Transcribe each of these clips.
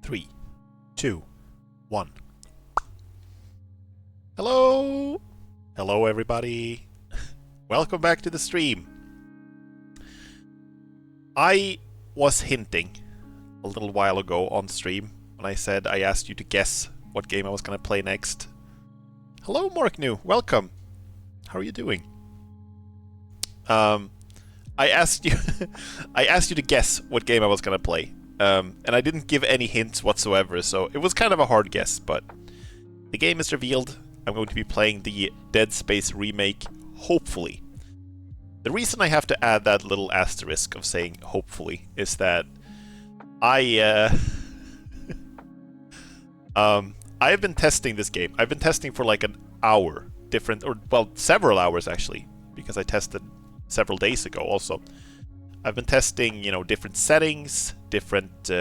3, 2, 1. Hello! Hello, everybody. Welcome back to the stream. I was hinting a little while ago on stream when I said I asked you to guess what game I was going to play next. Hello, Mark New. Welcome. How are you doing? I asked you I asked you to guess what game I was going to play. And I didn't give any hints whatsoever, so it was kind of a hard guess, but the game is revealed. I'm going to be playing the Dead Space remake, hopefully. The reason I have to add that little asterisk of saying hopefully is that I have been testing this game. I've been testing for like an hour, several hours actually, because I tested several days ago also. I've been testing, different settings, different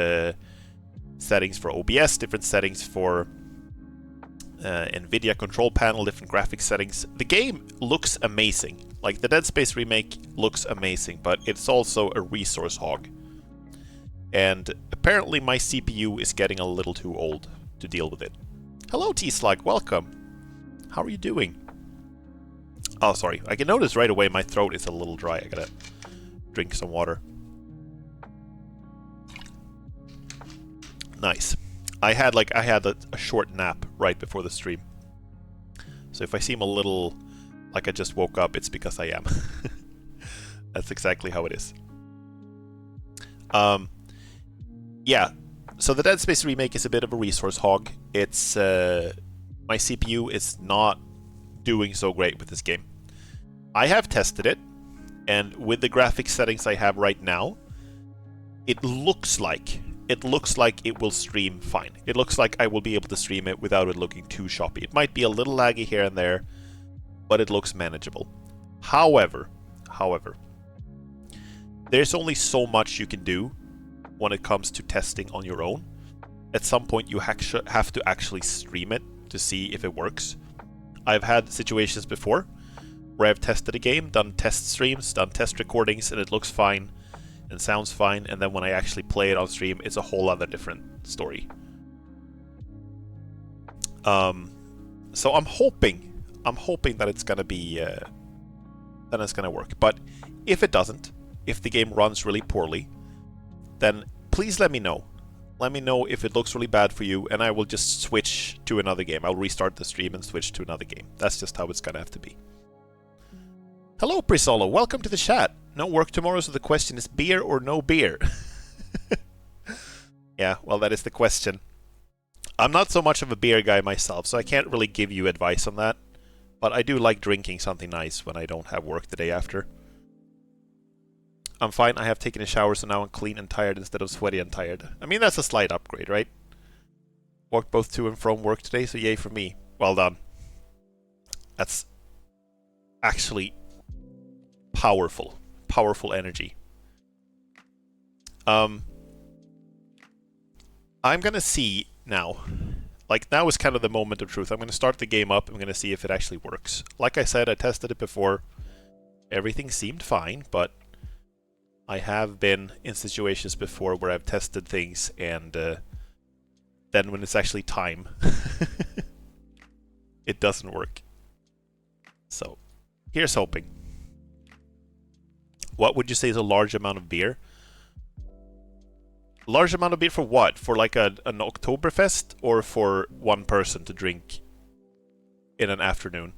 settings for OBS, different settings for NVIDIA control panel, different graphics settings. The game looks amazing. Like, the Dead Space remake looks amazing, but it's also a resource hog. And apparently my CPU is getting a little too old to deal with it. Hello, T-Slug, welcome. How are you doing? Oh, sorry. I can notice right away my throat is a little dry. I gotta drink some water. Nice. I had a short nap right before the stream. So if I seem a little like I just woke up, it's because I am. That's exactly how it is. Yeah. So the Dead Space remake is a bit of a resource hog. It's my CPU is not doing so great with this game. I have tested it, and with the graphics settings I have right now, it looks like it will stream fine. It looks like I will be able to stream it without it looking too choppy. It might be a little laggy here and there, but it looks manageable. However, there's only so much you can do when it comes to testing on your own. At some point you have to actually stream it to see if it works. I've had situations before where I've tested a game, done test streams, done test recordings, and it looks fine and sounds fine, and then when I actually play it on stream, it's a whole other different story. So I'm hoping that it's gonna be that it's gonna work. But if it doesn't, if the game runs really poorly, then please let me know. Let me know if it looks really bad for you, and I will just switch to another game. I'll restart the stream and switch to another game. That's just how it's gonna have to be. Hello, Prisolo. Welcome to the chat. No work tomorrow, so the question is beer or no beer? Yeah, well, that is the question. I'm not so much of a beer guy myself, so I can't really give you advice on that. But I do like drinking something nice when I don't have work the day after. I'm fine. I have taken a shower, so now I'm clean and tired instead of sweaty and tired. I mean, that's a slight upgrade, right? Walked both to and from work today, so yay for me. Well done. That's actually powerful energy. I'm gonna see now. Like, now is kind of the moment of truth. I'm gonna start the game up. I'm gonna see if it actually works. Like I said, I tested it before. Everything seemed fine, but I have been in situations before where I've tested things, and then when it's actually time, it doesn't work. So, here's hoping. What would you say is a large amount of beer? Large amount of beer for what? For like an Oktoberfest, or for one person to drink in an afternoon?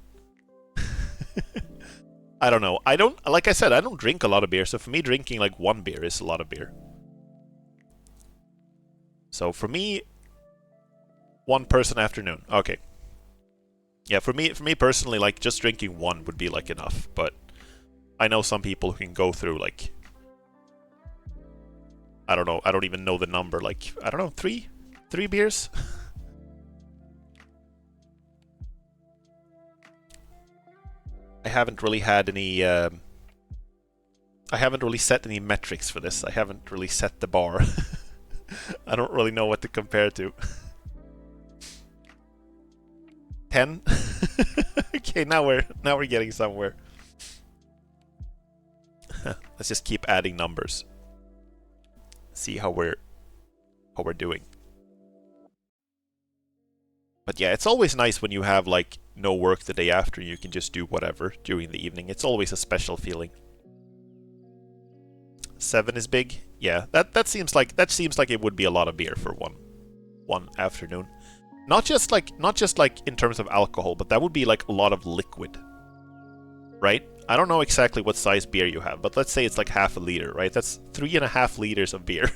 I don't know. Like I said, I don't drink a lot of beer, so for me drinking like one beer is a lot of beer. So for me, one person afternoon. Okay. Yeah, for me personally, like, just drinking one would be like enough, but I know some people who can go through, like, I don't know, I don't even know the number, like, I don't know, three beers? I haven't really had any, I haven't really set any metrics for this. I haven't really set the bar. I don't really know what to compare to. 10? Okay, now we're getting somewhere. Let's just keep adding numbers. See how we're doing. But yeah, it's always nice when you have like no work the day after. You can just do whatever during the evening. It's always a special feeling. 7 is big. Yeah, that seems like it would be a lot of beer for one afternoon. Not just like in terms of alcohol, but that would be like a lot of liquid. Right? I don't know exactly what size beer you have, but let's say it's like half a liter, right? That's 3.5 liters of beer.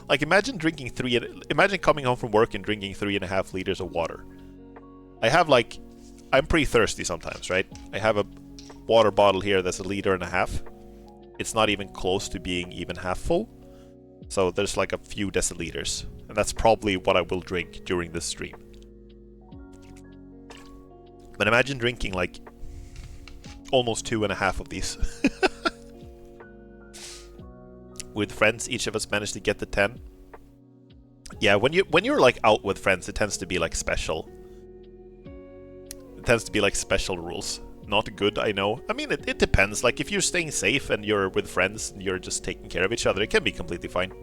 Like imagine coming home from work and drinking 3.5 liters of water. I'm pretty thirsty sometimes, right? I have a water bottle here that's 1.5 liters. It's not even close to being even half full. So there's like a few deciliters. And that's probably what I will drink during this stream. But imagine drinking like almost 2.5 of these. With friends, each of us managed to get the 10. Yeah, when you're like out with friends, it tends to be like special. It tends to be like special rules. Not good, I know. I mean, it depends. Like, if you're staying safe and you're with friends and you're just taking care of each other, it can be completely fine.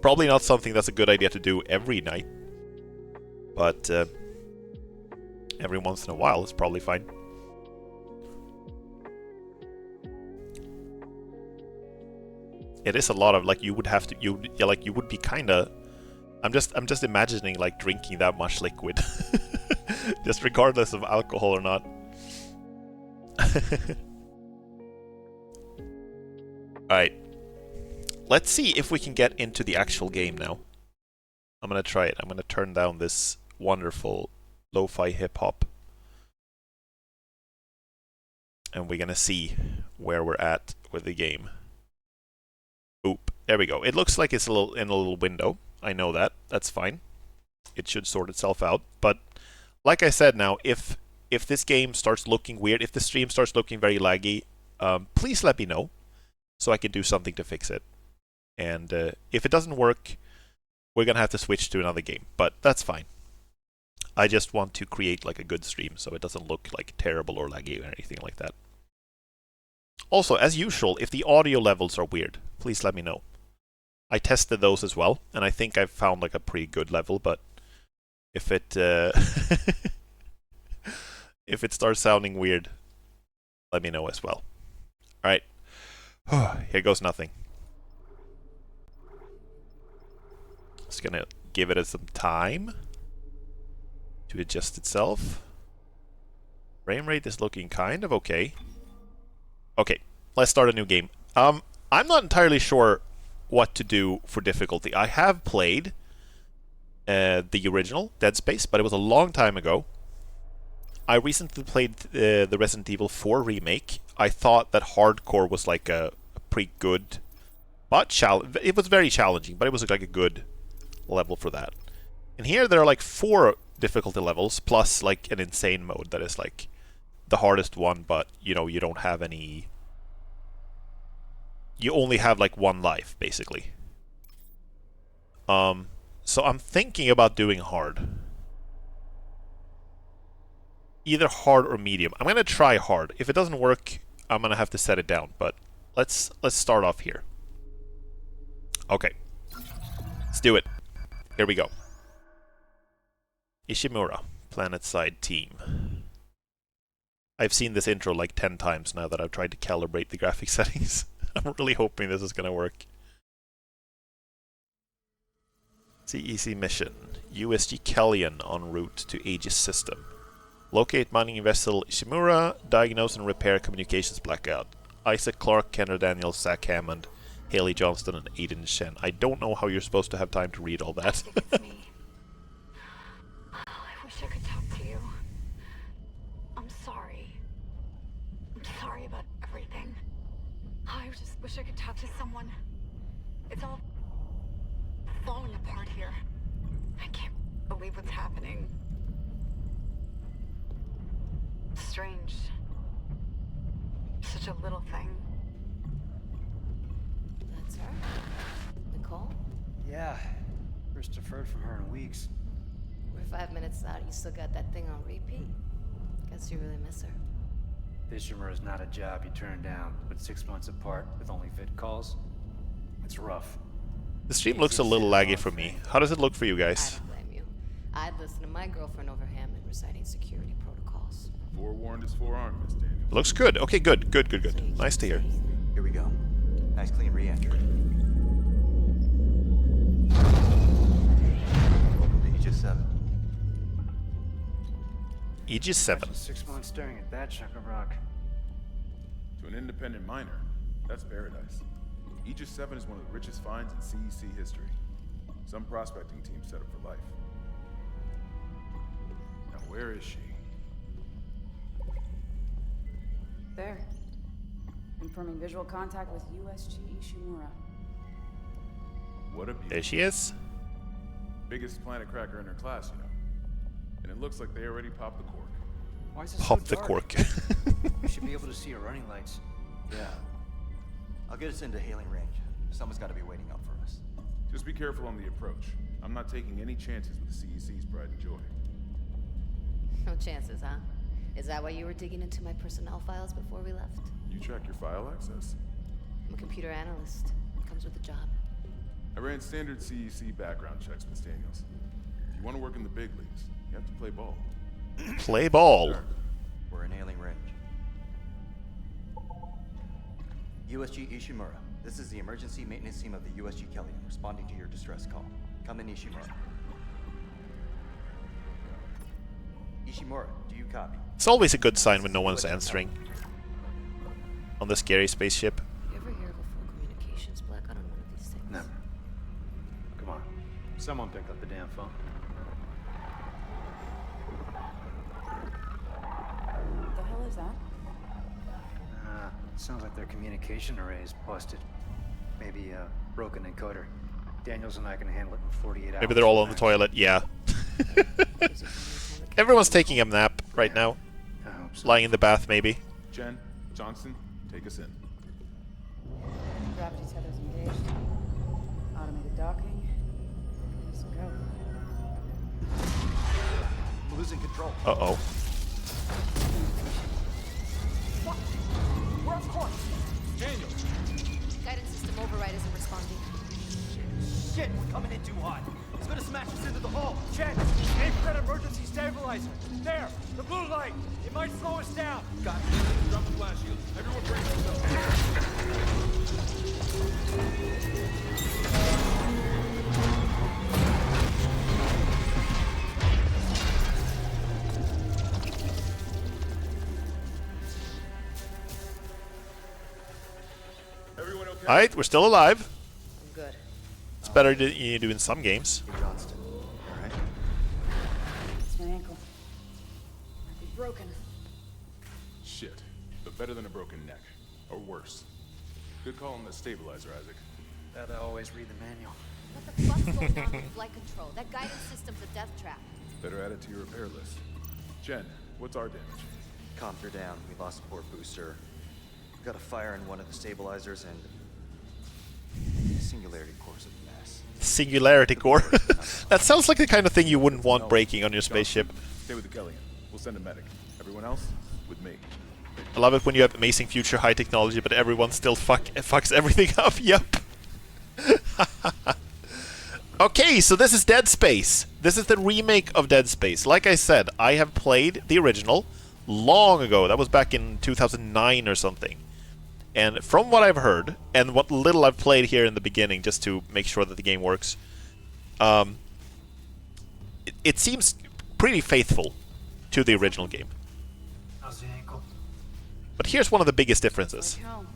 Probably not something that's a good idea to do every night. But every once in a while, it's probably fine. It is a lot of, like, you would be kinda... I'm just imagining, like, drinking that much liquid. Just regardless of alcohol or not. Alright. Let's see if we can get into the actual game now. I'm gonna try it. I'm gonna turn down this wonderful lo-fi hip-hop. And we're gonna see where we're at with the game. Oop. There we go. It looks like it's in a little window. I know that. That's fine. It should sort itself out. But like I said now, if this game starts looking weird, if the stream starts looking very laggy, please let me know so I can do something to fix it. And if it doesn't work, we're gonna have to switch to another game. But that's fine. I just want to create like a good stream so it doesn't look like terrible or laggy or anything like that. Also, as usual, if the audio levels are weird, please let me know. I tested those as well, and I think I've found like a pretty good level, but if it if it starts sounding weird, let me know as well. Alright. Here goes nothing. Just gonna give it some time to adjust itself. Frame rate is looking kind of okay. Okay, let's start a new game. I'm not entirely sure what to do for difficulty. I have played the original Dead Space, but it was a long time ago. I recently played the Resident Evil 4 remake. I thought that hardcore was like a pretty good, but it was very challenging, but it was like a good level for that. And here there are like 4 difficulty levels plus like an insane mode that is like the hardest one, but you know, you don't have any... You only have like 1 life, basically. So I'm thinking about doing hard. Either hard or medium. I'm gonna try hard. If it doesn't work, I'm gonna have to set it down, but let's start off here. Okay. Let's do it. Here we go. Ishimura, PlanetSide team. I've seen this intro like 10 times now that I've tried to calibrate the graphic settings. I'm really hoping this is gonna work. CEC mission. USG Kellyan en route to Aegis system. Locate mining vessel Ishimura. Diagnose and repair communications blackout. Isaac Clarke, Kendra Daniels, Zach Hammond, Haley Johnston, and Aiden Shen. I don't know how you're supposed to have time to read all that. It's me. Oh, I wish I could talk to you. I'm sorry. I'm sorry about everything. I just wish I could talk to someone. It's all falling apart here. I can't believe what's happening. Strange. Such a little thing. That's her? Nicole? Yeah. First deferred from her in weeks. We're 5 minutes out. You still got that thing on repeat? Guess you really miss her. Ishimura is not a job you turn down, but 6 months apart with only vid calls. It's rough. The stream looks a little laggy for me. How does it look for you I guys? don't blame you. I'd listen to my girlfriend over Hammond reciting security protocols. Forewarned is forearmed, Miss Daniels. Looks good. Okay, good. Nice to hear. Here we go. Nice clean re-entry. Welcome to Aegis 7. Aegis 7. Imagine 6 months staring at that chunk of rock. To an independent miner, that's paradise. Aegis 7 is one of the richest finds in CEC history. Some prospecting teams set up for life. Now where is she? There. Confirming visual contact with USG Ishimura. What a beauty. There she is. Biggest planet cracker in her class, you know. And it looks like they already popped the cork. Why is it Pop so the dark? cork. We should be able to see her running lights. Yeah. I'll get us into hailing range. Someone's got to be waiting up for us. Just be careful on the approach. I'm not taking any chances with the CEC's pride and joy. No chances, huh? Is that why you were digging into my personnel files before we left? You track your file access? I'm a computer analyst. Comes with the job. I ran standard CEC background checks, Miss Daniels. If you want to work in the big leagues, you have to play ball. Play ball. Sure. We're in hailing range. USG Ishimura. This is the emergency maintenance team of the USG Kelly, responding to your distress call. Come in, Ishimura. Ishimura, do you copy? It's always a good sign when no one's answering. On the scary spaceship. You ever hear of a full communications black on one of these things? Never. Come on. Someone pick up the damn phone. What the hell is that? Sounds like their communication array is busted. Maybe a broken encoder. Daniels and I can handle it in 48 hours. Maybe they're all on the toilet. Yeah. Everyone's taking a nap right now. I hope so. Lying in the bath, maybe. Jen, Johnson, take us in. Gravity tethers engaged. Automated docking. Let's go. We're losing control. Uh-oh. We're off course. Guidance system override isn't responding. Shit, we're coming in too hot. It's gonna smash us into the hull. Jen, aim for that emergency stabilizer. There, the blue light. It might slow us down. Got it. Drop the flash shield. Everyone brace yourself. Everyone okay? Alright, we're still alive. I'm good. It's better than you do in some games. Hey, Johnston. All right. It's my ankle. Might be broken. Shit. But better than a broken neck. Or worse. Good call on the stabilizer, Isaac. Gotta always read the manual. What the fuck's going on with flight control? That guidance system's a death trap. Better add it to your repair list. Jen, what's our damage? Comps are down. We lost a port booster. We got a fire in one of the stabilizers and singularity core's a mess. Singularity core. That sounds like the kind of thing you wouldn't want breaking on your spaceship. Stay with the Kellyan. We'll send a medic. Everyone else, with me. I love it when you have amazing future high technology, but everyone still fucks everything up. Yep. Okay, so this is Dead Space. This is the remake of Dead Space. Like I said, I have played the original long ago. That was back in 2009 or something. And from what I've heard, and what little I've played here in the beginning, just to make sure that the game works, it seems pretty faithful to the original game. How's the ankle? But here's one of the biggest differences. Like hell.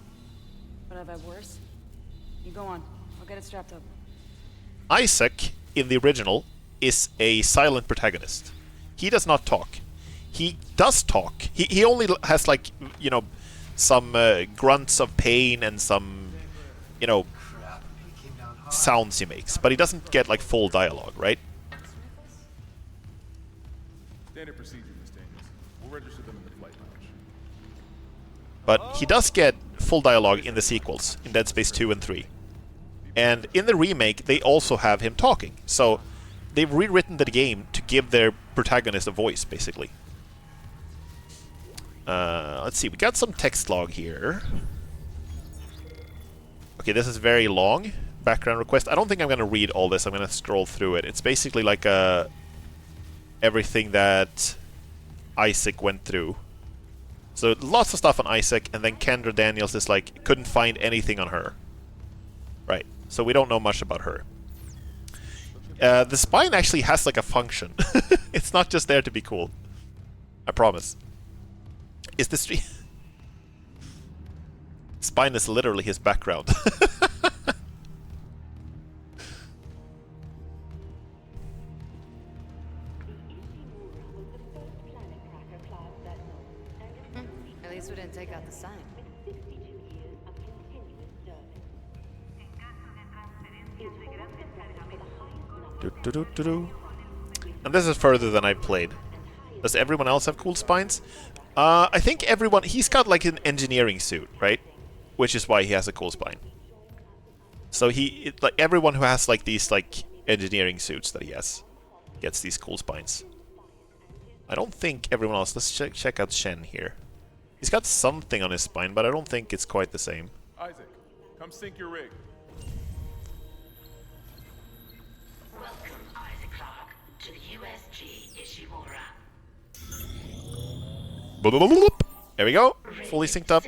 But I've had worse. You go on. I'll get it strapped up. Isaac, in the original, is a silent protagonist. He does not talk. He does talk. He only has, like, you know, some grunts of pain and some, you know, sounds he makes. But he doesn't get, like, full dialogue, right? Standard procedure, Miss Daniels. We'll register them in the flight lounge. But he does get full dialogue in the sequels, in Dead Space 2 and 3. And in the remake, they also have him talking. So they've rewritten the game to give their protagonist a voice, basically. Let's see, we got some text log here. Okay, this is very long. Background request. I don't think I'm going to read all this. I'm going to scroll through it. It's basically like a everything that Isaac went through. So lots of stuff on Isaac, and then Kendra Daniels is like, couldn't find anything on her. Right, so we don't know much about her. The spine actually has like a function. It's not just there to be cool. I promise. Is the stream... Spine is literally his background. At least we didn't take out the sign. Do. And this is further than I've played. Does everyone else have cool spines? I think everyone... He's got like an engineering suit, right? Which is why he has a cool spine. So like everyone who has like these like engineering suits that he has gets these cool spines. I don't think everyone else... Let's check out Shen here. He's got something on his spine, but I don't think it's quite the same. Isaac, come sink your rig. Welcome, Isaac Clarke, to the USG Ishimura. There we go. Fully synced up.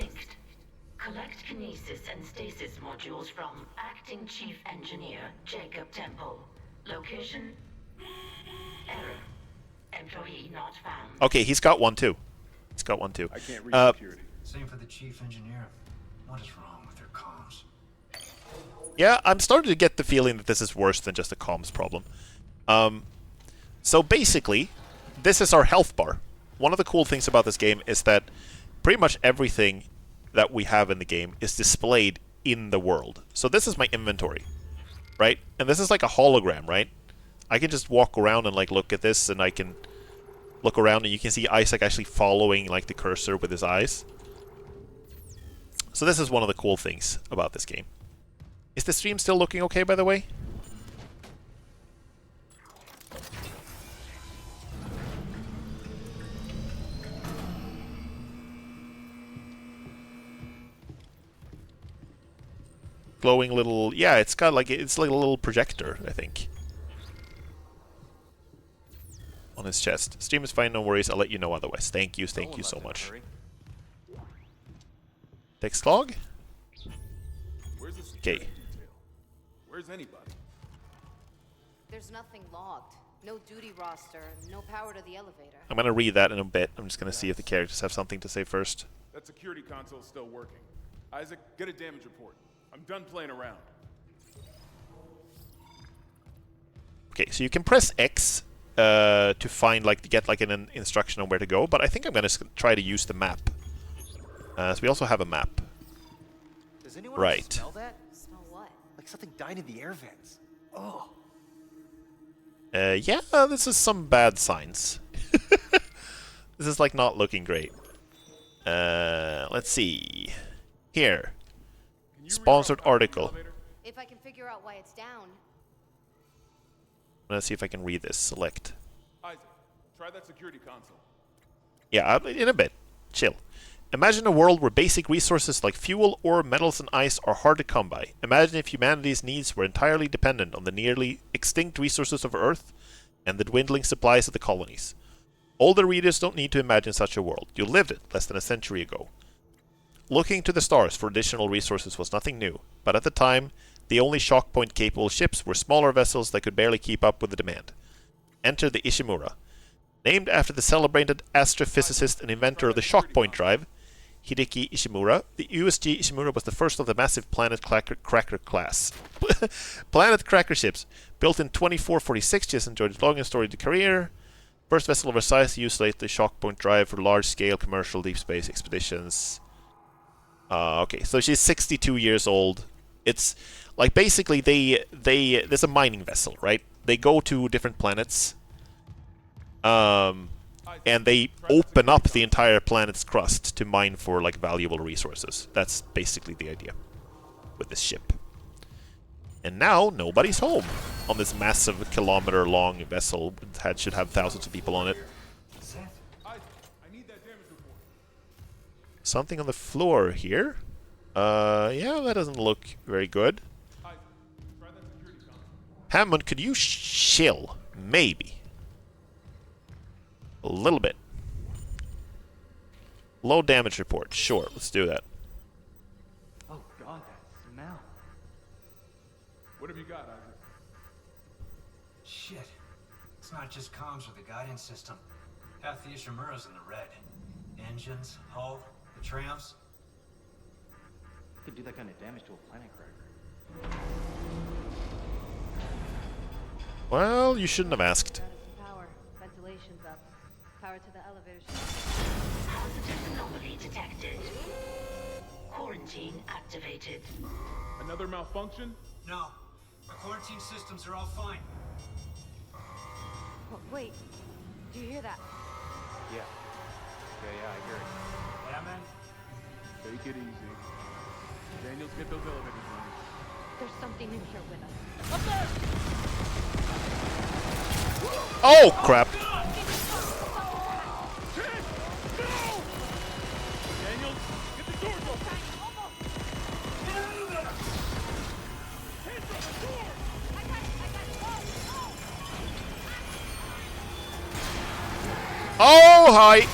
Collect kinesis and stasis modules from Acting Chief Engineer Jacob Temple. Location? Error. Employee not found. Okay, he's got one too. He's got one too. I can't reach security. Same for the chief engineer. What is wrong with their comms? Yeah, I'm starting to get the feeling that this is worse than just a comms problem. So basically, this is our health bar. One of the cool things about this game is that pretty much everything that we have in the game is displayed in the world. So this is my inventory, right? And this is like a hologram, right? I can just walk around and like look at this, and I can look around and you can see Isaac actually following like the cursor with his eyes. So this is one of the cool things about this game. Is the stream still looking okay, by the way? Glowing little... Yeah, it's got like... It's like a little projector, I think. On his chest. Stream is fine, no worries. I'll let you know otherwise. Thank you so much. Text log? Where's the Okay. security detail? Where's anybody? There's nothing logged. No duty roster, no power to the elevator. I'm gonna read that in a bit. I'm just gonna see if the characters have something to say first. That security console's still working. Isaac, get a damage report. I'm done playing around. Okay, so you can press X to find, like, to get like an instruction on where to go, but I think I'm gonna try to use the map. So we also have a map. Does anyone Right. smell that? Smell what? Like something died in the air vents. Oh. Yeah, this is some bad signs. This is like not looking great. Let's see. Here. Can you Sponsored reroute power to the article. elevator? If I can figure out why it's down. Let's see if I can read this. Select. Isaac, try that security console. Yeah, in a bit. Chill. Imagine a world where basic resources like fuel, ore, metals, and ice are hard to come by. Imagine if humanity's needs were entirely dependent on the nearly extinct resources of Earth and the dwindling supplies of the colonies. Older readers don't need to imagine such a world. You lived it less than a century ago. Looking to the stars for additional resources was nothing new, but at the time, the only shock point capable ships were smaller vessels that could barely keep up with the demand. Enter the Ishimura. Named after the celebrated astrophysicist and inventor of the shock point drive, Hideki Ishimura, the USG Ishimura was the first of the massive Planet Cracker class. Planet Cracker ships, built in 2446, just enjoyed its long and storied career. First vessel of her size to use the shock point drive for large-scale commercial deep space expeditions. Okay, so she's 62 years old. It's like basically there's a mining vessel, right? They go to different planets, and they open up the entire planet's crust to mine for like valuable resources. That's basically the idea with this ship. And now nobody's home on this massive kilometer-long vessel that should have thousands of people on it. Isaac, I need that damage report. Something on the floor here. Yeah, that doesn't look very good. Isaac, try that security console. Hammond, could you chill? Maybe. A little bit. Low damage report. Sure, let's do that. Oh god, that smell. What have you got, Isaac? Shit. It's not just comms or the guidance system. Half the Ishimura's in the red. Engines, hull, the trams. Could do that kind of damage to a planet cracker. Well, you shouldn't have asked. Power. Ventilation's up. Power to the elevators. Positive anomaly detected. Quarantine activated. Another malfunction? No. The quarantine systems are all fine. Oh, wait. Do you hear that? Yeah. Yeah, I hear it. Yeah, man? Take it easy. Daniels, get those elevators running. There's something in here with us. Oh, crap. Daniels, get the doors open! Oh, hi.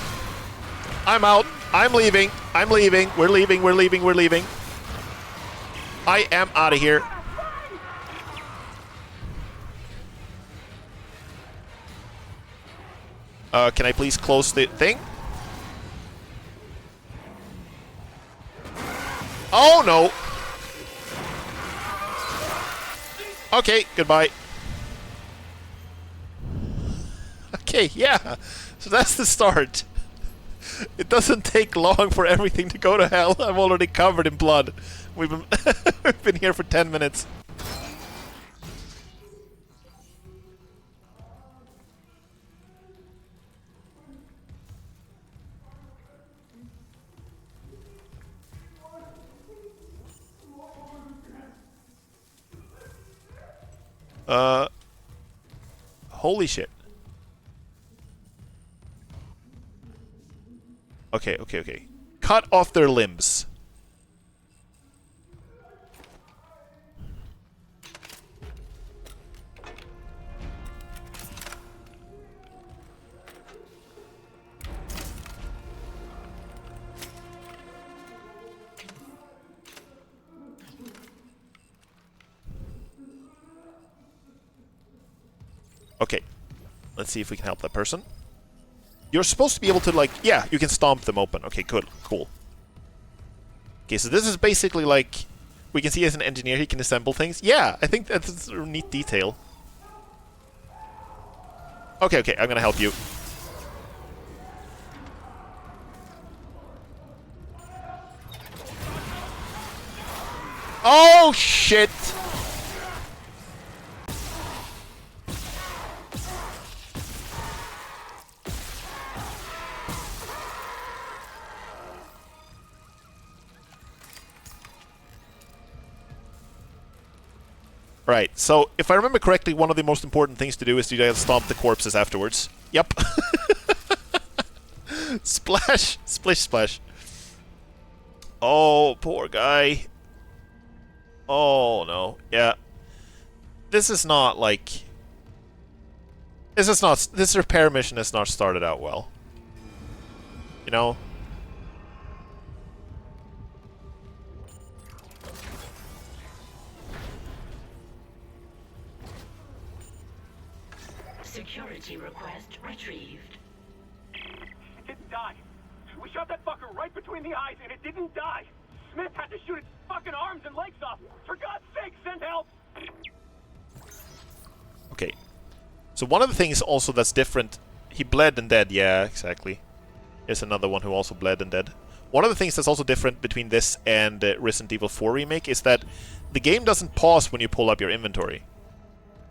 I'm out. I'm leaving. I'm leaving. We're leaving. We're leaving. We're leaving. I am out of here. Can I please close the thing? Oh, no. Okay, goodbye. Okay, yeah. So that's the start. It doesn't take long for everything to go to hell. I'm already covered in blood. We've been, we've been here for 10 minutes. Holy shit. Okay, okay, okay. Cut off their limbs. Okay. Let's see if we can help that person. You're supposed to be able to, like, yeah, you can stomp them open. Okay, good, cool. Okay, so this is basically like, we can see as an engineer he can assemble things. Yeah, I think that's a neat detail. Okay, okay, I'm gonna help you. Oh, shit! Right, so if I remember correctly, one of the most important things to do is to stomp the corpses afterwards. Yep. Splash! Splish splash. Oh, poor guy. Oh, no. Yeah. This is not, like... This repair mission has not started out well. You know? Security request retrieved. It didn't die. We shot that fucker right between the eyes and it didn't die. Smith had to shoot its fucking arms and legs off. For God's sake, send help! Okay. So one of the things also that's different... He bled and dead, yeah, exactly. Here's another one who also bled and dead. One of the things that's also different between this and Resident Evil 4 Remake is that the game doesn't pause when you pull up your inventory.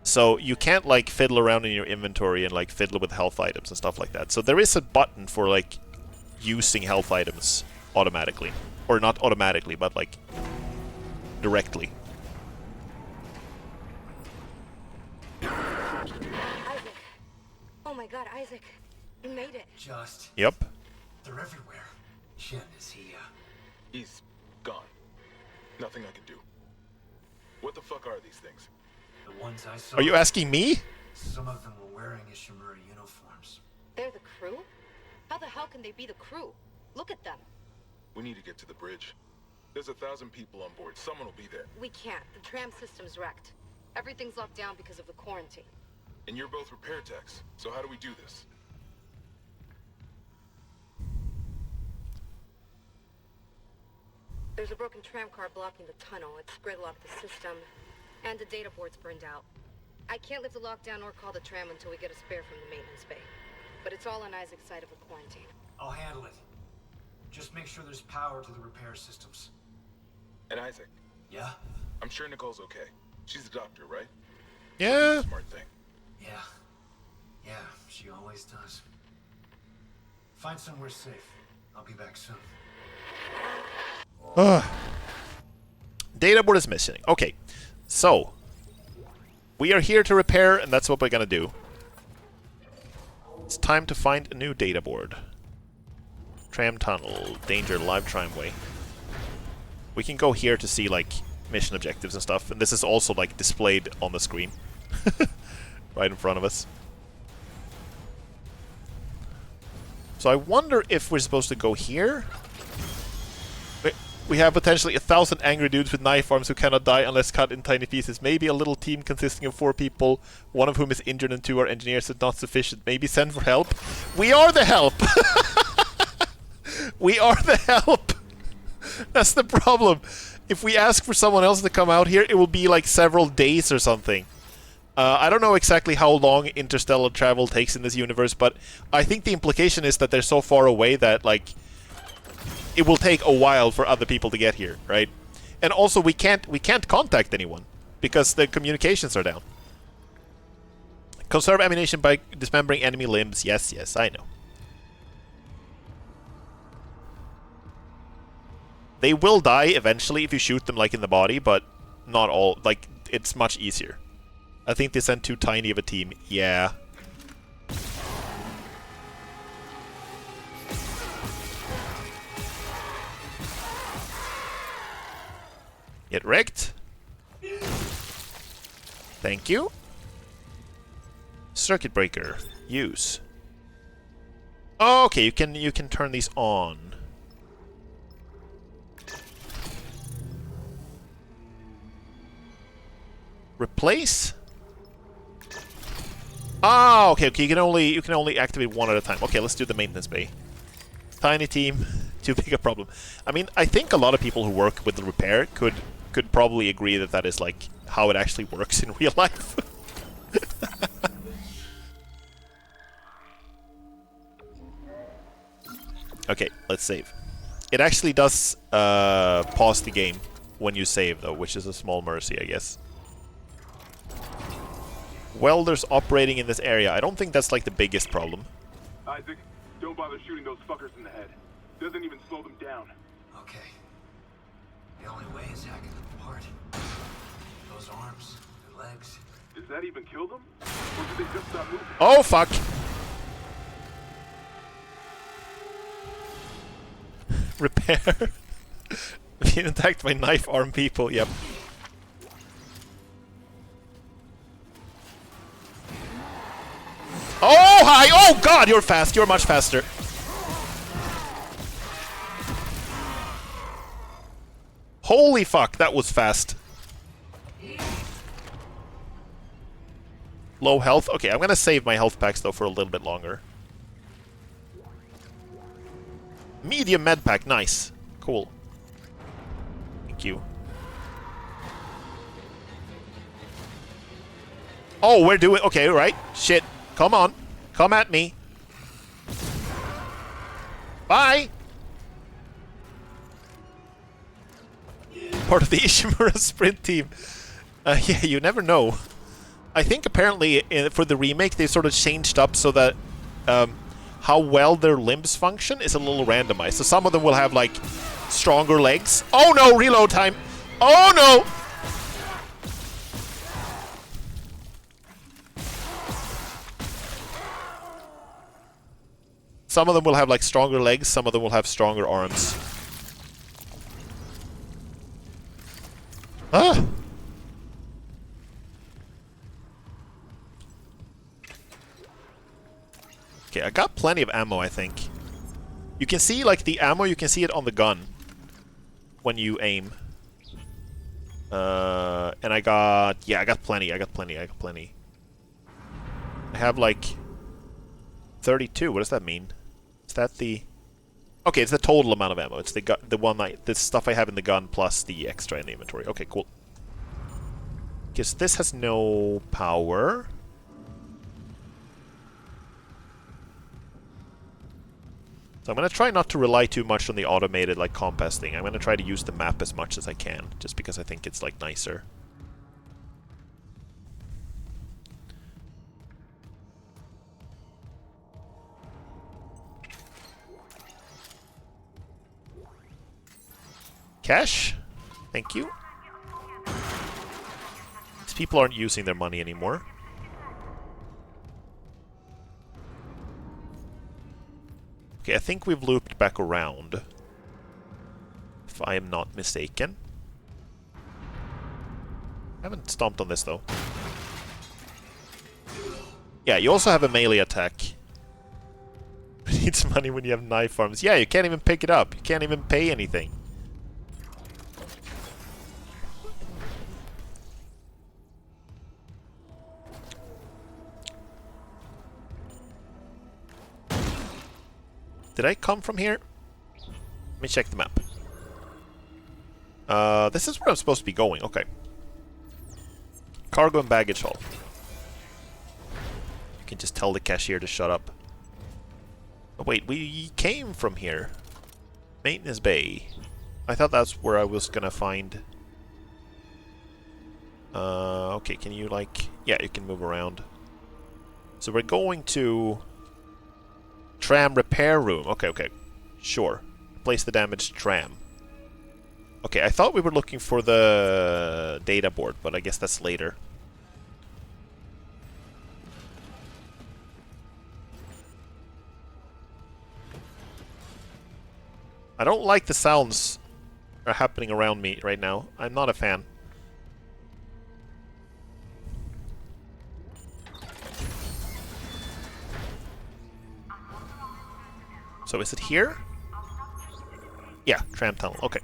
So you can't, like, fiddle around in your inventory and, like, fiddle with health items and stuff like that. So there is a button for, like, using health items automatically. Or not automatically, but, like, directly. Isaac. Oh my god, Isaac. You made it. Just. Yep. They're everywhere. Shin, is he, He's gone. Nothing I can do. What the fuck are these things? the ones I saw? Are you asking me? Some of them were wearing Ishimura uniforms. They're the crew? How the hell can they be the crew? Look at them. We need to get to the bridge. There's 1,000 people on board. Someone will be there. We can't. The tram system's wrecked. Everything's locked down because of the quarantine. And you're both repair techs. So how do we do this? There's a broken tram car blocking the tunnel. It's gridlocked the system. And the data board's burned out. I can't lift the lockdown or call the tram until we get a spare from the maintenance bay. But it's all on Isaac's side of the quarantine. I'll handle it. Just make sure there's power to the repair systems. And Isaac, Yeah? I'm sure Nicole's okay. She's a doctor, right? Yeah. Smart thing. Yeah. Yeah, she always does. Find somewhere safe. I'll be back soon. Data board is missing. Okay, so we are here to repair, and that's what we're gonna do. It's time to find a new data board. Tram tunnel, danger, live tramway. We can go here to see like mission objectives and stuff, and this is also like displayed on the screen, right in front of us. So I wonder if we're supposed to go here. We have potentially 1,000 angry dudes with knife arms who cannot die unless cut in tiny pieces. Maybe a little team consisting of 4 people, one of whom is injured and 2 are engineers, is not sufficient. Maybe send for help. We are the help! We are the help! That's the problem. If we ask for someone else to come out here, it will be like several days or something. I don't know exactly how long interstellar travel takes in this universe, but I think the implication is that they're so far away that, like, it will take a while for other people to get here, right? And also, we can't contact anyone because the communications are down. Conserve ammunition by dismembering enemy limbs. Yes, yes, I know. They will die eventually if you shoot them, like, in the body, but not all. Like, it's much easier. I think they sent too tiny of a team. Yeah. Get wrecked. Thank you. Circuit breaker. Use. Oh, okay, you can turn these on. Replace? Ah, okay, you can only activate one at a time. Okay, let's do the maintenance bay. Tiny team, too big a problem. I mean, I think a lot of people who work with the repair could probably agree that that is like how it actually works in real life. Okay, let's save. It actually does pause the game when you save, though, which is a small mercy, I guess. Welders operating in this area. I don't think that's like the biggest problem. Isaac, don't bother shooting those fuckers in the head. Doesn't even slow them down. Okay. The only way is hacking them apart. Those arms, their legs. Does that even kill them? Or did they just stop moving? Oh, fuck! Repair. Being attacked by knife arm people, yep. Oh, hi! Oh, God, you're fast. You're much faster. Holy fuck, that was fast. Low health. Okay, I'm gonna save my health packs, though, for a little bit longer. Medium med pack. Nice. Cool. Thank you. Oh, we're doing... Okay, right. Shit. Come on. Come at me. Bye! Part of the Ishimura sprint team. Yeah, you never know. I think apparently for the remake they sort of changed up so that how well their limbs function is a little randomized. So some of them will have like stronger legs. Oh no, reload time. Oh no! Some of them will have like stronger legs, some of them will have stronger arms. Ah! Okay, I got plenty of ammo, I think. You can see, like, the ammo, you can see it on the gun when you aim. And I got plenty. I have, like, 32. What does that mean? Is that the... Okay, it's the total amount of ammo. It's the stuff I have in the gun plus the extra in the inventory. Okay, cool. Because this has no power. So I'm going to try not to rely too much on the automated, like, compass thing. I'm going to try to use the map as much as I can, just because I think it's, like, nicer. Cash? Thank you. These people aren't using their money anymore. Okay, I think we've looped back around. If I am not mistaken. I haven't stomped on this, though. Yeah, you also have a melee attack. Needs money when you have knife arms. Yeah, you can't even pick it up. You can't even pay anything. Did I come from here? Let me check the map. This is where I'm supposed to be going. Okay. Cargo and baggage hall. You can just tell the cashier to shut up. Oh, wait, we came from here. Maintenance bay. I thought that's where I was gonna find... okay, can you, like... Yeah, you can move around. So we're going to... Tram repair room. Okay, okay. Sure. Replace the damaged tram. Okay, I thought we were looking for the data board, but I guess that's later. I don't like the sounds that are happening around me right now. I'm not a fan. So is it here? Yeah, tram tunnel. Okay.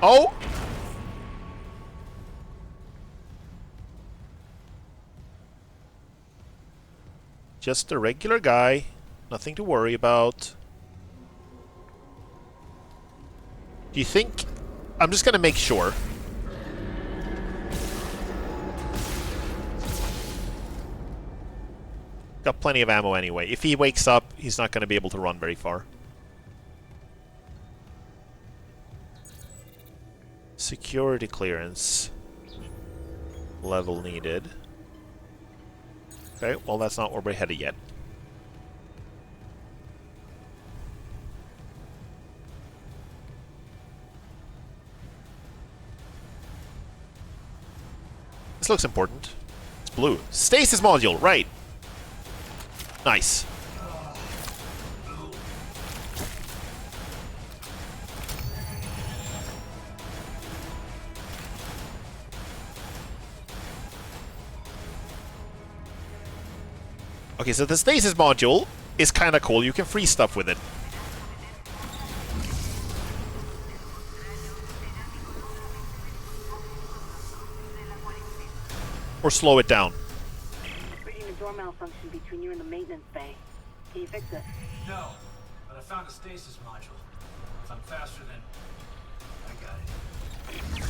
Oh! Just a regular guy. Nothing to worry about. Do you think... I'm just gonna make sure. Got plenty of ammo anyway. If he wakes up, he's not gonna be able to run very far. Security clearance. Level needed. Okay, well that's not where we're headed yet. This looks important. It's blue. Stasis module, right. Nice. Okay, so the stasis module is kind of cool. You can freeze stuff with it. Or slow it down. Reading a door malfunction between you and the maintenance bay. Can you fix it? No, but I found a stasis module. If I'm faster than... I got it.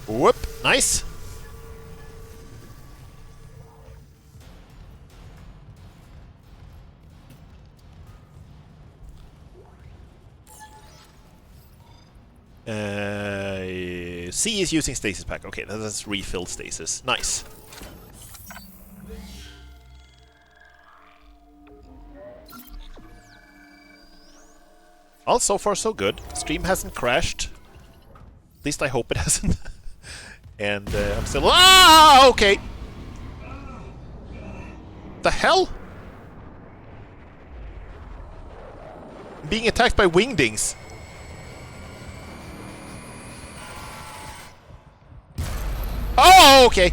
Whoop, nice. C is using stasis pack. Okay, that's refilled stasis. Nice. Well, so far so good. Stream hasn't crashed. At least I hope it hasn't. And I'm still... Ah! Okay! The hell? being attacked by wingdings. Oh, okay.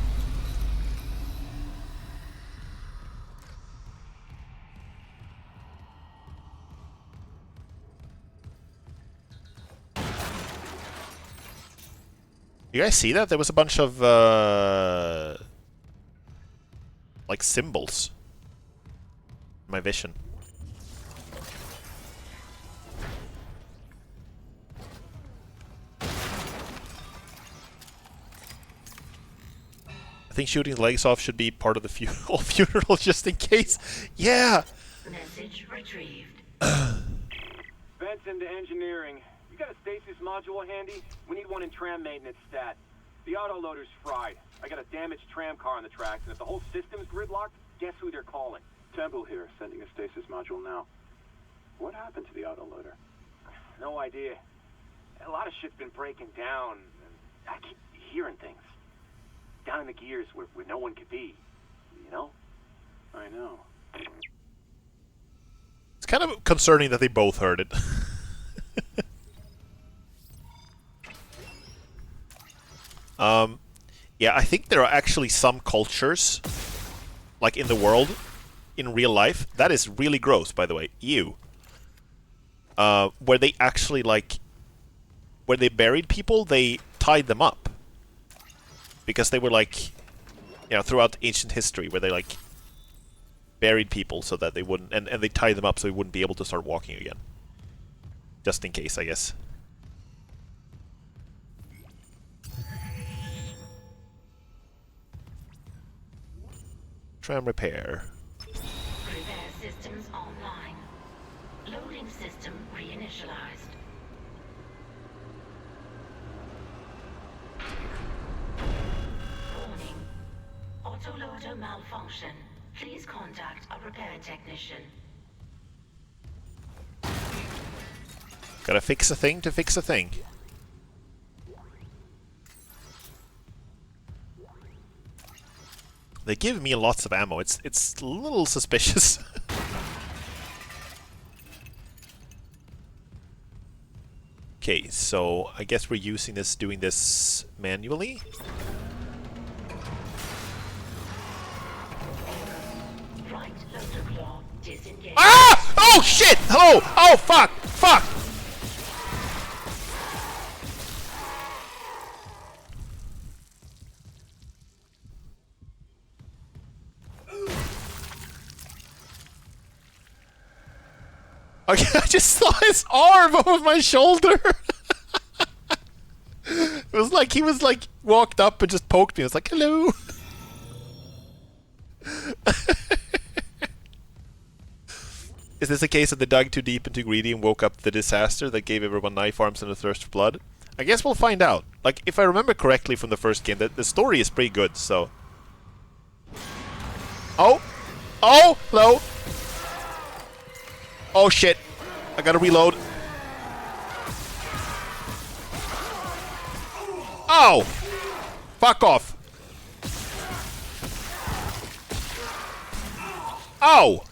You guys see that? There was a bunch of like symbols in my vision. I think shooting legs off should be part of the funeral just in case. Yeah. Message retrieved. Benson to engineering. You got a stasis module handy? We need one in tram maintenance stat. The autoloader's fried. I got a damaged tram car on the tracks, and if the whole system's gridlocked, guess who they're calling? Temple here, sending a stasis module now. What happened to the autoloader? No idea. A lot of shit's been breaking down. And I keep hearing things. Down in the gears where no one could be. You know? I know. It's kind of concerning that they both heard it. Yeah, I think there are actually some cultures, like in the world, in real life, that is really gross, by the way, ew, where they actually, like, where they buried people, they tied them up. Because they were, like, you know, throughout ancient history, where they, like, buried people so that they wouldn't, and they tied them up so they wouldn't be able to start walking again. Just in case, I guess. Tram repair. Repair systems online. Loading system reinitialized. Warning. Autoloader malfunction. Please contact a repair technician. Gotta fix a thing to fix a thing. They give me lots of ammo. It's a little suspicious. Okay, so I guess we're doing this manually. Right loader claw disengaged. Ah! Oh shit! Hello! Oh fuck! Fuck! Okay, I just saw his arm over my shoulder. It was like he was like walked up and just poked me. I was like, hello. Is this a case that they dug too deep and too greedy and woke up the disaster that gave everyone knife arms and a thirst for blood? I guess we'll find out. Like, if I remember correctly from the first game, the story is pretty good, so... Oh! Oh! Hello! Oh shit! I gotta reload. Oh! Fuck off! Oh!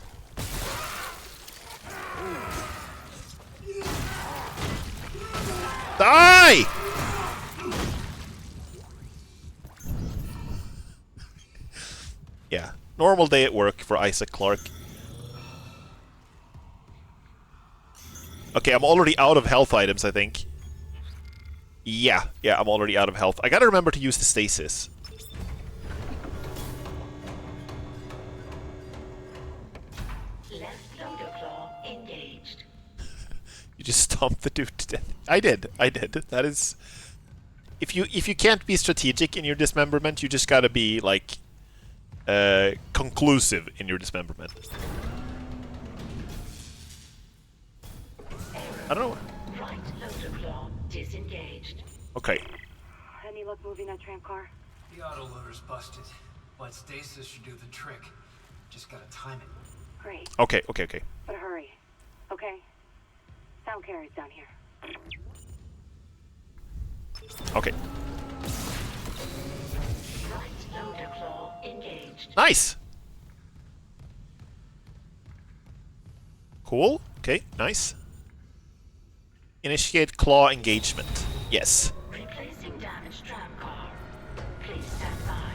Die! Yeah, normal day at work for Isaac Clarke. Okay, I'm already out of health items, I think. Yeah, I'm already out of health. I gotta remember to use the stasis. Left loader claw engaged. You just stomped the dude to death. I did. That is... If you can't be strategic in your dismemberment, you just gotta be, like, conclusive in your dismemberment. I don't know. Right loader claw disengaged. Okay. Any luck moving that tram car? The autoloader's busted, but stasis should do the trick. Just gotta time it. Great, Okay. but hurry. Okay? Sound carries down here. Okay. Right loader claw engaged. Nice! Cool. Okay, nice. Initiate claw engagement. Yes. Replacing damaged tram car. Please stand by.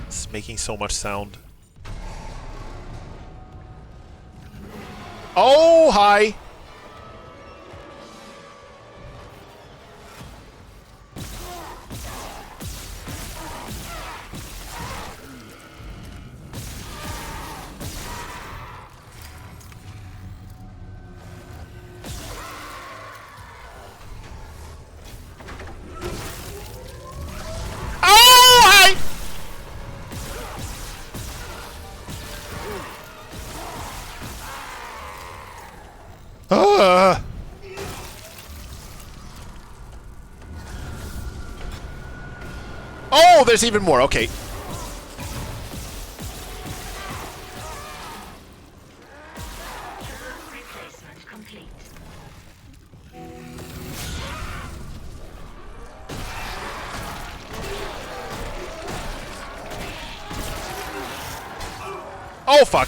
It's making so much sound. Oh, hi! Oh, there's even more. Okay. Replacement complete. Oh, fuck.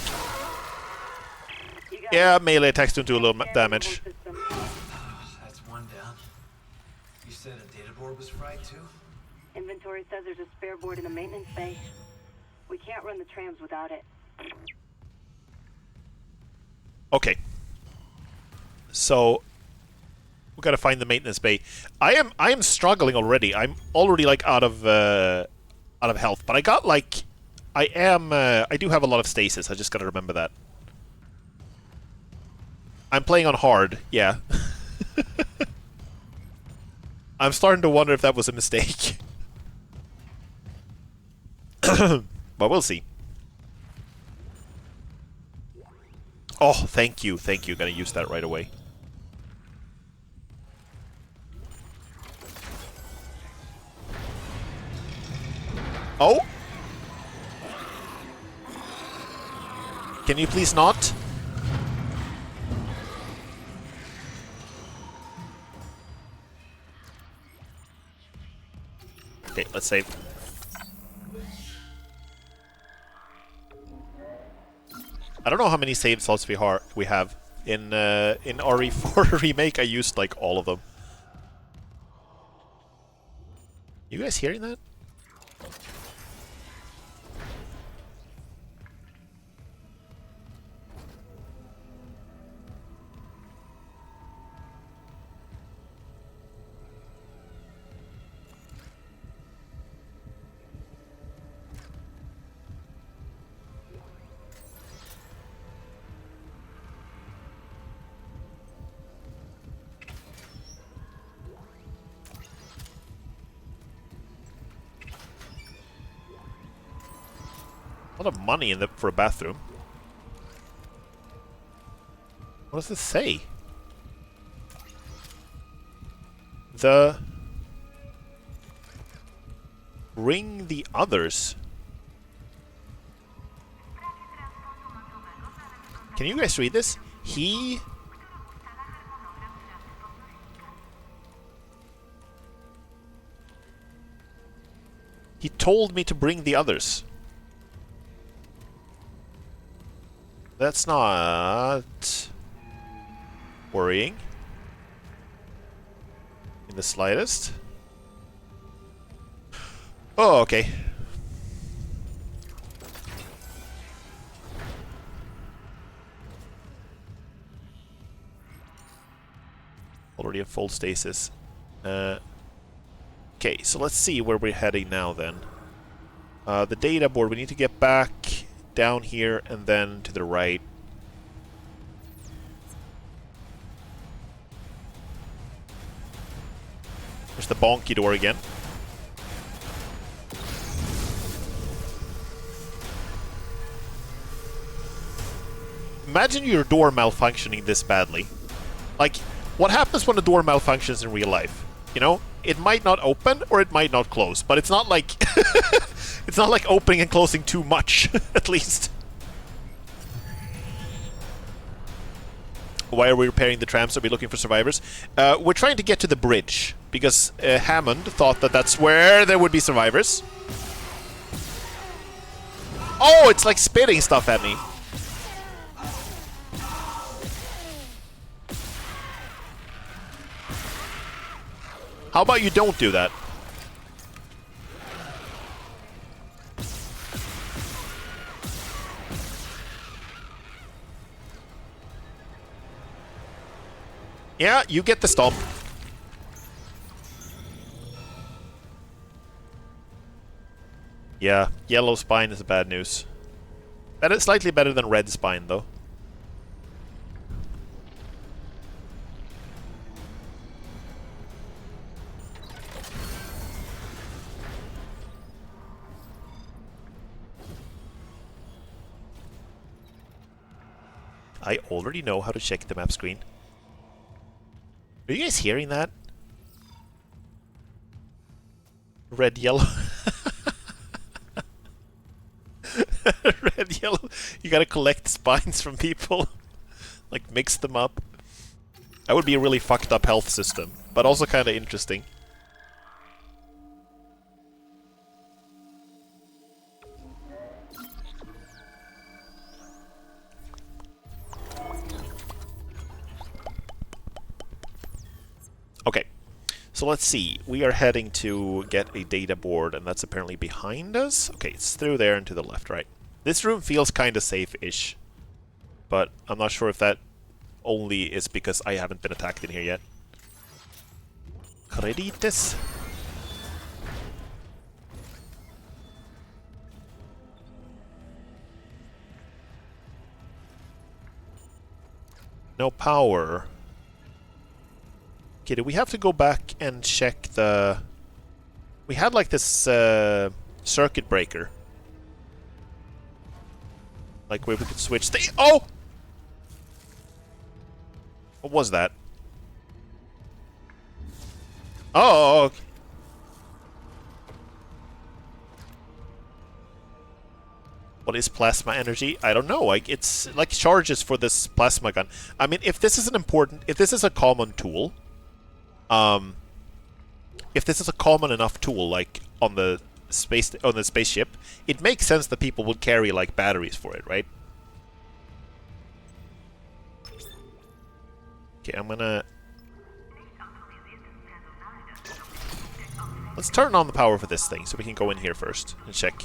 Yeah, melee attacks don't do a little damage. That's one down. You said a data board was fried too? Inventory says there's a spare board in the maintenance bay. We can't run the trams without it. Okay. So we gotta find the maintenance bay. I am struggling already. I'm already like out of health, but I got like I do have a lot of stasis. I just gotta remember that. I'm playing on hard, yeah. I'm starting to wonder if that was a mistake. But we'll see. Oh, thank you, thank you. Gonna use that right away. Oh? Can you please not? Okay, let's save. I don't know how many save slots we have. In RE4 Remake, I used like all of them. You guys hearing that? A lot of money for a bathroom. What does this say? Bring the others. Can you guys read this? He told me to bring the others. That's not worrying in the slightest. Oh, okay. Already in full stasis. Okay, so let's see where we're heading now then. The data board, we need to get back down here and then to the right. There's the bonky door again. Imagine your door malfunctioning this badly. Like, what happens when a door malfunctions in real life? You know, it might not open or it might not close, but it's not like it's not like opening and closing too much, at least. Why are we repairing the trams? Are we looking for survivors? We're trying to get to the bridge because Hammond thought that that's where there would be survivors. Oh, it's like spitting stuff at me. How about you don't do that? Yeah, you get the stomp. Yeah, yellow spine is bad news. Better, slightly better than red spine, though. I already know how to check the map screen. Are you guys hearing that? Red, yellow. Red, yellow. You gotta collect spines from people. Like, mix them up. That would be a really fucked up health system, but also kinda interesting. Okay, so let's see. We are heading to get a data board, and that's apparently behind us. Okay, it's through there and to the left, right? This room feels kind of safe-ish, but I'm not sure if that only is because I haven't been attacked in here yet. Credites. No power. Okay, do we have to go back and check the... We had like this circuit breaker. Like where we could switch the... Oh! What was that? Oh! Okay. What is plasma energy? I don't know. Like, it's like charges for this plasma gun. I mean, if this is an important... If this is a common tool... if this is a common enough tool, like on the spaceship, it makes sense that people would carry like batteries for it, right? Okay, I'm gonna... Let's turn on the power for this thing so we can go in here first and check.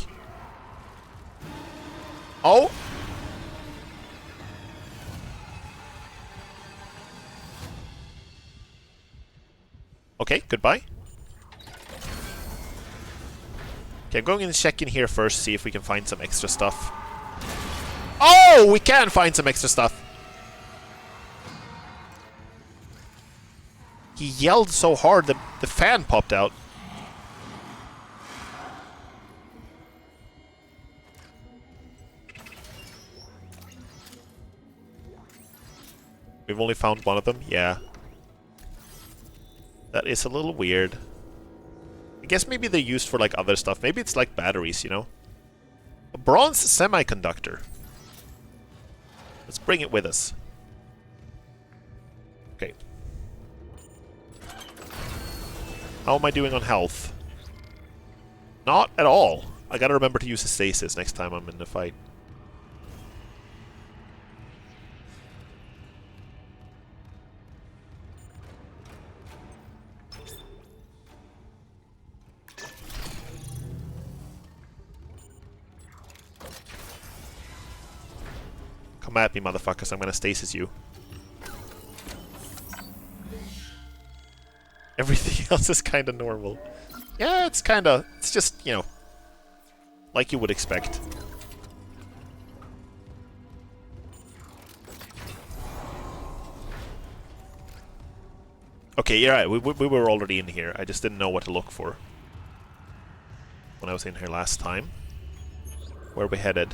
Oh! Okay, goodbye. Okay, I'm going in and check in here first, see if we can find some extra stuff. Oh! We can find some extra stuff! He yelled so hard that the fan popped out. We've only found one of them? Yeah. That is a little weird. I guess maybe they're used for like other stuff. Maybe it's like batteries, you know? A bronze semiconductor. Let's bring it with us. Okay. How am I doing on health? Not at all. I gotta remember to use a stasis next time I'm in the fight. Come at me, motherfuckers. I'm gonna stasis you. Everything else is kind of normal. Yeah, it's kind of... It's just, you know, like you would expect. Okay, you're right. We were already in here. I just didn't know what to look for when I was in here last time. Where are we headed?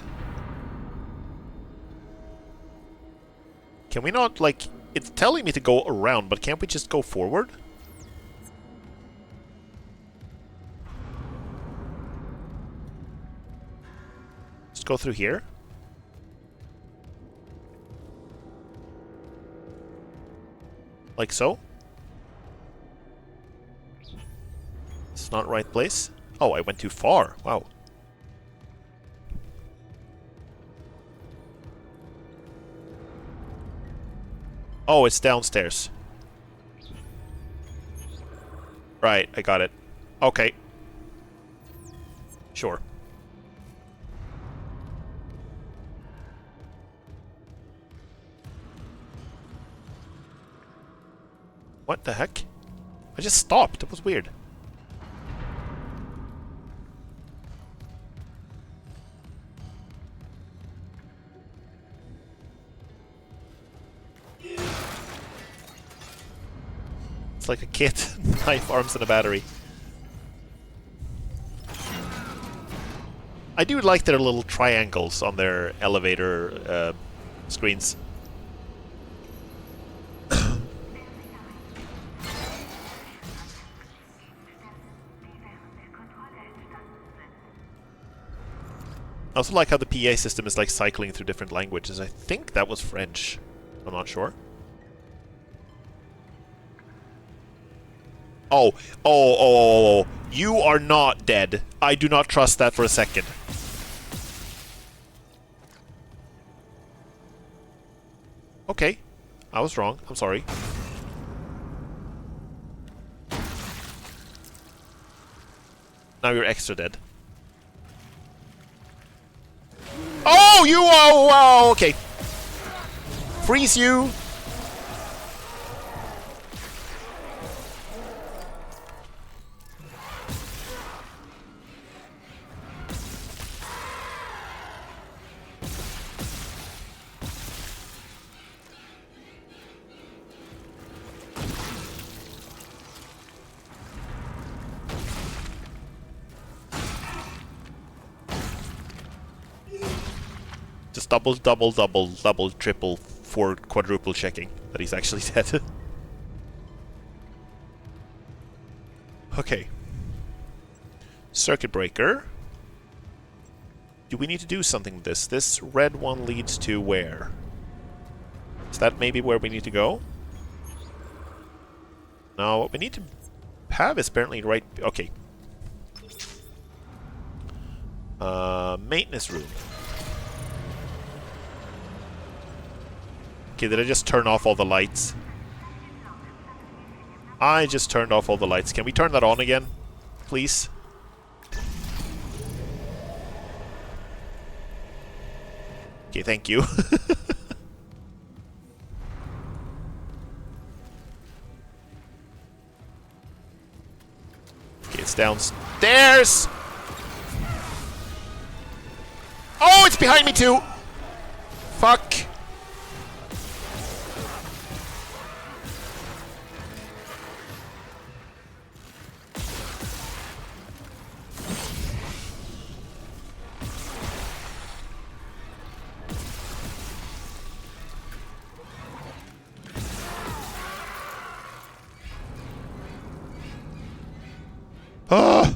Can we not, like... It's telling me to go around, but can't we just go forward? Just go through here? Like so? It's not right place. Oh, I went too far. Wow. Oh, it's downstairs. Right, I got it. Okay. Sure. What the heck? I just stopped. It was weird. It's like a kit. Knife, arms, and a battery. I do like their little triangles on their elevator screens. I also like how the PA system is like cycling through different languages. I think that was French. I'm not sure. Oh. You are not dead. I do not trust that for a second. Okay. I was wrong. I'm sorry. Now you're extra dead. Oh, you! Oh, okay. Freeze you! Just double, triple, quadruple checking that he's actually dead. Okay. Circuit breaker. Do we need to do something with this? This red one leads to where? Is that maybe where we need to go? No, what we need to have is apparently right... Okay. Maintenance room. Okay, did I just turn off all the lights? I just turned off all the lights. Can we turn that on again? Please? Okay, thank you. Okay, it's downstairs! Oh, it's behind me too! Fuck! Ah!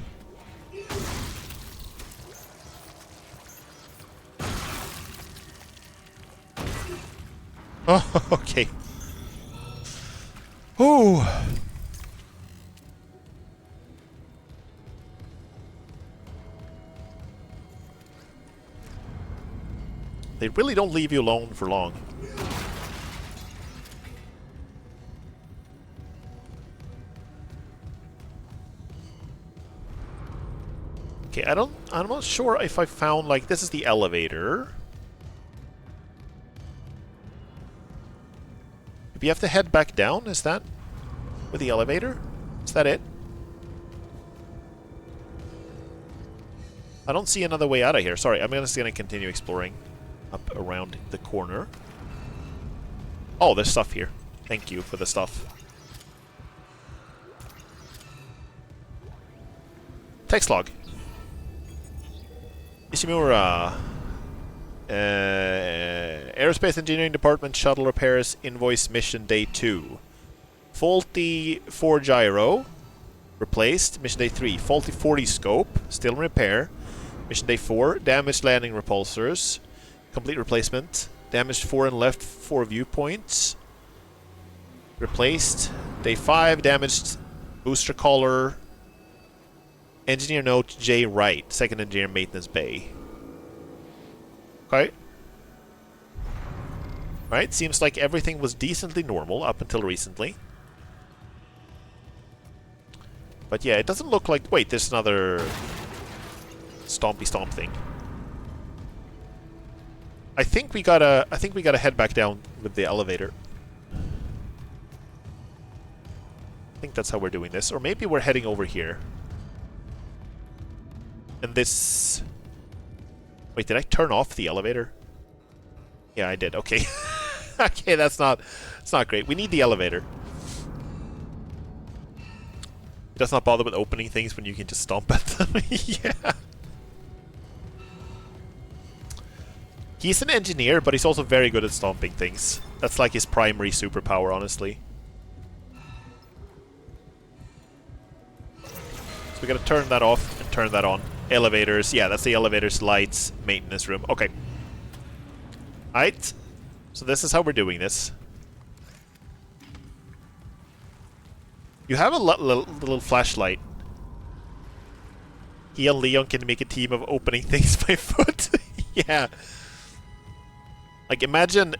Oh, okay. Ooh. They really don't leave you alone for long. Okay, I'm not sure if I found, like, this is the elevator. Do you have to head back down? Is that with the elevator? Is that it? I don't see another way out of here. Sorry, I'm just gonna continue exploring up around the corner. Oh, there's stuff here. Thank you for the stuff. Text log. Ishimura. Aerospace Engineering Department Shuttle Repairs Invoice Mission Day 2. Faulty 4 gyro. Replaced. Mission Day 3. Faulty 40 scope. Still in repair. Mission Day 4. Damaged landing repulsors. Complete replacement. Damaged fore and left 4 viewpoints. Replaced. Day 5. Damaged booster collar. Engineer note J. Wright. Second engineer maintenance bay. Okay. Right, seems like everything was decently normal up until recently. But yeah, it doesn't look like... Wait, there's another stompy stomp thing. I think we gotta head back down with the elevator. I think that's how we're doing this. Or maybe we're heading over here. And this... Wait, did I turn off the elevator? Yeah, I did. Okay. Okay, it's not great. We need the elevator. It does not bother with opening things when you can just stomp at them. Yeah. He's an engineer, but he's also very good at stomping things. That's like his primary superpower, honestly. So we gotta turn that off and turn that on. Elevators, yeah, that's the elevators, lights, maintenance room. Okay. Alright. So this is how we're doing this. You have a little flashlight. He and Leon can make a team of opening things by foot. Yeah. Like imagine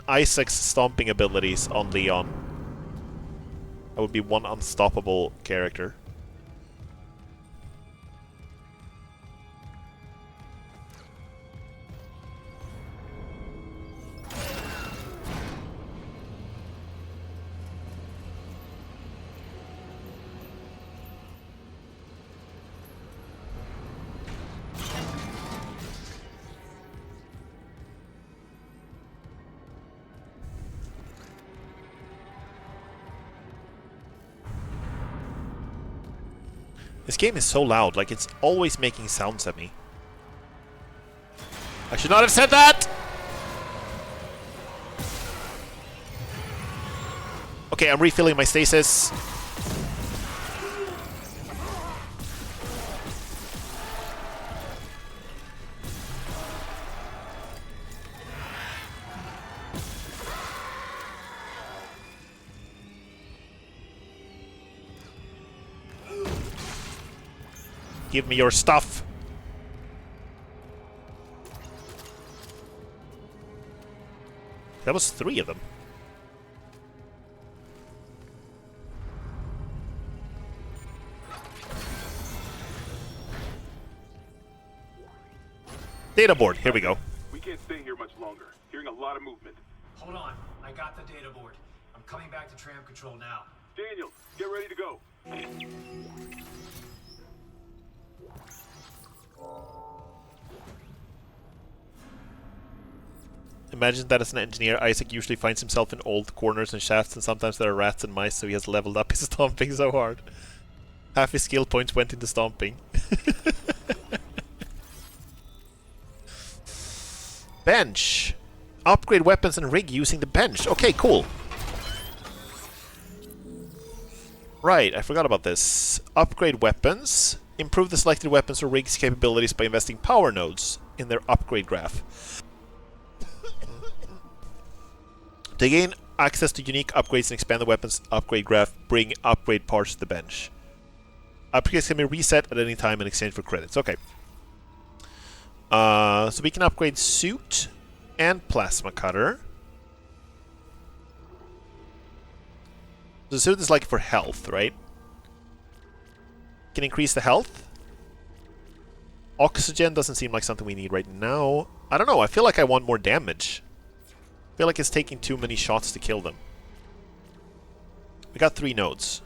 Isaac's stomping abilities on Leon. That would be one unstoppable character. This game is so loud, like it's always making sounds at me. I should not have said that! Okay, I'm refilling my stasis. Give me your stuff. That was 3 of them. Data board, here we go. We can't stay here much longer. Hearing a lot of movement. Hold on. I got the data board. I'm coming back to tram control now. Daniel, get ready to go. Imagine that as an engineer, Isaac usually finds himself in old corners and shafts, and sometimes there are rats and mice, so he has leveled up his stomping so hard. Half his skill points went into stomping. Bench. Upgrade weapons and rig using the bench. Okay, cool. Right, I forgot about this. Upgrade weapons. Improve the selected weapons or rigs capabilities by investing power nodes in their upgrade graph. To gain access to unique upgrades and expand the weapons upgrade graph, bring upgrade parts to the bench. Upgrades can be reset at any time in exchange for credits. Okay. So we can upgrade suit and plasma cutter. The suit is like for health, right? Can increase the health. Oxygen doesn't seem like something we need right now. I don't know, I feel like I want more damage. I feel like it's taking too many shots to kill them. We got 3 nodes.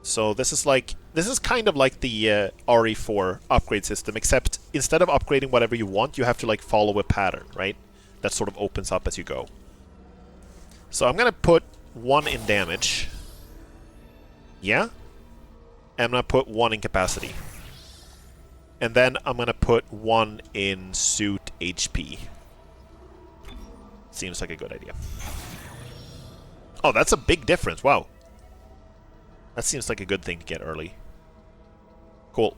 So this is kind of like the RE4 upgrade system, except instead of upgrading whatever you want, you have to like follow a pattern, right? That sort of opens up as you go. So I'm gonna put 1 in damage. Yeah? And I'm gonna put 1 in capacity. And then I'm gonna put 1 in suit HP. Seems like a good idea. Oh, that's a big difference. Wow. That seems like a good thing to get early. Cool.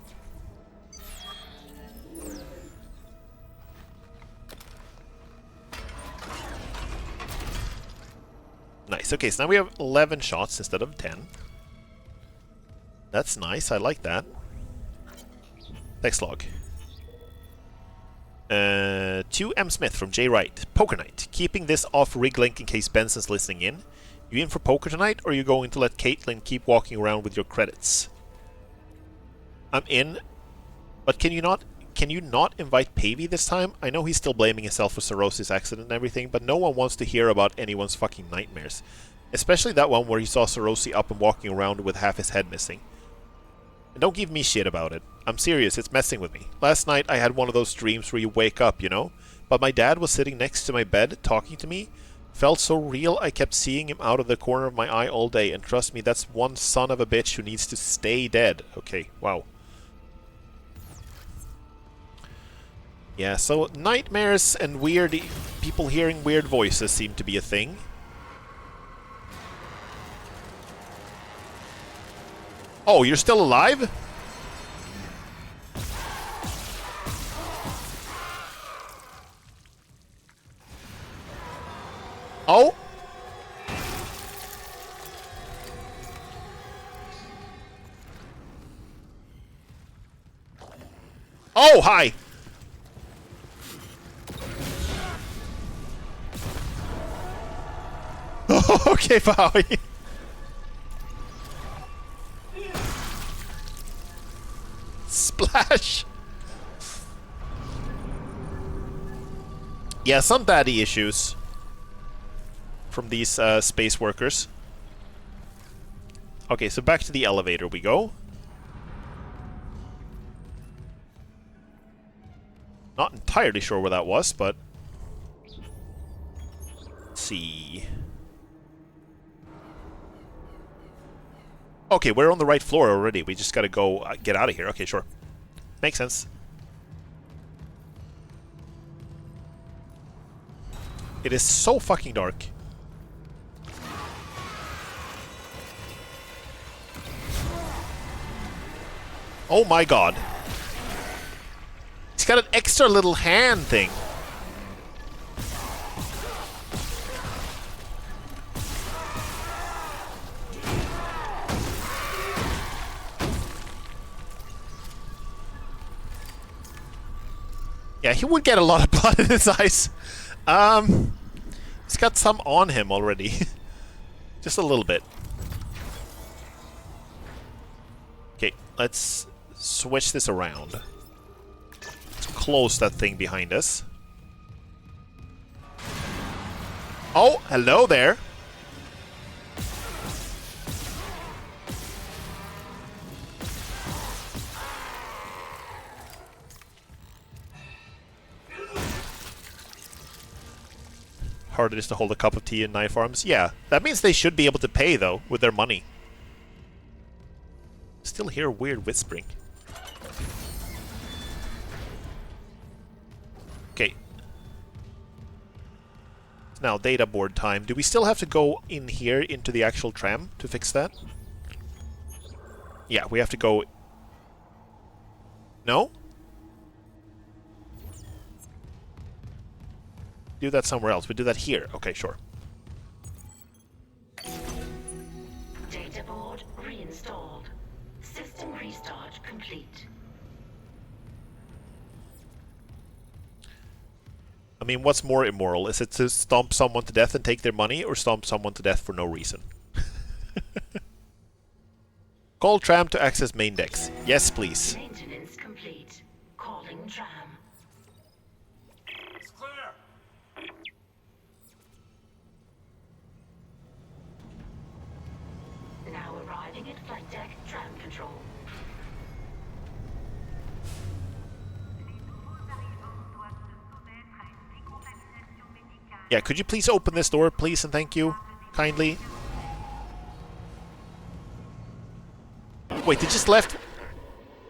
Nice. Okay, so now we have 11 shots instead of 10. That's nice. I like that. Text log. 2 M. Smith from J. Wright. Poker Night. Keeping this off rig link in case Benson's listening in. You in for poker tonight, or are you going to let Caitlin keep walking around with your credits? I'm in, but can you not invite Pavey this time? I know he's still blaming himself for Sorosi's accident and everything, but no one wants to hear about anyone's fucking nightmares. Especially that one where he saw Sorosi up and walking around with half his head missing. And don't give me shit about it. I'm serious, it's messing with me. Last night I had one of those dreams where you wake up, you know? But my dad was sitting next to my bed, talking to me. Felt so real, I kept seeing him out of the corner of my eye all day. And trust me, that's one son of a bitch who needs to stay dead. Okay, wow. Yeah, so nightmares and weird people hearing weird voices seem to be a thing. Oh, you're still alive? Oh? Oh, hi! Okay, Bowie. Splash! Yeah, some daddy issues from these space workers. Okay, so back to the elevator we go. Not entirely sure where that was, but... Let's see... Okay, we're on the right floor already. We just gotta go get out of here. Okay, sure. Makes sense. It is so fucking dark. Oh my god. He's got an extra little hand thing. Yeah, he would get a lot of blood in his eyes. He's got some on him already. Just a little bit. Okay, let's switch this around. Let's close that thing behind us. Oh, hello there. Hard it is to hold a cup of tea in knife arms. Yeah, that means they should be able to pay, though, with their money. Still hear weird whispering. Okay. Now, data board time. Do we still have to go in here into the actual tram to fix that? Yeah, we have to go... No? Do that somewhere else. We do that here. Okay, sure. Data board reinstalled. System restart complete. I mean, what's more immoral? Is it to stomp someone to death and take their money, or stomp someone to death for no reason? Call tram to access main decks. Yes, please. Maintenance complete. Calling tram. It's clear. Now arriving at flight deck tram control. Yeah, could you please open this door, please, and thank you, kindly? Wait, they just left?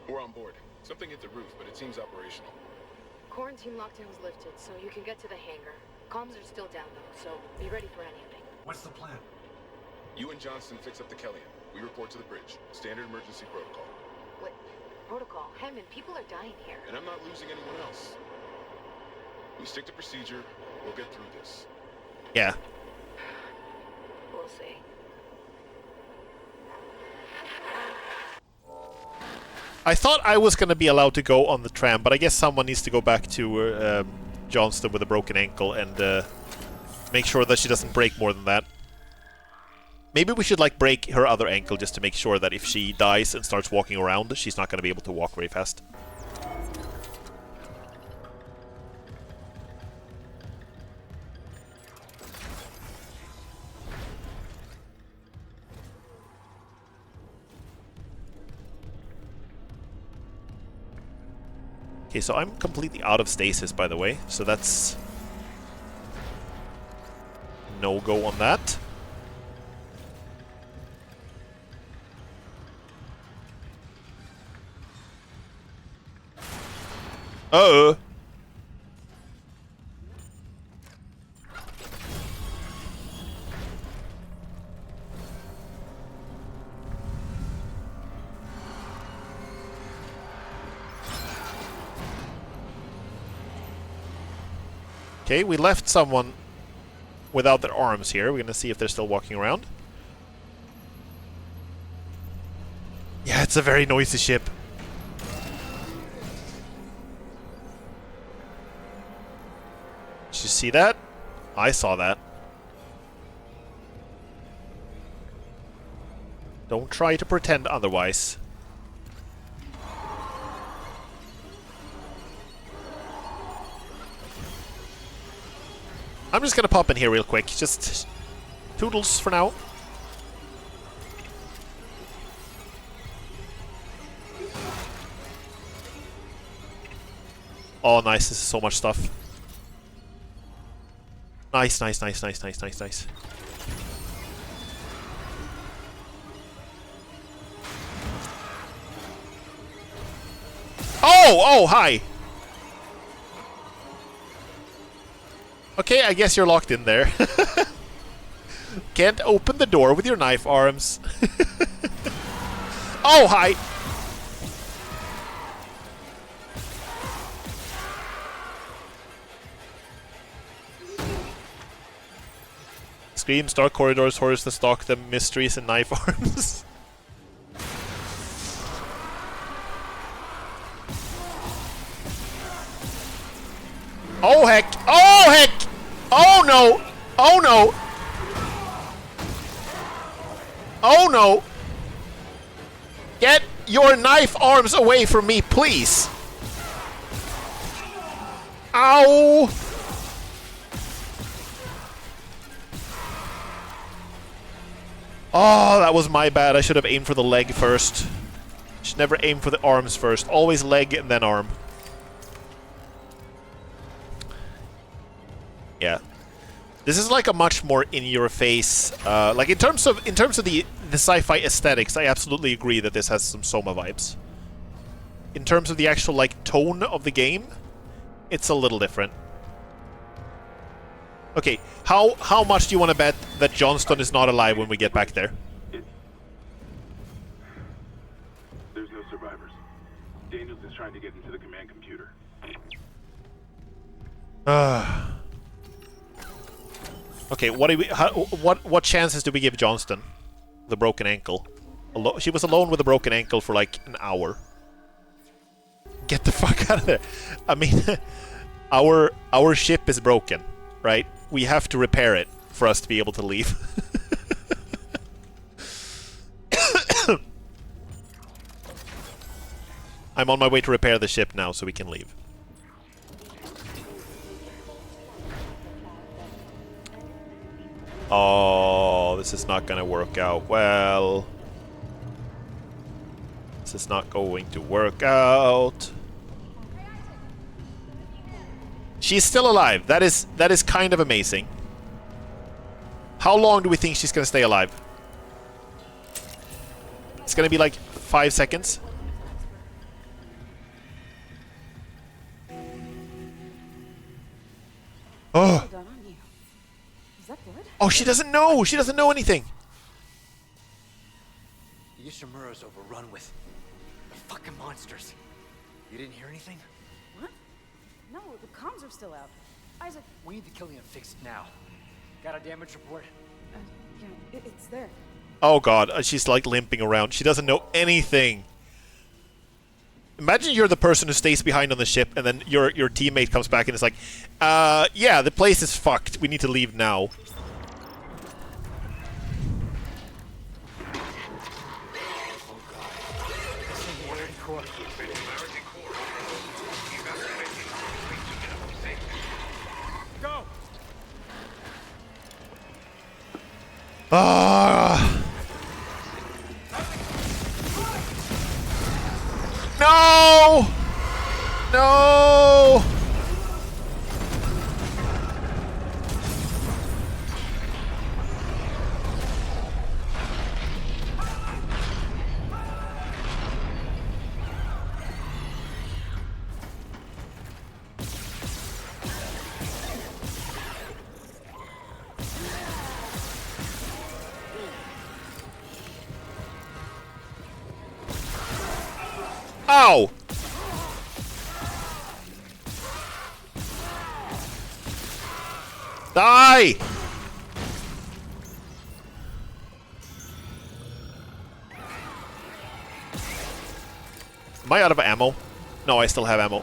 We're on board. Something hit the roof, but it seems operational. Quarantine lockdown's lifted, so you can get to the hangar. Comms are still down, though, so be ready for anything. What's the plan? You and Johnston fix up the Kellyan. We report to the bridge. Standard emergency protocol. What? Protocol? Hammond, people are dying here. And I'm not losing anyone else. We stick to procedure. We'll get through this. Yeah. We'll see. I thought I was going to be allowed to go on the tram, but I guess someone needs to go back to Johnston with a broken ankle and make sure that she doesn't break more than that. Maybe we should like break her other ankle just to make sure that if she dies and starts walking around, she's not going to be able to walk very fast. Okay, so I'm completely out of stasis, by the way, so that's no go on that. Uh-oh. Okay, we left someone without their arms here. We're gonna see if they're still walking around. Yeah, it's a very noisy ship. Did you see that? I saw that. Don't try to pretend otherwise. I'm just gonna pop in here real quick. Just toodles for now. Oh, nice. This is so much stuff. Nice, nice, nice, nice, nice, nice, nice. Oh! Oh, hi! Okay, I guess you're locked in there. Can't open the door with your knife arms. Oh, hi! Screams, dark corridors, horrors that stalk them, mysteries and knife arms. Oh heck! Oh heck! Oh no! Oh no! Oh no! Get your knife arms away from me, please! Ow! Oh, that was my bad. I should have aimed for the leg first. Should never aim for the arms first. Always leg and then arm. Yeah, this is like a much more in-your-face. Like in terms of the sci-fi aesthetics, I absolutely agree that this has some Soma vibes. In terms of the actual like tone of the game, it's a little different. Okay, how much do you want to bet that Johnston is not alive when we get back there? There's no survivors. Daniels is trying to get into the command computer. Okay, what chances do we give Johnston? The broken ankle. She was alone with a broken ankle for like an hour. Get the fuck out of there. I mean, our ship is broken, right? We have to repair it for us to be able to leave. I'm on my way to repair the ship now so we can leave. Oh, this is not gonna work out well. This is not going to work out. She's still alive. That is kind of amazing. How long do we think she's gonna stay alive? It's gonna be like 5 seconds. Oh. Oh, she doesn't know! She doesn't know anything! Yoshimura's overrun with fucking monsters. You didn't hear anything? What? No, the comms are still out. Isaac... We need to kill him and fix it now. Got a damage report? Yeah, it's there. Oh god, she's like limping around. She doesn't know anything. Imagine you're the person who stays behind on the ship and then your teammate comes back and is like, yeah, the place is fucked. We need to leave now. core. Go! Ah! No! No! Ow! Die! Am I out of ammo? No, I still have ammo.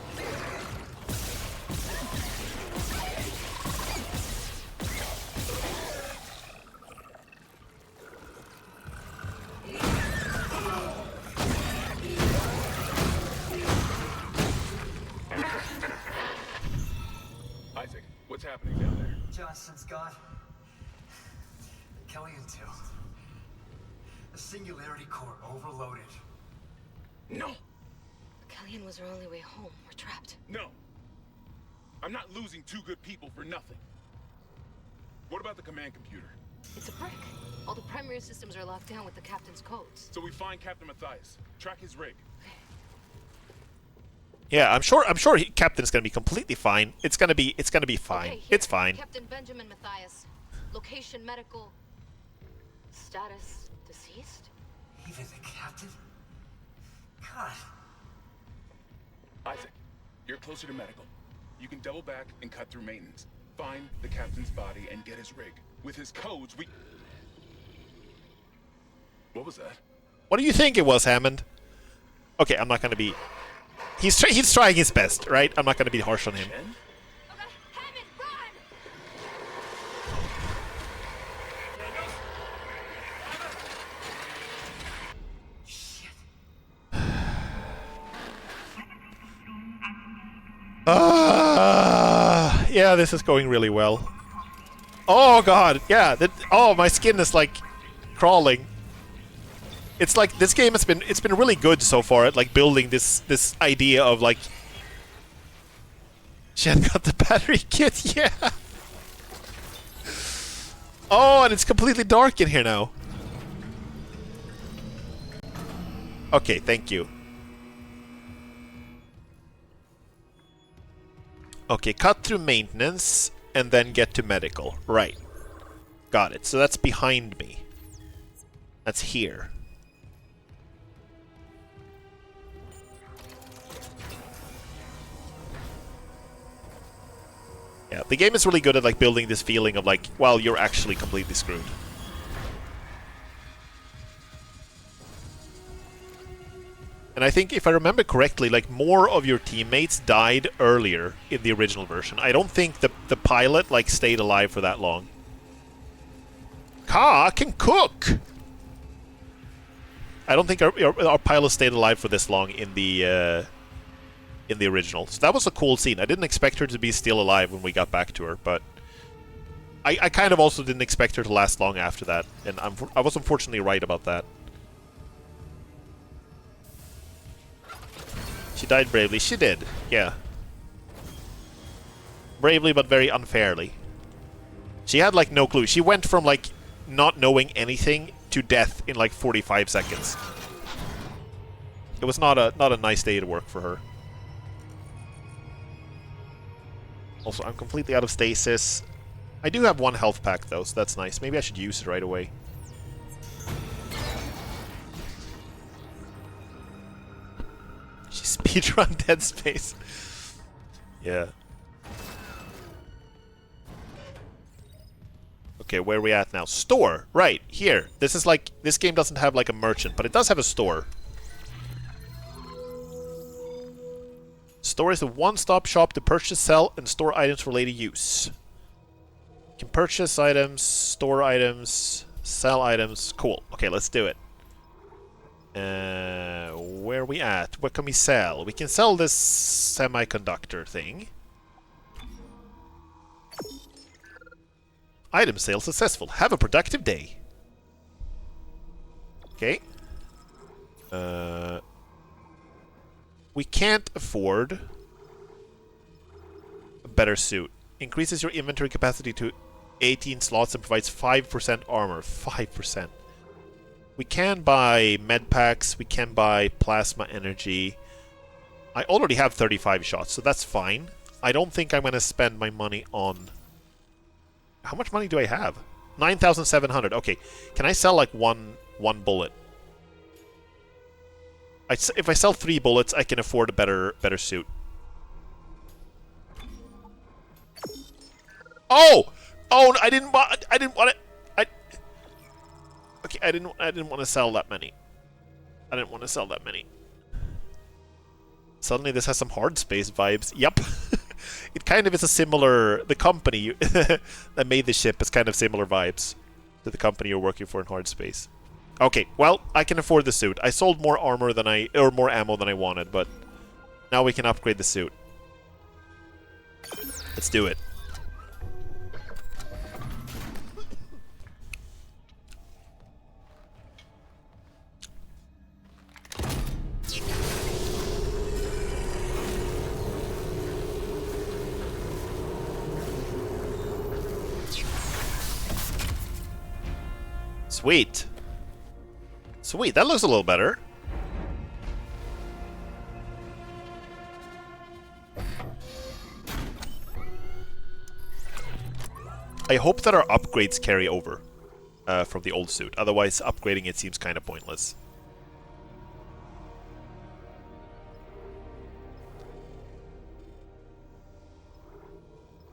Isaac, what's happening down there? Johnson's gone. Kellian too. The Singularity Core overloaded. No! Kellyan was our only way home. We're trapped. No! I'm not losing two good people for nothing. What about the command computer? It's a brick. All the primary systems are locked down with the captain's codes. So we find Captain Matthias, track his rig. Yeah, I'm sure Captain's gonna be completely fine. It's gonna be fine. Okay, here. It's fine. Captain Benjamin Matthias. Location medical. Status deceased? Even the captain? God. Isaac, you're closer to medical. You can double back and cut through maintenance. Find the captain's body and get his rig. With his codes, we... What was that? What do you think it was, Hammond? Okay, I'm not gonna be... He's trying his best, right? I'm not gonna be harsh on him. Chen? Hammond, run! Yeah, this is going really well. Oh god, yeah. Oh, my skin is like crawling. It's like this game has been really good so far at like building this idea of like Jen got the battery kit, yeah. Oh, and it's completely dark in here now. Okay, thank you. Okay, cut through maintenance and then get to medical. Right. Got it. So that's behind me. That's here. Yeah, the game is really good at like building this feeling of like, well, you're actually completely screwed. And I think if I remember correctly, like more of your teammates died earlier in the original version. I don't think the pilot like stayed alive for that long. Ka can cook! I don't think our pilot stayed alive for this long in the original. So that was a cool scene. I didn't expect her to be still alive when we got back to her, but I kind of also didn't expect her to last long after that, and I was unfortunately right about that. She died bravely. She did, yeah. Bravely, but very unfairly. She had like no clue. She went from like not knowing anything to death in like 45 seconds. It was not a nice day to work for her. Also, I'm completely out of stasis. I do have one health pack though, so that's nice. Maybe I should use it right away. She speedrun Dead Space. Yeah. Okay, where are we at now? Store! Right, here. This is like... This game doesn't have like a merchant, but it does have a store. Store is a one-stop shop to purchase, sell, and store items for later use. You can purchase items, store items, sell items. Cool. Okay, let's do it. Where are we at? What can we sell? We can sell this semiconductor thing. Item sale successful. Have a productive day. Okay. We can't afford a better suit. Increases your inventory capacity to 18 slots and provides 5% armor. 5%. We can buy med packs. We can buy plasma energy. I already have 35 shots, so that's fine. I don't think I'm going to spend my money on... How much money do I have? 9,700. Okay. Can I sell like one bullet? If I sell 3 bullets, I can afford a better suit. Oh! Oh, I didn't want it. Okay, I didn't want to sell that many. I didn't want to sell that many. Suddenly this has some hard space vibes. Yep. It kind of is a similar... The company that made the ship has kind of similar vibes to the company you're working for in hard space. Okay, well, I can afford the suit. I sold more armor than more ammo than I wanted, but now we can upgrade the suit. Let's do it. Sweet. Sweet, that looks a little better. I hope that our upgrades carry over from the old suit. Otherwise, upgrading it seems kind of pointless.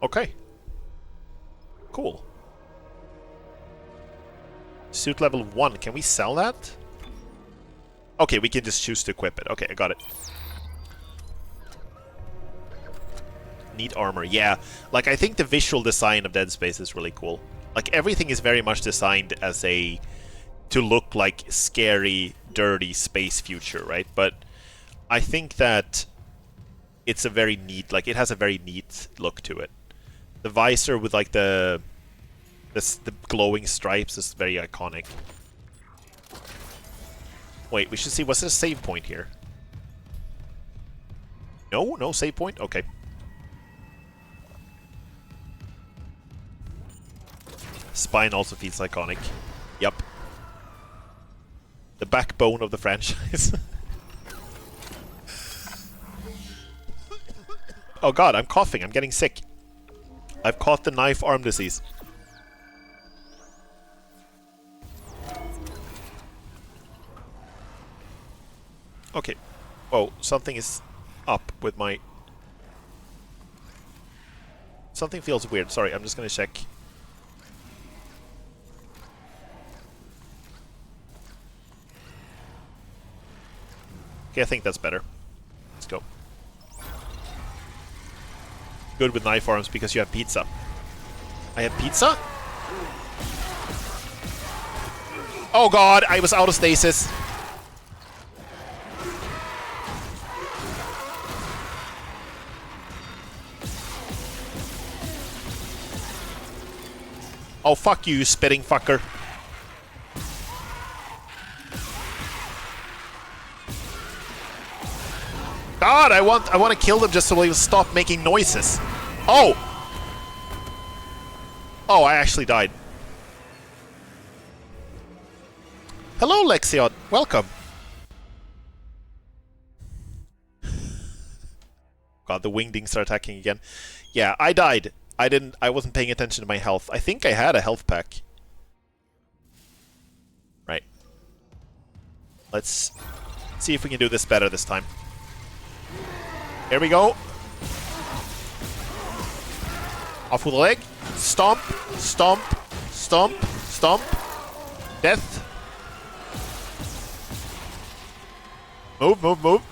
Okay. Cool. Suit level 1. Can we sell that? Okay, we can just choose to equip it. Okay, I got it. Need armor. Yeah. Like, I think the visual design of Dead Space is really cool. Like, everything is very much designed as to look like scary, dirty space future, right? But I think that it's a very neat, like, it has a very neat look to it. The visor with, like, the glowing stripes is very iconic. Wait, we should see, what's the save point here? No? No save point? Okay. Spine also feels iconic. Yep. The backbone of the franchise. Oh god, I'm coughing. I'm getting sick. I've caught the knife arm disease. Okay. Oh, something is up with my... Something feels weird. Sorry, I'm just gonna check. Okay, I think that's better. Let's go. Good with knife arms because you have pizza. I have pizza? Oh god, I was out of stasis. Oh, fuck you, spitting fucker. God, I want to kill them just so they'll stop making noises. Oh! Oh, I actually died. Hello, Lexion. Welcome. God, the wingdings are attacking again. Yeah, I died. I wasn't paying attention to my health. I think I had a health pack. Right. Let's see if we can do this better this time. Here we go. Off with the leg. Stomp, stomp, stomp, stomp. Death. Move, move, move.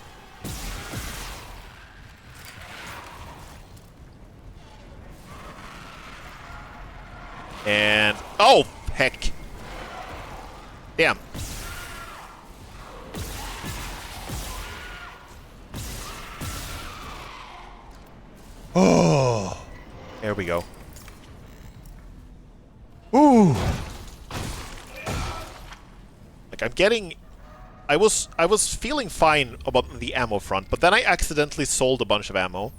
And... oh, heck. Damn. we go. Ooh! Like, I'm getting... I was feeling fine about the ammo front, but then I accidentally sold a bunch of ammo.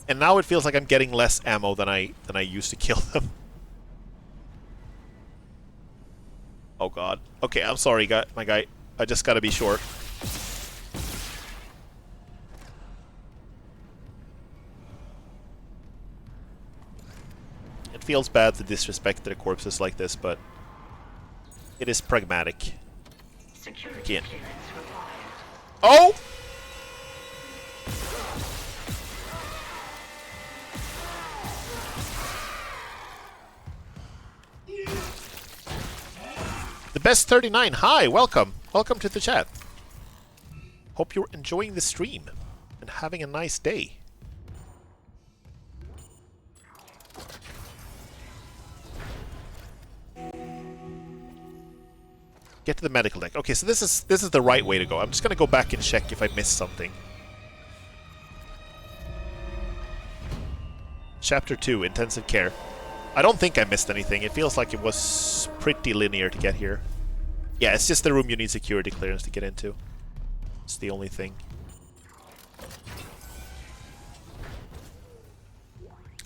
And now it feels like I'm getting less ammo than I used to kill them. Oh god. Okay, I'm sorry, my guy. I just gotta be short. It feels bad to disrespect their corpses like this, but it is pragmatic. Security Again. clearance required. Oh! The best 39. Hi, welcome. Welcome to the chat. Hope you're enjoying the stream and having a nice day. Get to the medical deck. Okay, so this is the right way to go. I'm just gonna go back and check if I missed something. Chapter 2, Intensive Care. I don't think I missed anything. It feels like it was pretty linear to get here. Yeah, it's just the room you need security clearance to get into. It's the only thing.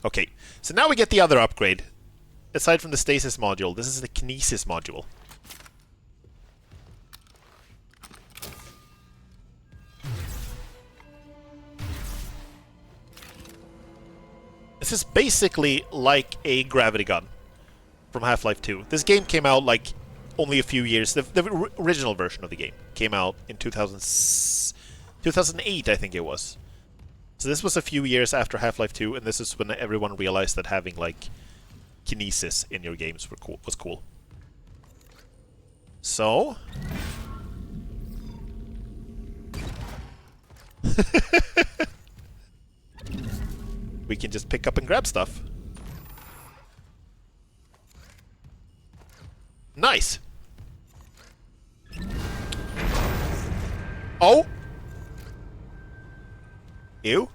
Okay, so now we get the other upgrade. Aside from the stasis module, this is the kinesis module. This is basically like a gravity gun from Half-Life 2. This game came out like only a few years. The original version of the game came out in 2008, I think it was. So this was a few years after Half-Life 2, and this is when everyone realized that having like kinesis in your games was cool. So... we can just pick up and grab stuff. Nice! Oh! Ew.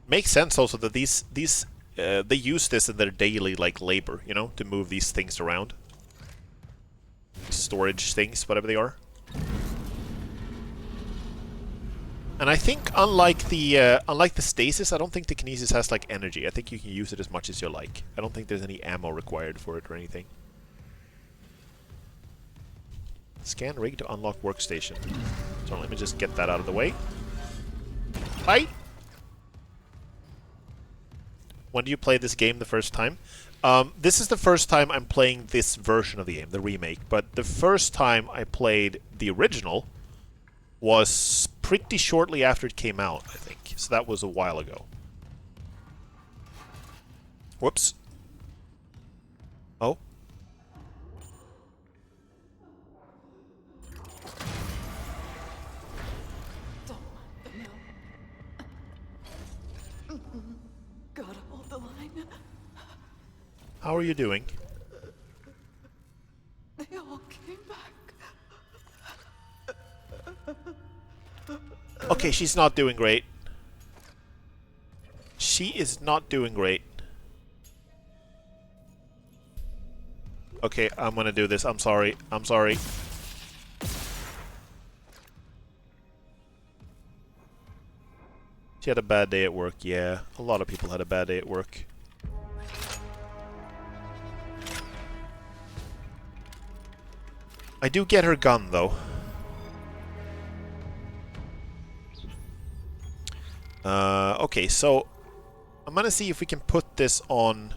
Makes sense also that these they use this in their daily like labor, you know, to move these things around. Storage things, whatever they are. And I think unlike the stasis, I don't think the kinesis has like energy. I think you can use it as much as you like. I don't think there's any ammo required for it or anything. Scan rig to unlock workstation. So let me just get that out of the way. Bye! When do you play this game the first time? This is the first time I'm playing this version of the game, the remake. But the first time I played the original was pretty shortly after it came out, I think. So that was a while ago. Whoops. Oh. Gotta hold the line. How are you doing? They all came back. Okay, she's not doing great. She is not doing great. Okay, I'm gonna do this. I'm sorry. I'm sorry. She had a bad day at work. Yeah, a lot of people had a bad day at work. I do get her gun, though. Okay, so I'm gonna see if we can put this on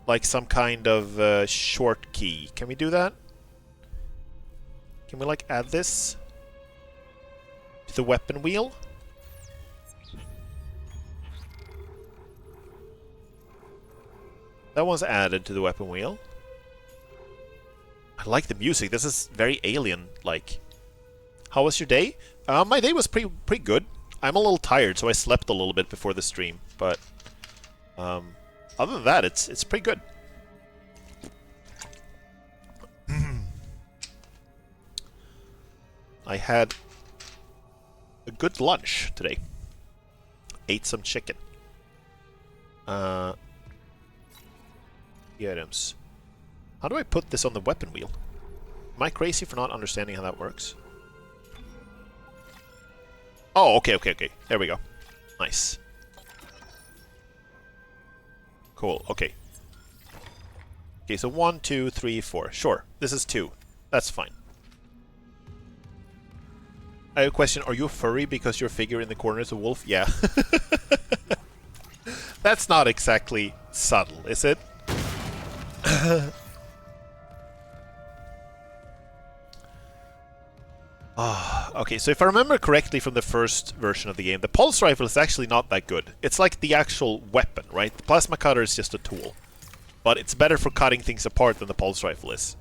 like some kind of short key. Can we do that? Can we like add this to the weapon wheel? That one's added to the weapon wheel. I like the music. This is very alien-like. How was your day? My day was pretty good. I'm a little tired, so I slept a little bit before the stream. But other than that, it's pretty good. I had a good lunch today. Ate some chicken. Items. How do I put this on the weapon wheel? Am I crazy for not understanding how that works? Oh, okay. There we go. Nice. Cool, okay. Okay, so 1, 2, 3, 4. Sure, this is 2. That's fine. I have a question. Are you a furry because your figure in the corner is a wolf? Yeah. That's not exactly subtle, is it? Okay, so if I remember correctly from the first version of the game, the pulse rifle is actually not that good. It's like the actual weapon, right? The plasma cutter is just a tool. But it's better for cutting things apart than the pulse rifle is.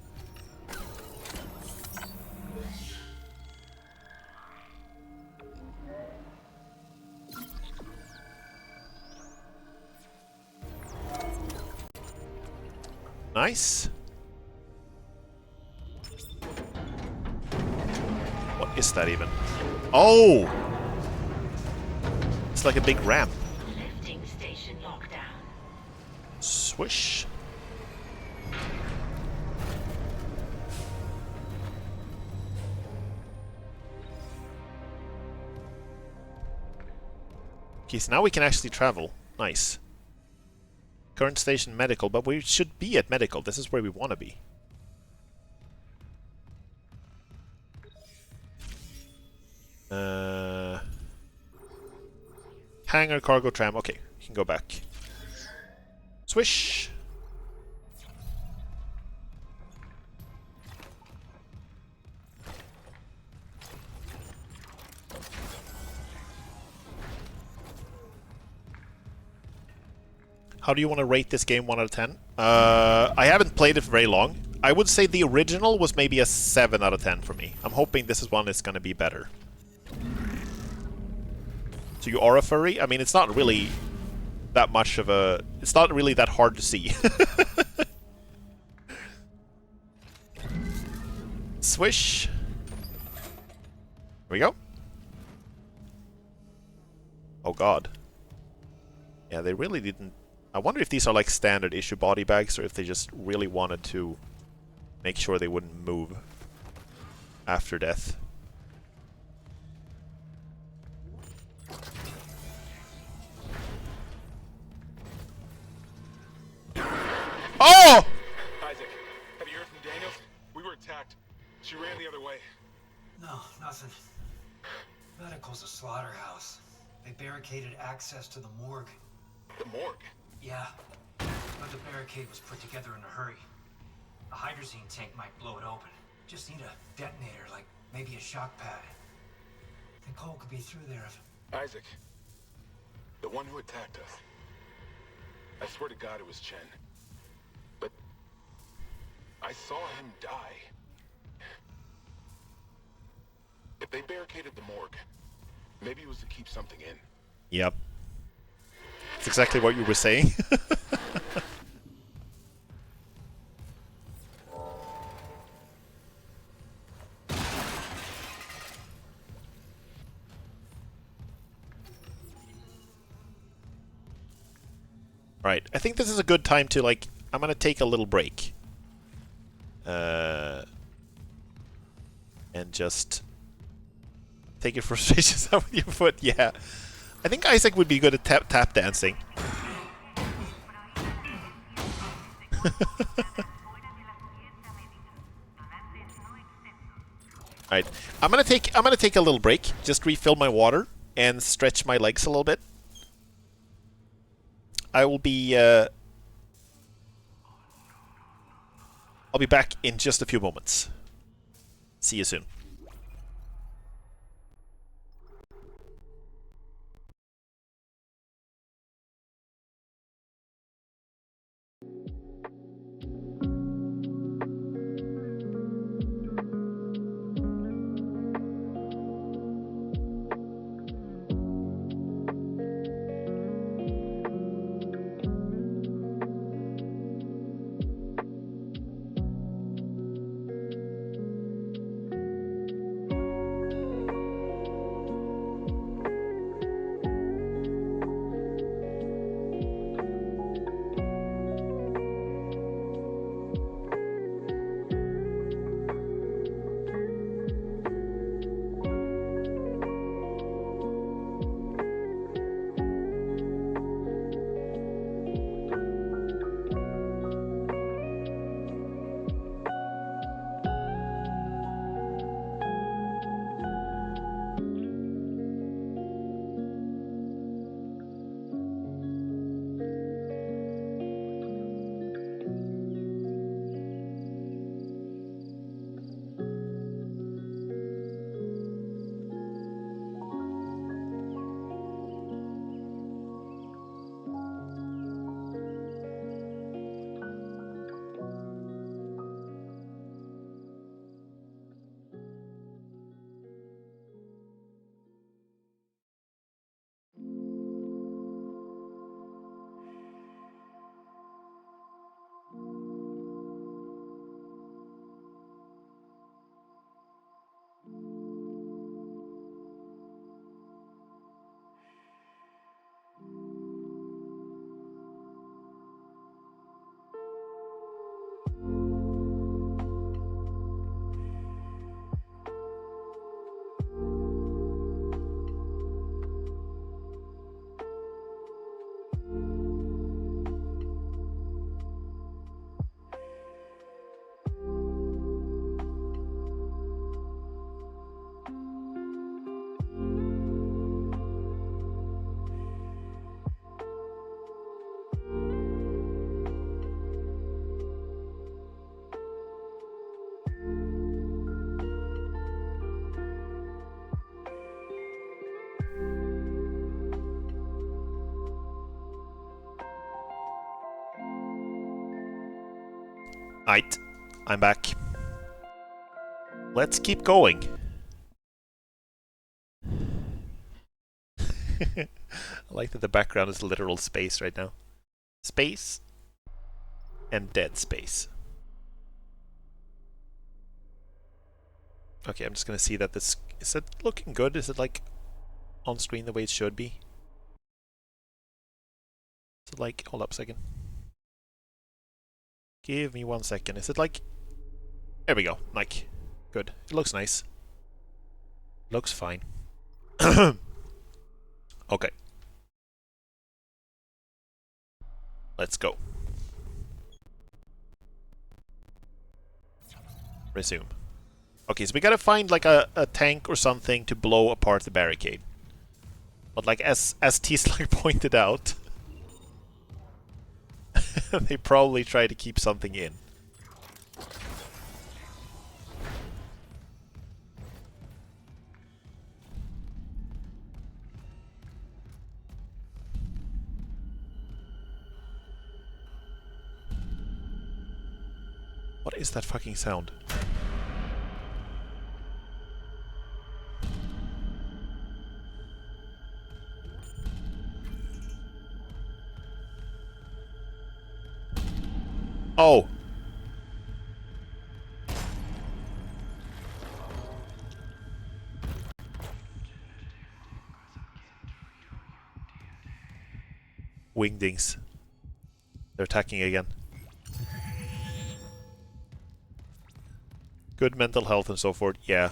Nice. What is that even? Oh! It's like a big ramp. Lifting station lockdown. Swish. Okay, so now we can actually travel. Nice. Current station medical, but we should be at medical. This is where we want to be. Hangar, cargo, tram. Okay, we can go back. Swish! How do you want to rate this game 1 out of 10? I haven't played it for very long. I would say the original was maybe a 7 out of 10 for me. I'm hoping this is one that's going to be better. So you are a furry? I mean, it's not really that much of a... It's not really that hard to see. Swish. Here we go. Oh god. Yeah, they really didn't... I wonder if these are like standard issue body bags or if they just really wanted to make sure they wouldn't move after death. Oh! Isaac, have you heard from Daniels? We were attacked. She ran the other way. No, nothing. Medical's a slaughterhouse. They barricaded access to the morgue. The morgue? Yeah, but the barricade was put together in a hurry. A hydrazine tank might blow it open. Just need a detonator, like maybe a shock pad. Nicole could be through there if... Isaac, the one who attacked us. I swear to God it was Chen. But I saw him die. If they barricaded the morgue, maybe it was to keep something in. Yep. That's exactly what you were saying. Right, I think this is a good time to, like, I'm gonna take a little break. And just take your frustrations out with your foot, yeah. I think Isaac would be good at tap dancing. Alright, I'm gonna take a little break, just refill my water and stretch my legs a little bit. I will be I'll be back in just a few moments. See you soon. Aight, I'm back. Let's keep going. I like that the background is literal space right now. Space and dead space. Okay, I'm just gonna see that this... Is it looking good? Is it like on screen the way it should be? Is it like... Hold up a second. Give me 1 second. Is it like... There we go. Like, good. It looks nice. Looks fine. Okay. Let's go. Resume. Okay, so we gotta find like a tank or something to blow apart the barricade. But like as T-Slug pointed out, they probably try to keep something in. What is that fucking sound? Oh! Wingdings. They're attacking again. Good mental health and so forth, yeah.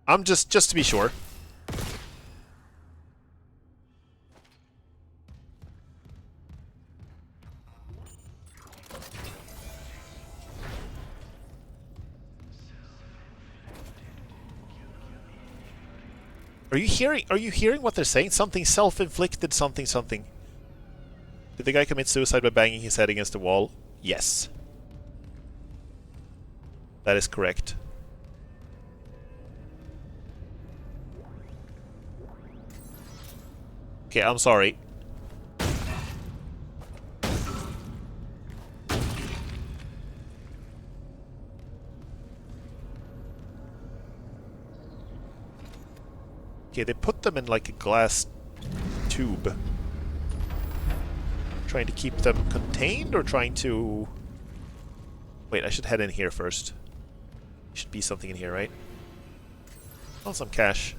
I'm just to be sure. Are you hearing what they're saying? Something self-inflicted, something. Did the guy commit suicide by banging his head against the wall? Yes. That is correct. Okay, I'm sorry. Okay, they put them in like a glass tube. Trying to keep them contained or trying to... Wait, I should head in here first. Should be something in here, right? Oh, some cash.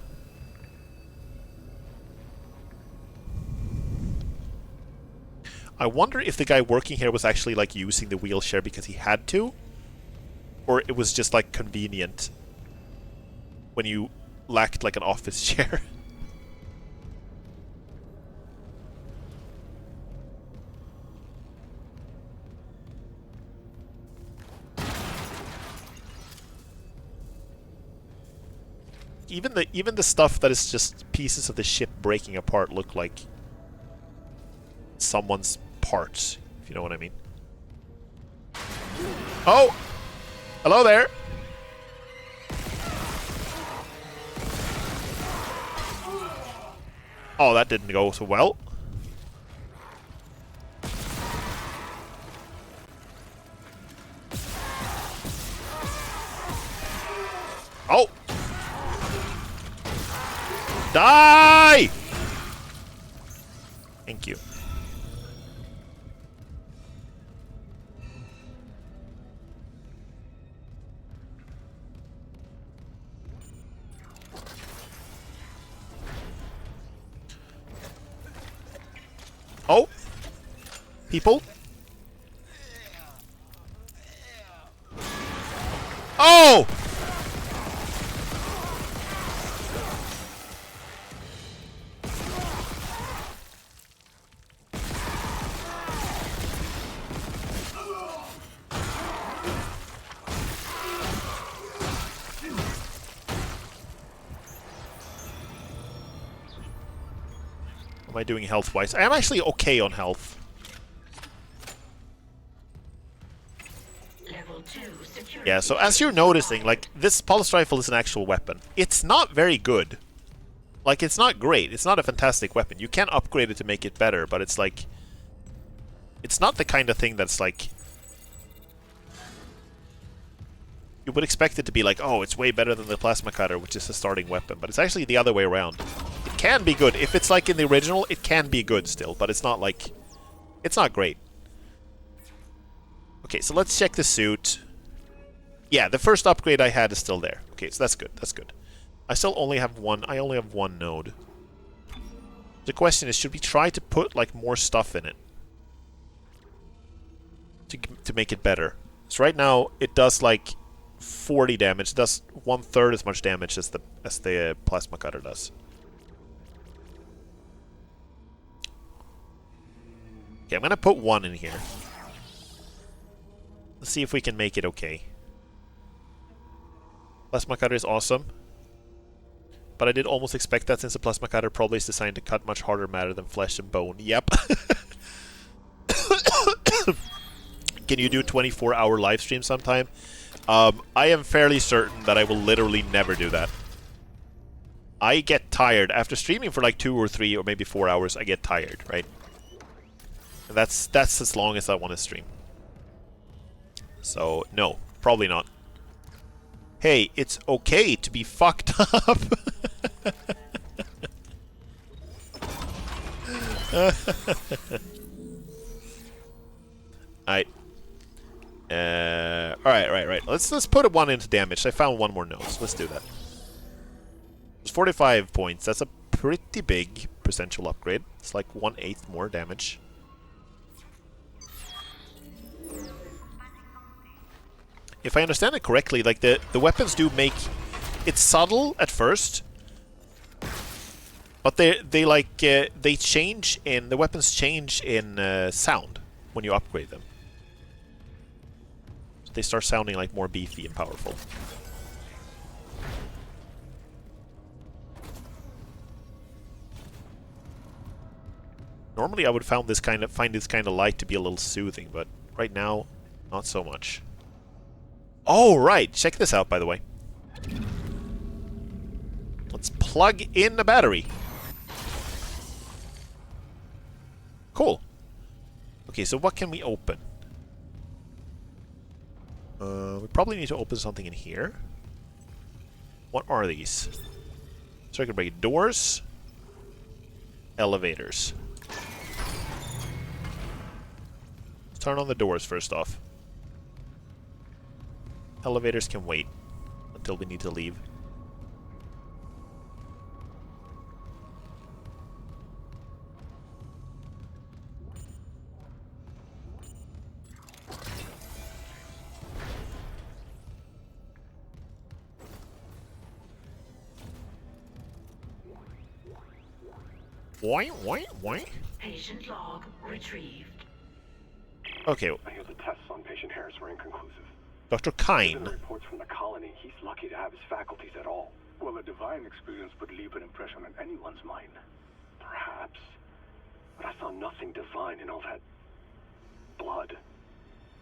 I wonder if the guy working here was actually like using the wheelchair because he had to, or it was just like convenient when you lacked like an office chair. Even the stuff that is just pieces of the ship breaking apart look like someone's parts, if you know what I mean. Oh! Hello there! Oh, that didn't go so well. Oh! Die! Thank you. Oh! People? Oh! What am I doing health-wise? I am actually okay on health. Yeah, so as you're noticing, like, this pulse rifle is an actual weapon. It's not very good. Like, it's not great. It's not a fantastic weapon. You can upgrade it to make it better, but it's like... It's not the kind of thing that's, like, You would expect it to be like, oh, it's way better than the plasma cutter, which is a starting weapon, but it's actually the other way around. It can be good. If it's like in the original, it can be good still, but it's not like... It's not great. Okay, so let's check the suit. Yeah, the first upgrade I had is still there. Okay, so that's good, that's good. I still only have one, I only have one node. The question is, should we try to put, like, more stuff in it? To make it better. So right now, it does, like, 40 damage. It does 1/3 as much damage as the plasma cutter does. Okay, I'm gonna put one in here. Let's see if we can make it okay. Plasma cutter is awesome. But I did almost expect that since the plasma cutter probably is designed to cut much harder matter than flesh and bone. Yep. Can you do a 24-hour live stream sometime? I am fairly certain that I will literally never do that. I get tired. After streaming for like 2 or 3 or maybe 4 hours, I get tired, right? And that's as long as I want to stream. So, no. Probably not. Hey, it's okay to be fucked up. Alright. Right. Let's put a 1 into damage. I found one more node, so let's do that. It's 45 points. That's a pretty big percentual upgrade. It's like 1/8 more damage. If I understand it correctly, like the weapons do make it's subtle at first, but they change in the weapons change in sound when you upgrade them. So they start sounding like more beefy and powerful. Normally, I would find this kind of light to be a little soothing, but right now, not so much. Oh, right. Check this out, by the way. Let's plug in the battery. Cool. Okay, so what can we open? We probably need to open something in here. What are these? Circuit breaker doors. Elevators. Let's turn on the doors first off. Elevators can wait until we need to leave. Why? Patient log retrieved. Okay. I hear the tests on patient Harris were inconclusive. Dr. Kine. Given the reports from the colony, he's lucky to have his faculties at all. Well, a divine experience would leave an impression on anyone's mind. Perhaps. But I saw nothing divine in all that blood.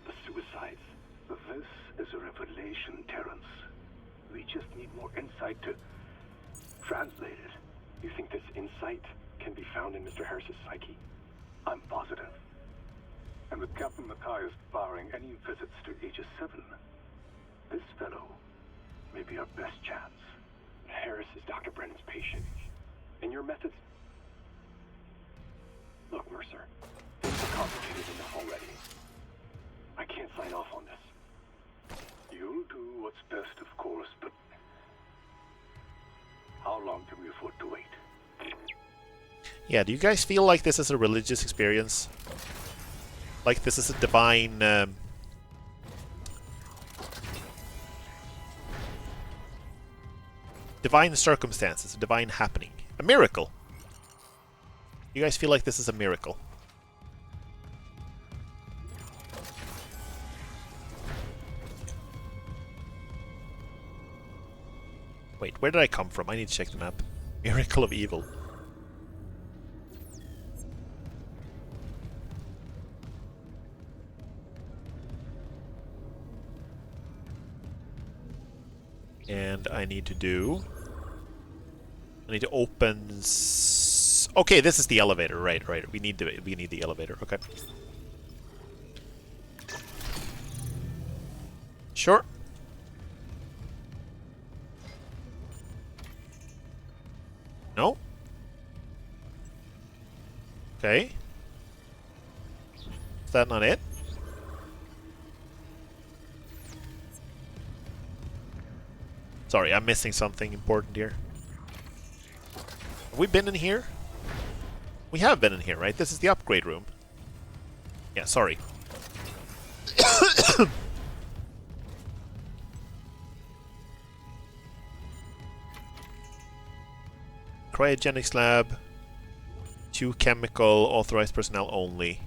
The suicides. This is a revelation, Terrence. We just need more insight to translate it. You think this insight can be found in Mr. Harris's psyche? I'm positive. And with Captain Matthias barring any visits to Aegis 7, this fellow may be our best chance. Harris is Dr. Brennan's patient. And your methods... Look, Mercer, things are complicated enough already. I can't sign off on this. You'll do what's best, of course, but how long can we afford to wait? Yeah, do you guys feel like this is a religious experience? Like this is a divine... divine circumstances, a divine happening. A miracle! You guys feel like this is a miracle? Wait, where did I come from? I need to check the map. Miracle of Evil. And I need to do... I need to open... Okay, this is the elevator. Right. We need the elevator. Okay. Sure. Okay. Is that not it? Sorry, I'm missing something important here. Have we been in here? We have been in here, right? This is the upgrade room. Yeah, sorry. Cryogenics lab. 2 chemical, authorized personnel only.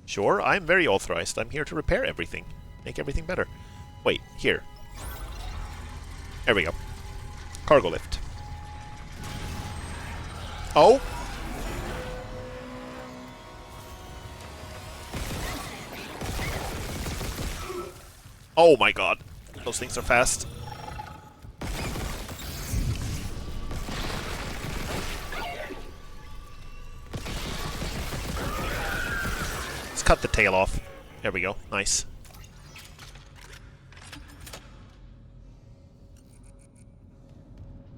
Sure, I'm very authorized. I'm here to repair everything. Make everything better. Wait, here. There we go. Cargo lift. Oh! Oh my god. Those things are fast. Let's cut the tail off. There we go. Nice.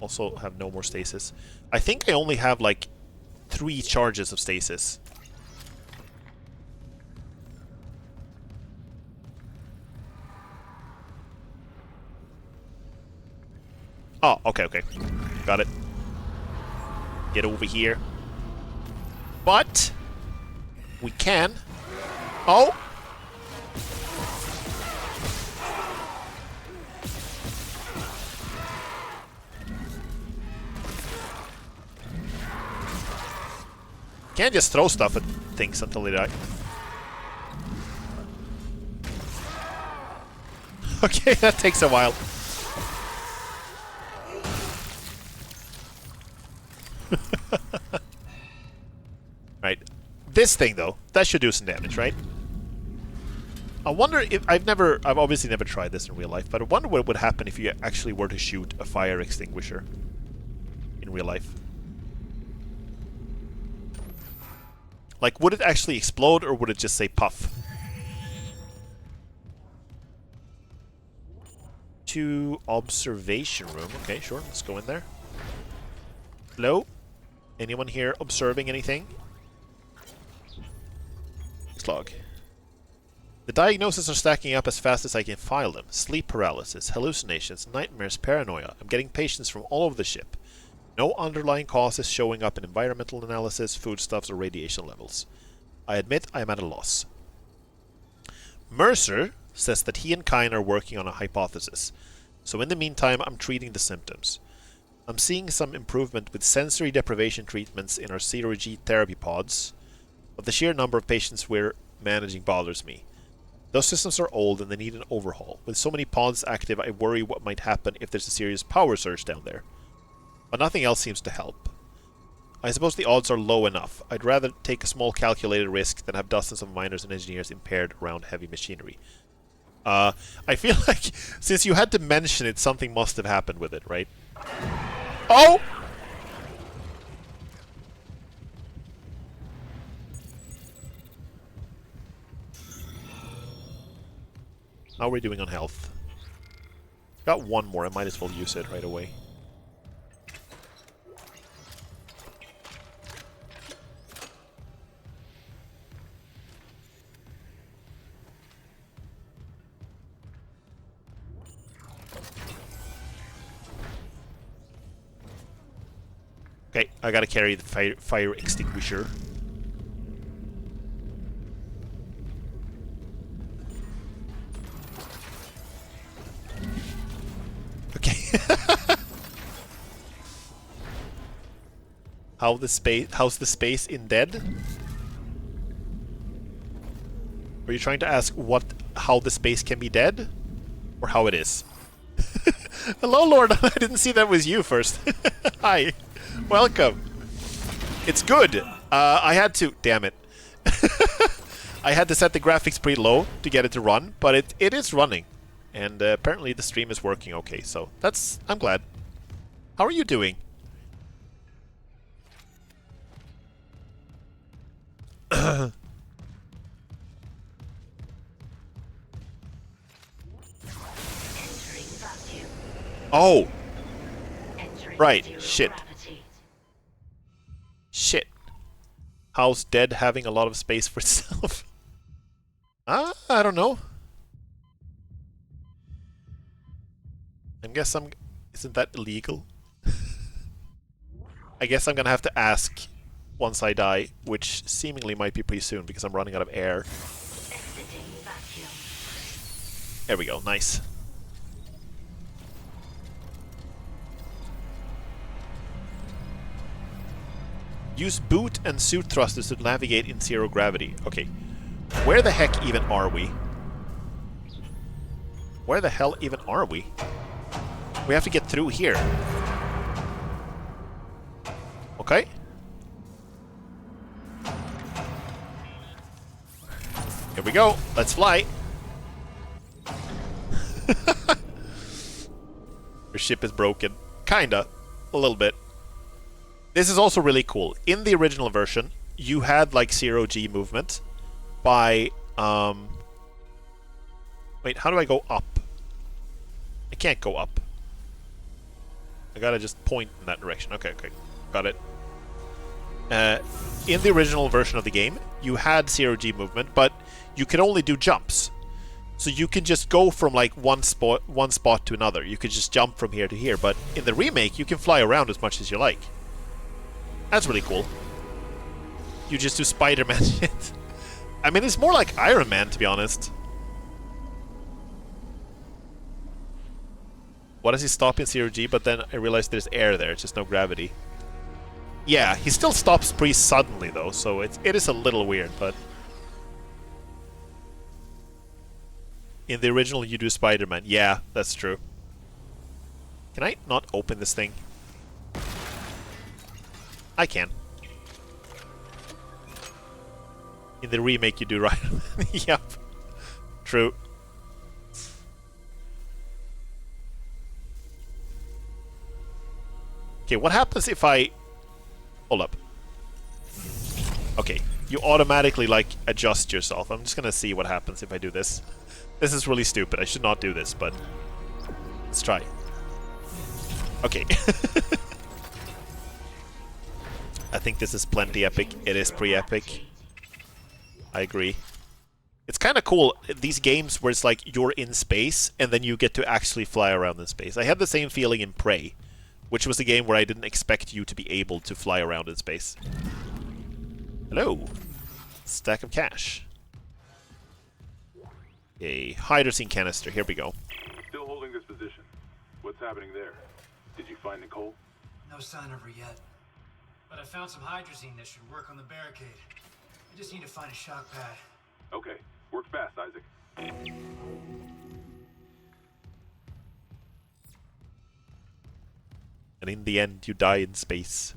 Also have no more stasis. I think I only have like 3 charges of stasis. Oh, okay, okay. Got it. Get over here. But we can. Oh! Can't just throw stuff at things until they die. Okay, that takes a while. Right. This thing, though, that should do some damage, right? I wonder if... I've obviously never tried this in real life, but I wonder what would happen if you actually were to shoot a fire extinguisher in real life. Like, would it actually explode, or would it just say puff? To observation room. Okay, sure. Let's go in there. Hello? Anyone here observing anything? Log. The diagnoses are stacking up as fast as I can file them. Sleep paralysis, hallucinations, nightmares, paranoia. I'm getting patients from all over the ship. No underlying causes showing up in environmental analysis, foodstuffs, or radiation levels. I admit I am at a loss. Mercer says that he and Kyne are working on a hypothesis. So in the meantime, I'm treating the symptoms. I'm seeing some improvement with sensory deprivation treatments in our zero-G therapy pods, but the sheer number of patients we're managing bothers me. Those systems are old and they need an overhaul. With so many pods active, I worry what might happen if there's a serious power surge down there. But nothing else seems to help. I suppose the odds are low enough. I'd rather take a small calculated risk than have dozens of miners and engineers impaired around heavy machinery. I feel like since you had to mention it, something must have happened with it, right? Oh! How are we doing on health? Got one more, I might as well use it right away. Okay, I gotta carry the fire extinguisher. Okay. How's the space in Dead? Are you trying to ask how the space can be dead? Or how it is? Hello, Lord! I didn't see that was you first. Hi. Welcome. It's good. I had to... Damn it. I had to set the graphics pretty low to get it to run, but it is running. And apparently the stream is working okay, so I'm glad. How are you doing? Oh! Right, shit. Shit. House dead having a lot of space for itself? I don't know. I guess isn't that illegal? I guess I'm gonna have to ask once I die, which seemingly might be pretty soon because I'm running out of air. There we go, nice. Use boot and suit thrusters to navigate in zero gravity. Okay. Where the heck even are we? Where the hell even are we? We have to get through here. Okay. Here we go. Let's fly. Your ship is broken. Kinda. A little bit. This is also really cool. In the original version, you had like 0G movement by... Wait, how do I go up? I can't go up. I gotta just point in that direction. Okay, okay. Got it. In the original version of the game, you had 0G movement, but you could only do jumps. So you can just go from like one spot to another. You could just jump from here to here, but in the remake, you can fly around as much as you like. That's really cool. You just do Spider-Man shit. I mean, it's more like Iron Man, to be honest. What does he stop in 0G? But then I realized there's air there, it's just no gravity. Yeah, he still stops pretty suddenly though, so it is a little weird, but... In the original, you do Spider-Man. Yeah, that's true. Can I not open this thing? I can. In the remake, you do right. Yep. True. Okay, what happens if I... Hold up. Okay, you automatically, like, adjust yourself. I'm just gonna see what happens if I do this. This is really stupid. I should not do this, but... Let's try. Okay. I think this is plenty epic. It is pretty epic. I agree. It's kind of cool, these games where it's like you're in space and then you get to actually fly around in space. I had the same feeling in Prey, which was a game where I didn't expect you to be able to fly around in space. Hello. Stack of cash. A hydrazine canister. Here we go. Still holding this position. What's happening there? Did you find Nicole? No sign of her yet. But I found some hydrazine that should work on the barricade. I just need to find a shock pad. Okay. Work fast, Isaac. And in the end, you die in space.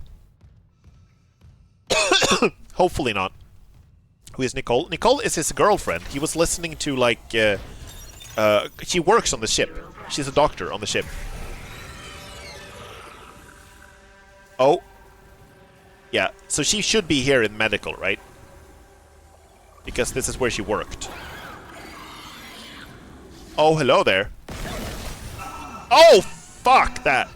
Hopefully not. Who is Nicole? Nicole is his girlfriend. He was listening to, like, she works on the ship. She's a doctor on the ship. Oh. Yeah, so she should be here in medical, right? Because this is where she worked. Oh, hello there. Oh, fuck that.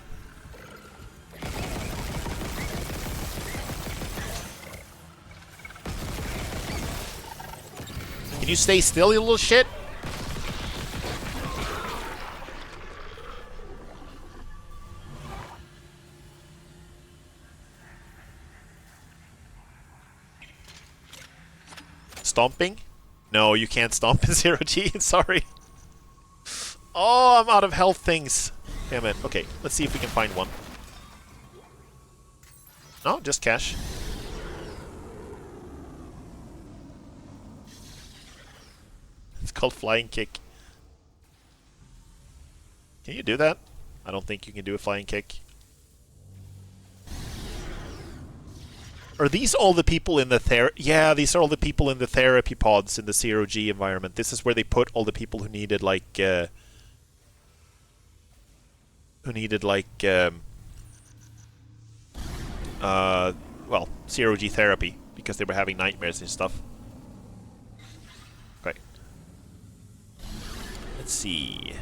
Can you stay still, you little shit? Stomping? No, you can't stomp in 0G, sorry. Oh, I'm out of health things. Damn it. Okay, let's see if we can find one. No, just cash. It's called flying kick. Can you do that? I don't think you can do a flying kick. Are these all the people in the Yeah, these are all the people in the therapy pods in the 0G environment. This is where they put all the people who needed, like, well, 0G therapy, because they were having nightmares and stuff. Okay. Let's see.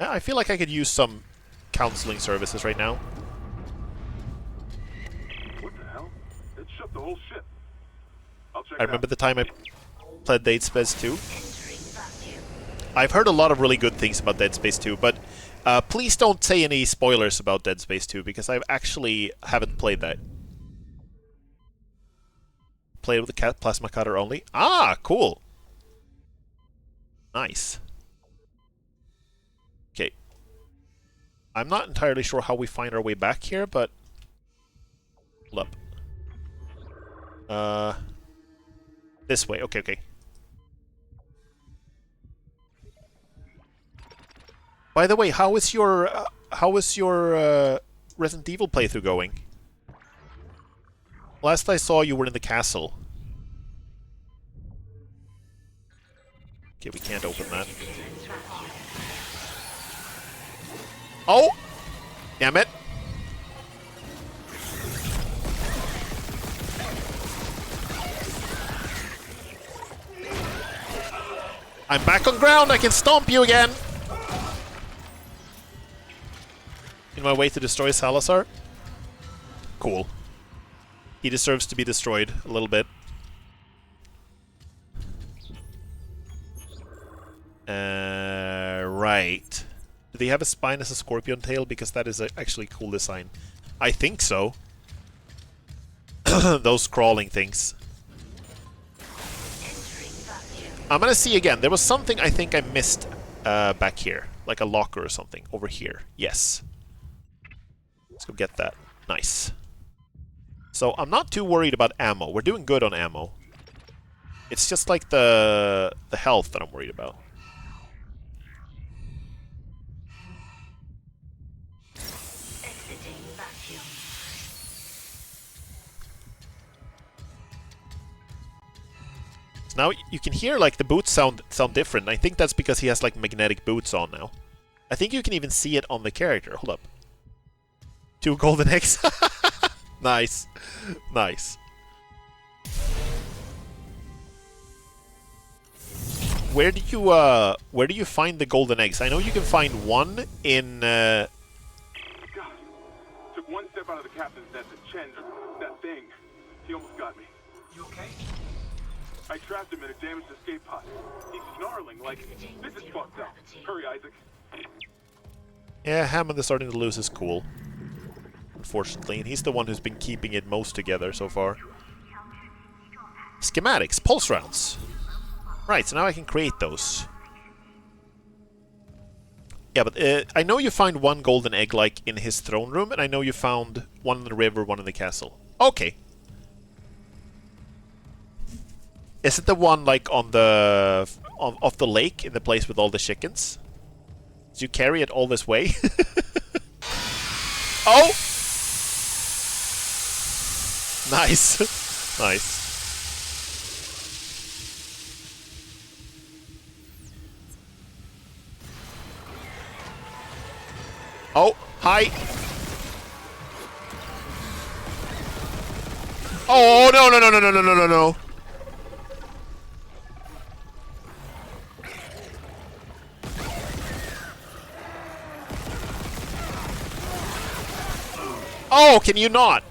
I feel like I could use some counseling services right now. What the hell? It shut the whole ship. I'll check I it remember out. the time I played Dead Space 2. I've heard a lot of really good things about Dead Space 2, but please don't say any spoilers about Dead Space 2, because I actually haven't played that. Played with the plasma cutter only. Ah, cool. Nice. Okay. I'm not entirely sure how we find our way back here, but... Hold up. This way. Okay, okay. By the way, how is your Resident Evil playthrough going? Last I saw, you were in the castle. Okay, we can't open that. Oh! Damn it! I'm back on ground! I can stomp you again! In my way to destroy Salazar? Cool. He deserves to be destroyed a little bit. Right. Do they have a spine as a scorpion tail? Because that is actually a cool design. I think so. Those crawling things. I'm gonna see again. There was something I think I missed back here. Like a locker or something. Over here. Yes. Let's go get that. Nice. So I'm not too worried about ammo. We're doing good on ammo. It's just like the health that I'm worried about. So now you can hear like the boots sound different. I think that's because he has like magnetic boots on now. I think you can even see it on the character. Hold up. 2 golden eggs. Nice. Nice. Where do you find the golden eggs? I know you can find one in God. Took one step out of the captain's nest and Chen, that thing, he almost got me. You okay? I trapped him in a damaged escape pod. He's snarling like, this is fucked up. Hurry, Isaac. Yeah, Hammond is starting to lose his cool. Unfortunately, and he's the one who's been keeping it most together so far. Schematics, pulse rounds. Right, so now I can create those. Yeah, but I know you find one golden egg, like, in his throne room, and I know you found one in the river, one in the castle. Okay. Is it the one, like, on the... off the lake, in the place with all the chickens? Did you carry it all this way? Oh! Nice. Nice. Oh, hi. Oh, no, no, no, no, no, no, no, no, no. Oh, can you not?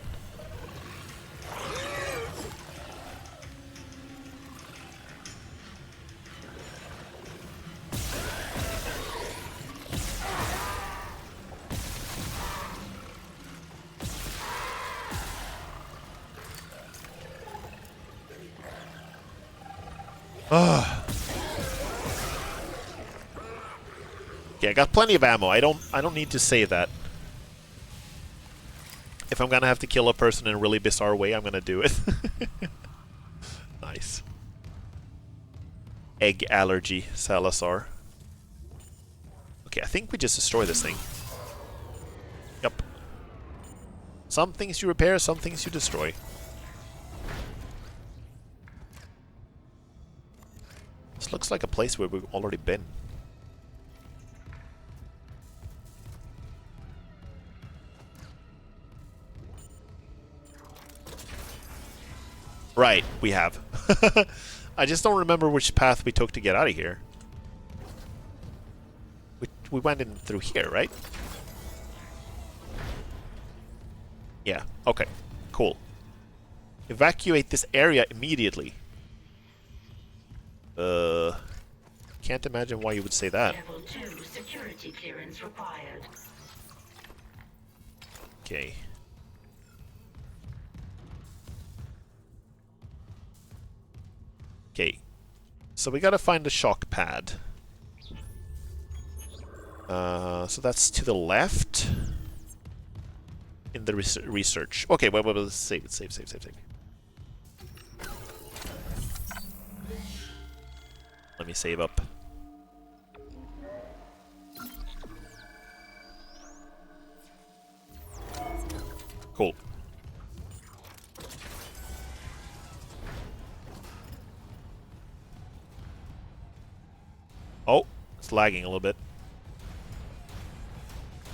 Okay, I got plenty of ammo. I don't need to say that. If I'm gonna have to kill a person in a really bizarre way, I'm gonna do it. Nice. Egg allergy, Salazar. Okay, I think we just destroy this thing. Yep. Some things you repair, some things you destroy. This looks like a place where we've already been. Right, we have. I just don't remember which path we took to get out of here. we went in through here, right? Yeah, okay. Cool. Evacuate this area immediately. Can't imagine why you would say that. Level 2 security clearance required. Okay. Okay. So we gotta find the shock pad. So that's to the left. In the research. Okay, wait, save it, save. Let me save up. Cool. Oh, it's lagging a little bit.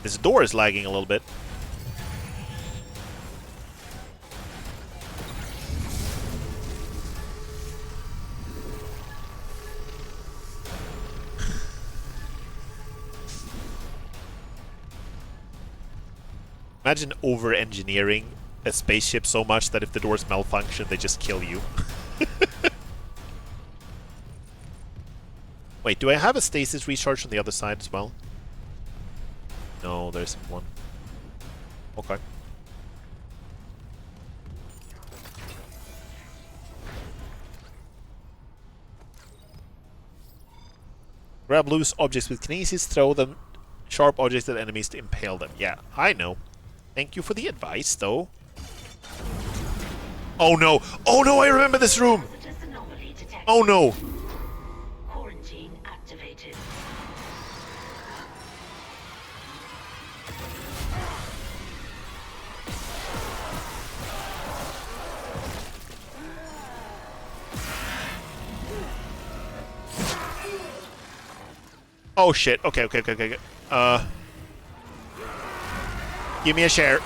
This door is lagging a little bit. Imagine over-engineering a spaceship so much that if the doors malfunction, they just kill you. Wait, do I have a stasis recharge on the other side as well? No, there isn't one. Okay. Grab loose objects with kinesis, throw them sharp objects at enemies to impale them. Yeah, I know. Thank you for the advice, though. Oh no! Oh no, I remember this room! Oh no! Quarantine activated. Oh shit, okay. Give me a chair.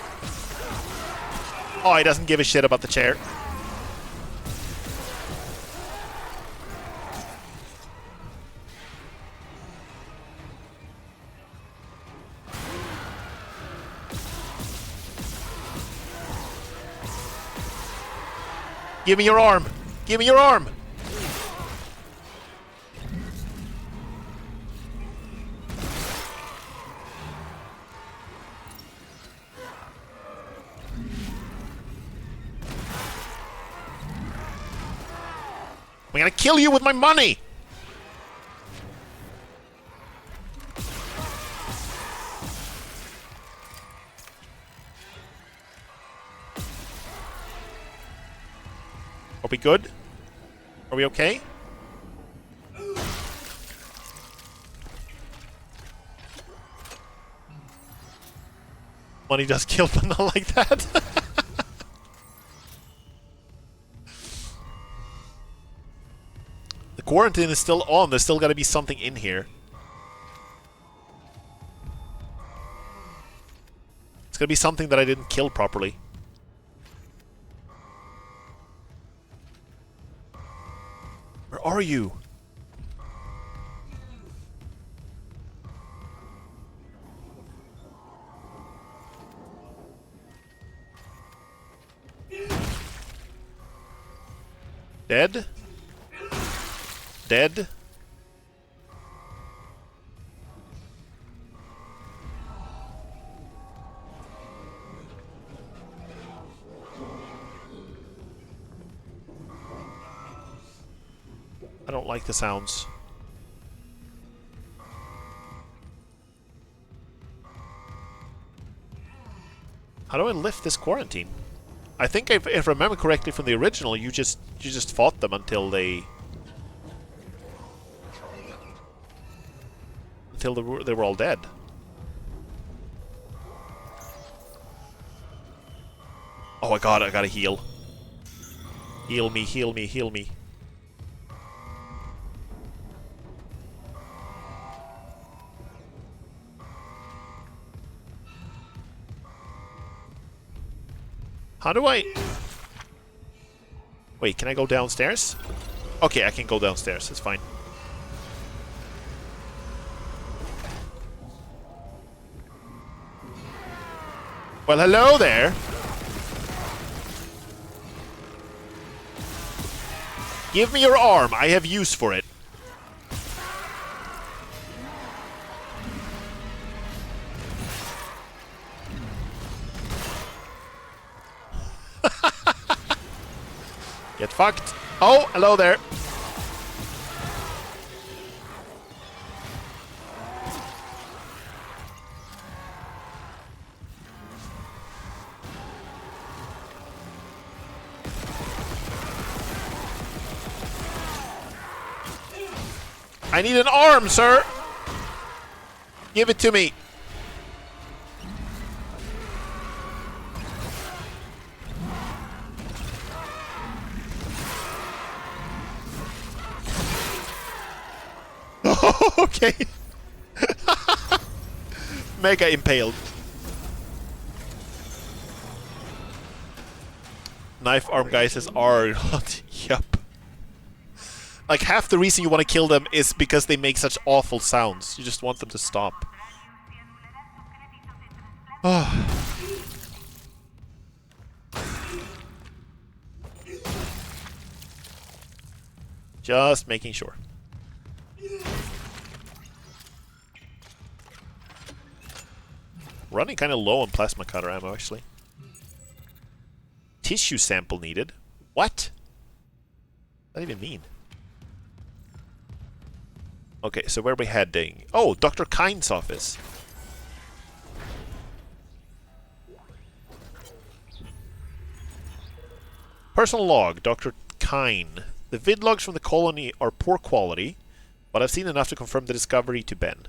Oh, he doesn't give a shit about the chair. Give me your arm! Give me your arm! I'm gonna kill you with my money! Are we good? Are we okay? Money does kill, but not like that. The quarantine is still on. There's still got to be something in here. It's going to be something that I didn't kill properly. Where are you? Dead? Dead? I don't like the sounds. How do I lift this quarantine? I think if I remember correctly from the original, you just fought them until they were all dead. Oh my god, I gotta heal. Heal me, heal me, heal me. How do I... Wait, can I go downstairs? Okay, I can go downstairs, it's fine. Well, hello there. Give me your arm. I have use for it. Get fucked. Oh, hello there. I need an arm, sir. Give it to me. Okay. Mega impaled. Knife arm guys is R. Yup. Like, half the reason you want to kill them is because they make such awful sounds. You just want them to stop. Just making sure. Running kind of low on plasma cutter ammo, actually. Tissue sample needed. What? What does that even mean? Okay, so where are we heading? Oh, Dr. Kine's office. Personal log, Dr. Kine. The vid logs from the colony are poor quality, but I've seen enough to confirm the discovery to Ben.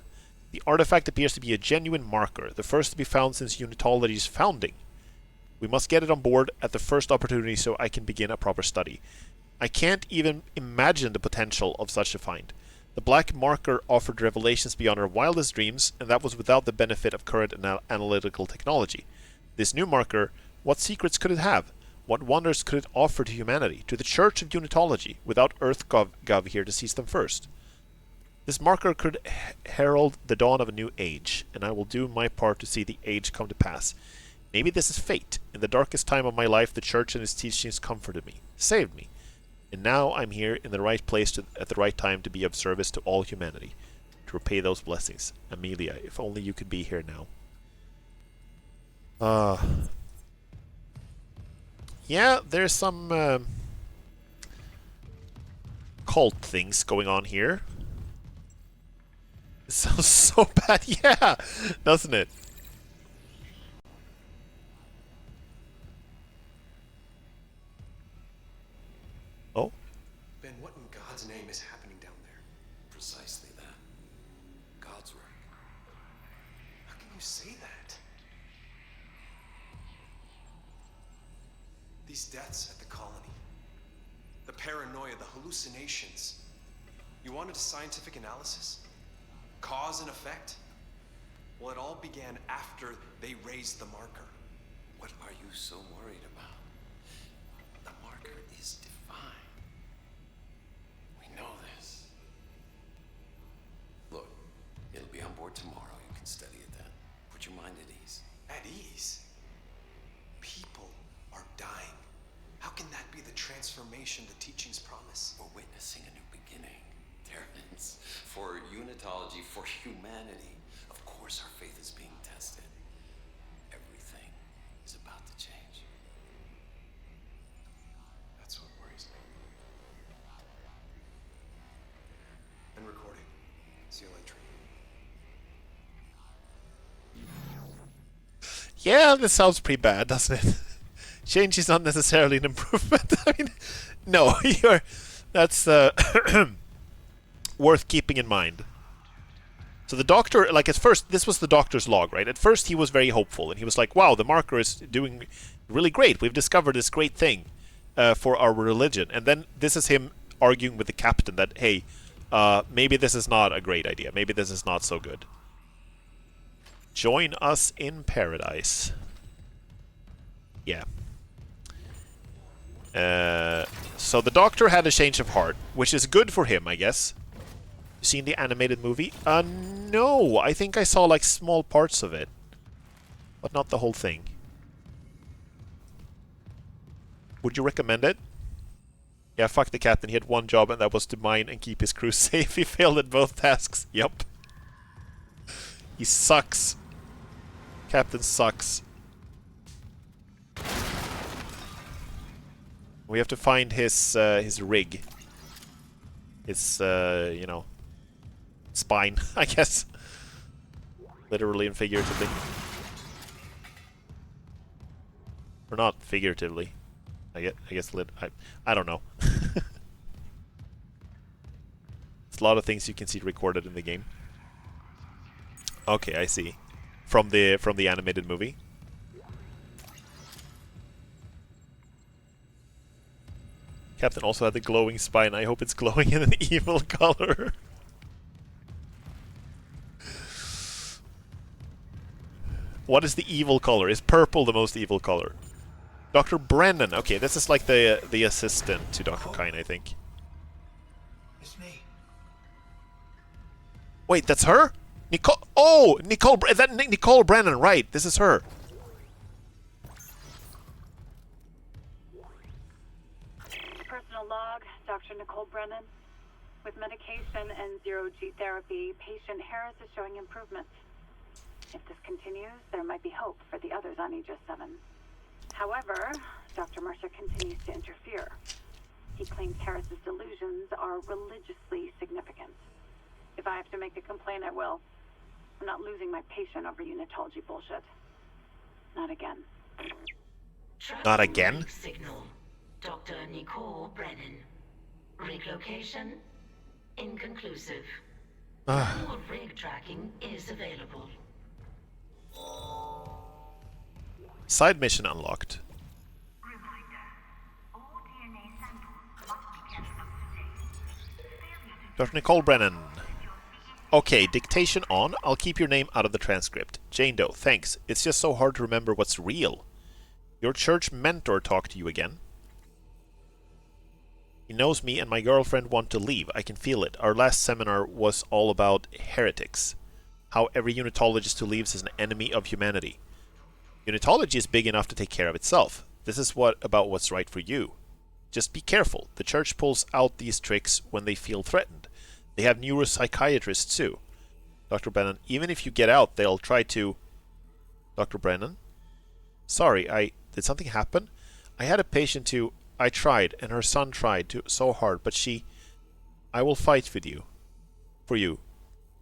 The artifact appears to be a genuine marker, the first to be found since Unitology's founding. We must get it on board at the first opportunity so I can begin a proper study. I can't even imagine the potential of such a find. The black marker offered revelations beyond our wildest dreams, and that was without the benefit of current analytical technology. This new marker, what secrets could it have? What wonders could it offer to humanity, to the Church of Unitology, without EarthGov here to seize them first? This marker could herald the dawn of a new age, and I will do my part to see the age come to pass. Maybe this is fate. In the darkest time of my life, the Church and its teachings comforted me, saved me. And now I'm here in the right place at the right time to be of service to all humanity, to repay those blessings. Amelia, if only you could be here now. Yeah, there's some cult things going on here. It sounds so bad, yeah, doesn't it? Oh? Ben, what in God's name is happening down there? Precisely that. God's work. How can you say that? These deaths at the colony. The paranoia, the hallucinations. You wanted a scientific analysis? Cause and effect? Well, it all began after they raised the marker. What are you so worried about? The marker is divine. We know this. Look, it'll be on board tomorrow. You can study it then. Put your mind at ease. At ease? People are dying. How can that be the transformation the teachings promise? We're witnessing a new beginning. Terrence, for Unitology, for humanity. Of course our faith is being tested. Everything is about to change. That's what worries me. And recording. Seal entry. Yeah, this sounds pretty bad, doesn't it? Change is not necessarily an improvement. I mean, no, that's worth keeping in mind. So the doctor, like at first, this was the doctor's log, right? At first he was very hopeful, and he was like, wow, the marker is doing really great. We've discovered this great thing for our religion. And then this is him arguing with the captain that, hey, maybe this is not a great idea. Maybe this is not so good. Join us in paradise. Yeah. So the doctor had a change of heart, which is good for him, I guess. You seen the animated movie? No, I think I saw like small parts of it, but not the whole thing. Would you recommend it? Yeah, fuck the captain. He had one job and that was to mine and keep his crew safe. He failed at both tasks. Yup. He sucks. Captain sucks. We have to find his rig. His, you know, spine, I guess. Literally and figuratively. Or not figuratively. I guess I don't know. It's a lot of things you can see recorded in the game. Okay, I see. From the animated movie. Captain also had the glowing spine. I hope it's glowing in an evil color. What is the evil color? Is purple the most evil color? Dr. Brennan. Okay, this is like the assistant to Dr. Kyne, I think. It's me. Wait, that's her? Nicole. Oh, Nicole. That Nicole Brennan, right? This is her. Personal log, Dr. Nicole Brennan. With medication and zero-G therapy, patient Harris is showing improvement. If this continues, there might be hope for the others on Aegis 7. However, Dr. Mercer continues to interfere. He claims Harris's delusions are religiously significant. If I have to make a complaint, I will. I'm not losing my patient over unitology bullshit. Not again. Not again? Rig signal. Dr. Nicole Brennan. Rig location? Inconclusive. Manual rig tracking is available. Side mission unlocked. Dr. Nicole Brennan. Okay, dictation on. I'll keep your name out of the transcript. Jane Doe, thanks. It's just so hard to remember what's real. Your church mentor talked to you again. He knows me and my girlfriend want to leave. I can feel it. Our last seminar was all about heretics. How every unitologist who leaves is an enemy of humanity. Unitology is big enough to take care of itself. This is about what's right for you. Just be careful. The church pulls out these tricks when they feel threatened. They have neuropsychiatrists too. Dr. Brennan, even if you get out, they'll try to... Dr. Brennan? Sorry, did something happen? I had a patient who... I tried, and her son tried to so hard, but she... I will fight with you. For you.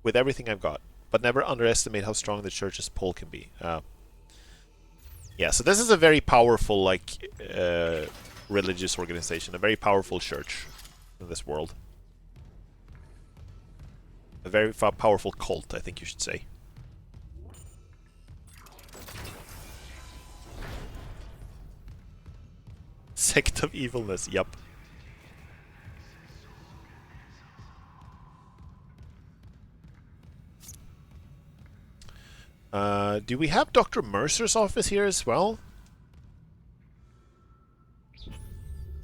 With everything I've got. But never underestimate how strong the church's pull can be. Yeah, so this is a very powerful, like, religious organization. A very powerful church in this world. A very powerful cult, I think you should say. Sect of evilness, yup. Do we have Dr. Mercer's office here as well?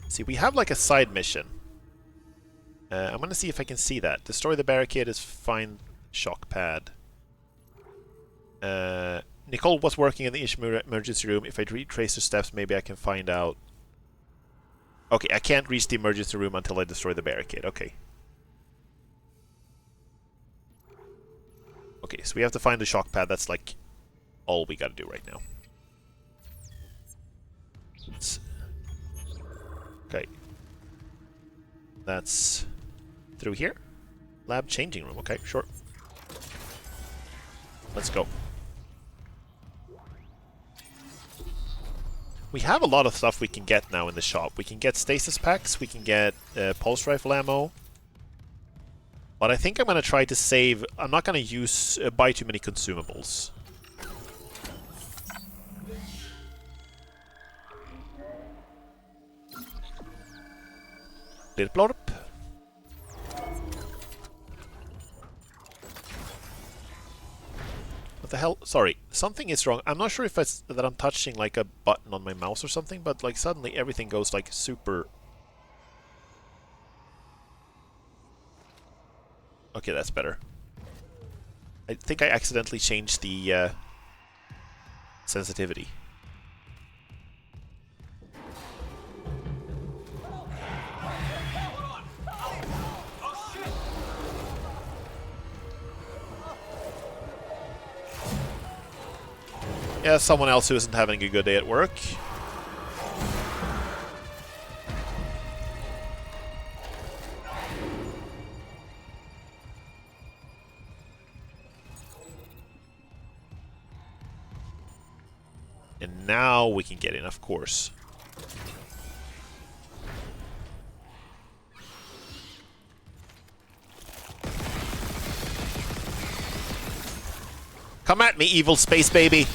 See, we have like a side mission. I'm gonna see if I can see that. Destroy the barricade is find shock pad. Nicole was working in the emergency room. If I retrace the steps, maybe I can find out. Okay, I can't reach the emergency room until I destroy the barricade. Okay. Okay, so we have to find the shock pad. That's like all we gotta do right now. Okay. That's through here. Lab changing room. Okay, sure. Let's go. We have a lot of stuff we can get now in the shop. We can get stasis packs. We can get pulse rifle ammo. But I think I'm going to try to save... I'm not going to buy too many consumables. Little blorp. What the hell? Sorry, something is wrong. I'm not sure if it's that I'm touching like a button on my mouse or something, but like suddenly everything goes like super... Okay, that's better. I think I accidentally changed the Yeah, someone else who isn't having a good day at work. And now we can get in, of course. Come at me, evil space baby!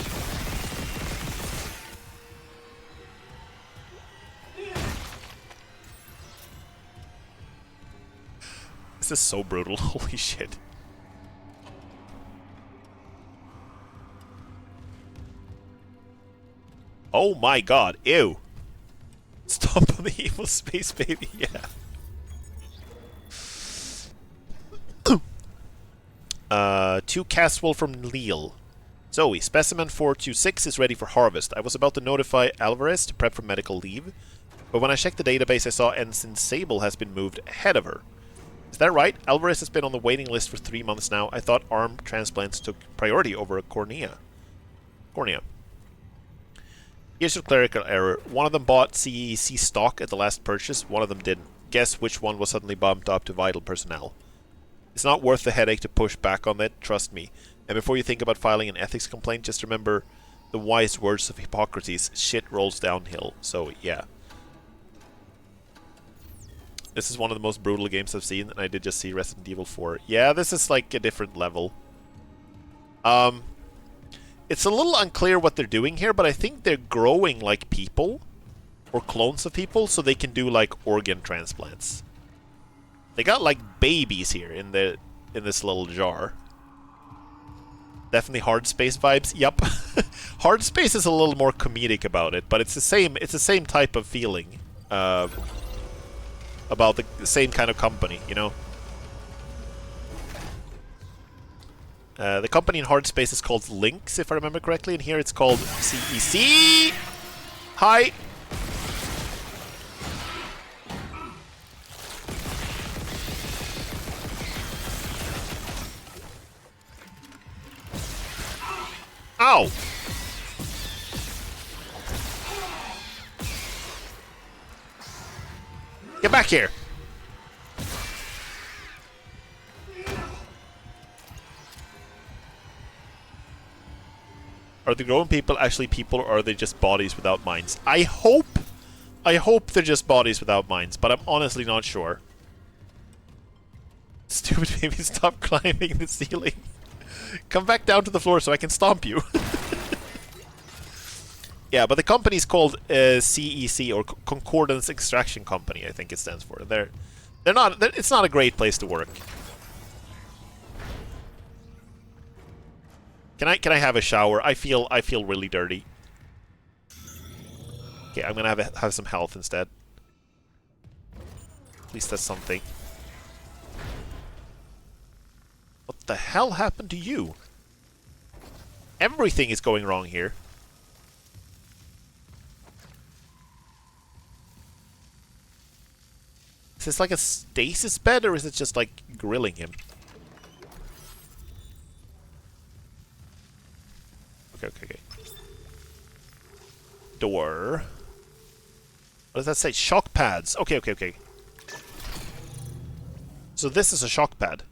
This is so brutal, holy shit. Oh my god, ew! Stomp on the evil space baby, yeah. To Caswell from Lille. Zoe, Specimen 426 is ready for harvest. I was about to notify Alvarez to prep for medical leave, but when I checked the database I saw Ensign Sable has been moved ahead of her. Is that right? Alvarez has been on the waiting list for 3 months now. I thought arm transplants took priority over a cornea. Here's your clerical error. One of them bought CEC stock at the last purchase, one of them didn't. Guess which one was suddenly bumped up to vital personnel. It's not worth the headache to push back on that, trust me. And before you think about filing an ethics complaint, just remember the wise words of Hippocrates, shit rolls downhill. So, yeah. This is one of the most brutal games I've seen, and I did just see Resident Evil 4. Yeah, this is like a different level. It's a little unclear what they're doing here, but I think they're growing like people, or clones of people, so they can do like organ transplants. They got like babies here in this little jar. Definitely Hard Space vibes. Yup. Hard Space is a little more comedic about it, but it's the same type of feeling. About the same kind of company, you know? The company in Hard Space is called Lynx, if I remember correctly, and here it's called CEC! Hi! Ow! Get back here! Are the growing people actually people, or are they just bodies without minds? I hope they're just bodies without minds, but I'm honestly not sure. Stupid baby, stop climbing the ceiling. Come back down to the floor so I can stomp you. Yeah, but the company's called CEC, or Concordance Extraction Company, I think it stands for. It's not a great place to work. Can I have a shower? I feel really dirty. Okay, I'm gonna have some health instead. At least that's something. What the hell happened to you? Everything is going wrong here. Is this like a stasis bed, or is it just like grilling him? Okay. Door. What does that say? Shock pads. Okay. So this is a shock pad.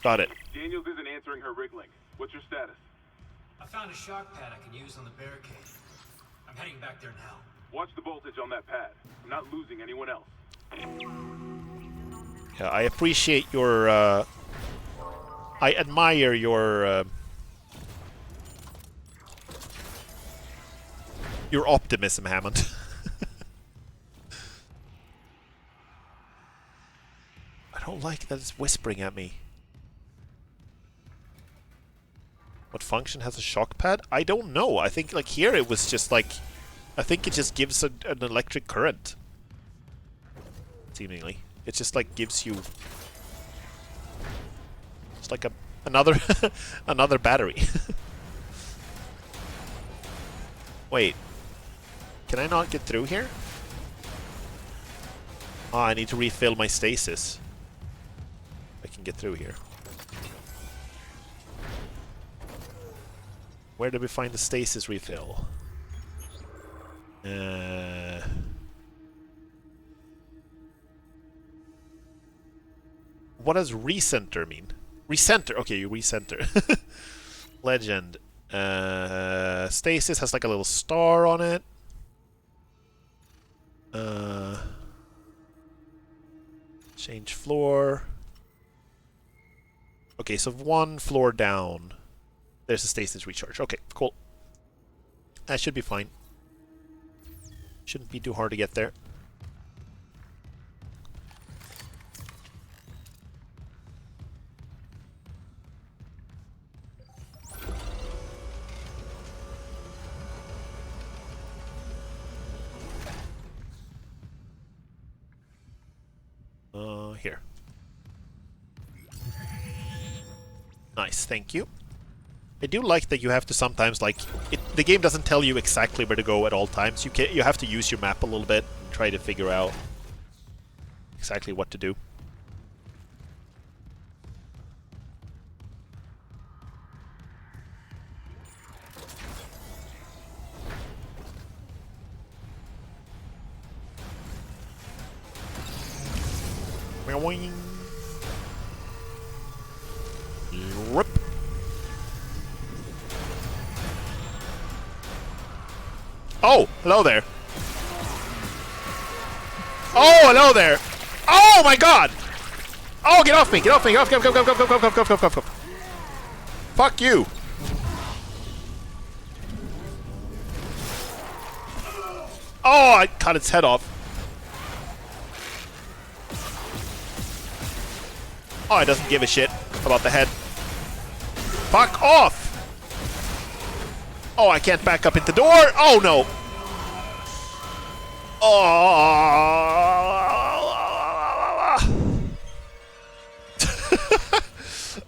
Got it. Daniels isn't answering her wriggling. What's your status? I found a shock pad I can use on the barricade. I'm heading back there now. Watch the voltage on that pad. I'm not losing anyone else. Yeah, I appreciate your, I admire your optimism, Hammond. I don't like that it's whispering at me. What function has a shock pad? I don't know. I think, like, here it was just like... I think it just gives an electric current. Seemingly. It just, like, gives you... It's like another another battery. Wait. Can I not get through here? Ah, I need to refill my stasis. I can get through here. Where did we find the stasis refill? What does recenter mean? Recenter. Okay, you recenter. Legend. Stasis has like a little star on it. Change floor. Okay, so 1 floor down, there's a stasis recharge. Okay, cool. That should be fine. Shouldn't be too hard to get there. Here. Nice, thank you. I do like that you have to sometimes, like, the game doesn't tell you exactly where to go at all times. You have to use your map a little bit and try to figure out exactly what to do. Rip. Oh, hello there. Oh, hello there. Oh my god. Oh, get off me. Get off me. Get off. Fuck you. Oh, I cut its head off. Oh, it doesn't give a shit about the head. Fuck off! Oh, I can't back up into the door! Oh, no! Oh!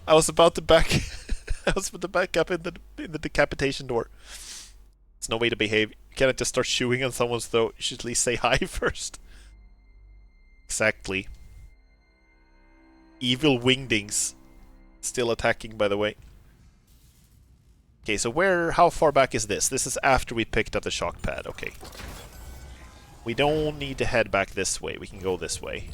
I was about to back... I was about to back up in the decapitation door. There's no way to behave. You cannot just start shooting on someone's throat. You should at least say hi first. Exactly. Evil wingdings. Still attacking, by the way. Okay, so how far back is this? This is after we picked up the shock pad. Okay. We don't need to head back this way. We can go this way.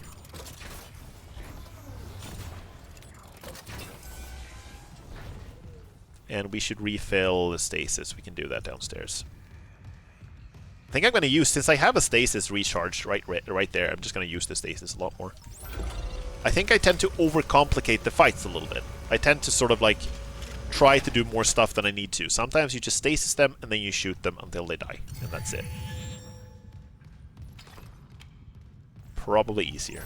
And we should refill the stasis. We can do that downstairs. I think I'm going to use, since I have a stasis recharged right there, I'm just going to use the stasis a lot more. I think I tend to overcomplicate the fights a little bit. I tend to sort of like try to do more stuff than I need to. Sometimes you just stasis them and then you shoot them until they die. And that's it. Probably easier.